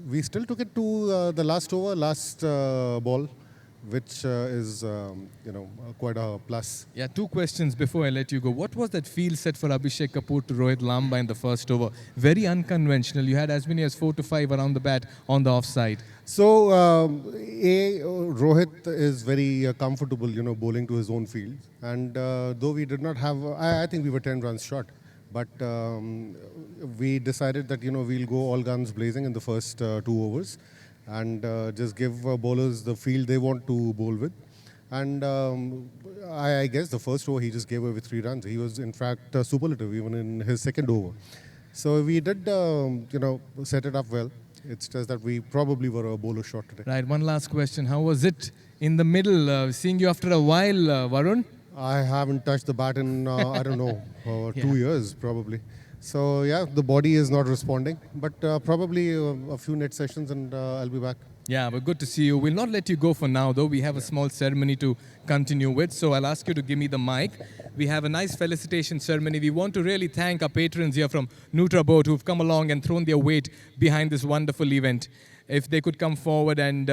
we still took it to the last over, last ball, which is quite a plus. Yeah, 2 questions before I let you go. What was that field set for Abhishek Kapur to Rohit Lamba in the first over? Very unconventional. You had as many as 4 to 5 around the bat on the offside. So, Rohit is very comfortable, bowling to his own field. And though we did not have, I think we were 10 runs short. But we decided that, we'll go all guns blazing in the first 2 overs and just give bowlers the field they want to bowl with. And I guess the first over he just gave away 3 runs. He was, in fact, superlative even in his second over. So we did, set it up well. It's just that we probably were a bowler short today. Right, one last question. How was it in the middle? Seeing you after a while, Varun? I haven't touched the bat in, 2 years probably. So yeah, the body is not responding, but probably a few net sessions and I'll be back. Yeah, but good to see you. We'll not let you go for now, though. We have a small ceremony to continue with, so I'll ask you to give me the mic. We have a nice felicitation ceremony. We want to really thank our patrons here from NutraBoat who've come along and thrown their weight behind this wonderful event. If they could come forward and,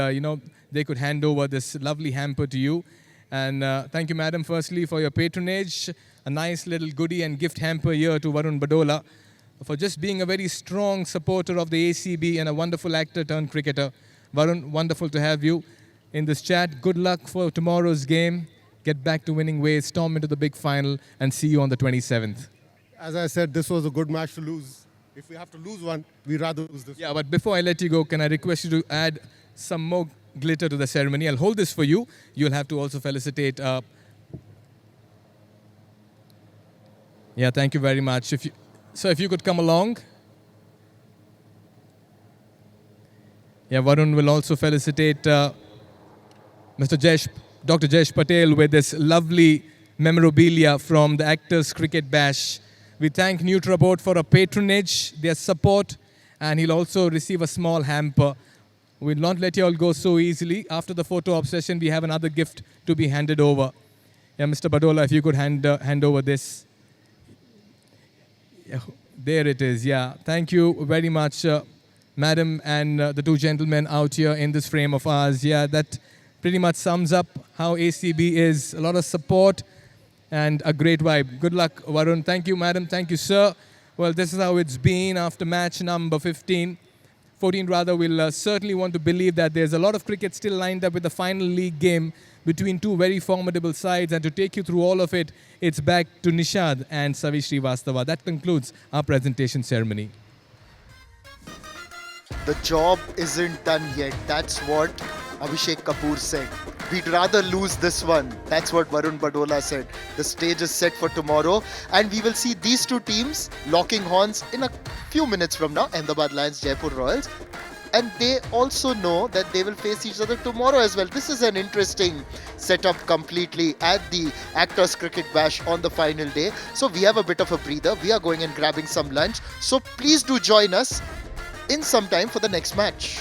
they could hand over this lovely hamper to you. And thank you, madam, firstly, for your patronage. A nice little goodie and gift hamper here to Varun Badola for just being a very strong supporter of the ACB and a wonderful actor turned cricketer. Varun, wonderful to have you in this chat. Good luck for tomorrow's game. Get back to winning ways, storm into the big final, and see you on the 27th. As I said, this was a good match to lose. If we have to lose one, we'd rather lose this. Yeah, but before I let you go, can I request you to add some more glitter to the ceremony? I'll hold this for you. You'll have to also felicitate. Yeah, thank you very much. So if you could come along. Yeah, Varun will also felicitate Dr. Jayesh Patel with this lovely memorabilia from the Actors Cricket Bash. We thank Nutraboard for a patronage, their support, and he'll also receive a small hamper. We'll not let you all go so easily. After the photo op session, we have another gift to be handed over. Yeah, Mr. Badola, if you could hand over this. Yeah, there it is, yeah. Thank you very much, madam and the two gentlemen out here in this frame of ours. Yeah, that pretty much sums up how ACB is. A lot of support and a great vibe. Good luck, Varun. Thank you, madam. Thank you, sir. Well, this is how it's been after match number 14 rather. We'll certainly want to believe that there's a lot of cricket still lined up with the final league game between two very formidable sides. And to take you through all of it, it's back to Nishad and Savi Srivastava. That concludes our presentation ceremony. The job isn't done yet. That's what Abhishek Kapur said. We'd rather lose this one. That's what Varun Badola said. The stage is set for tomorrow, and we will see these two teams locking horns in a few minutes from now. Ahmedabad Lions, Jaipur Royals. And they also know that they will face each other tomorrow as well. This is an interesting setup completely at the Actors Cricket Bash on the final day. So we have a bit of a breather. We are going and grabbing some lunch. So please do join us in some time for the next match.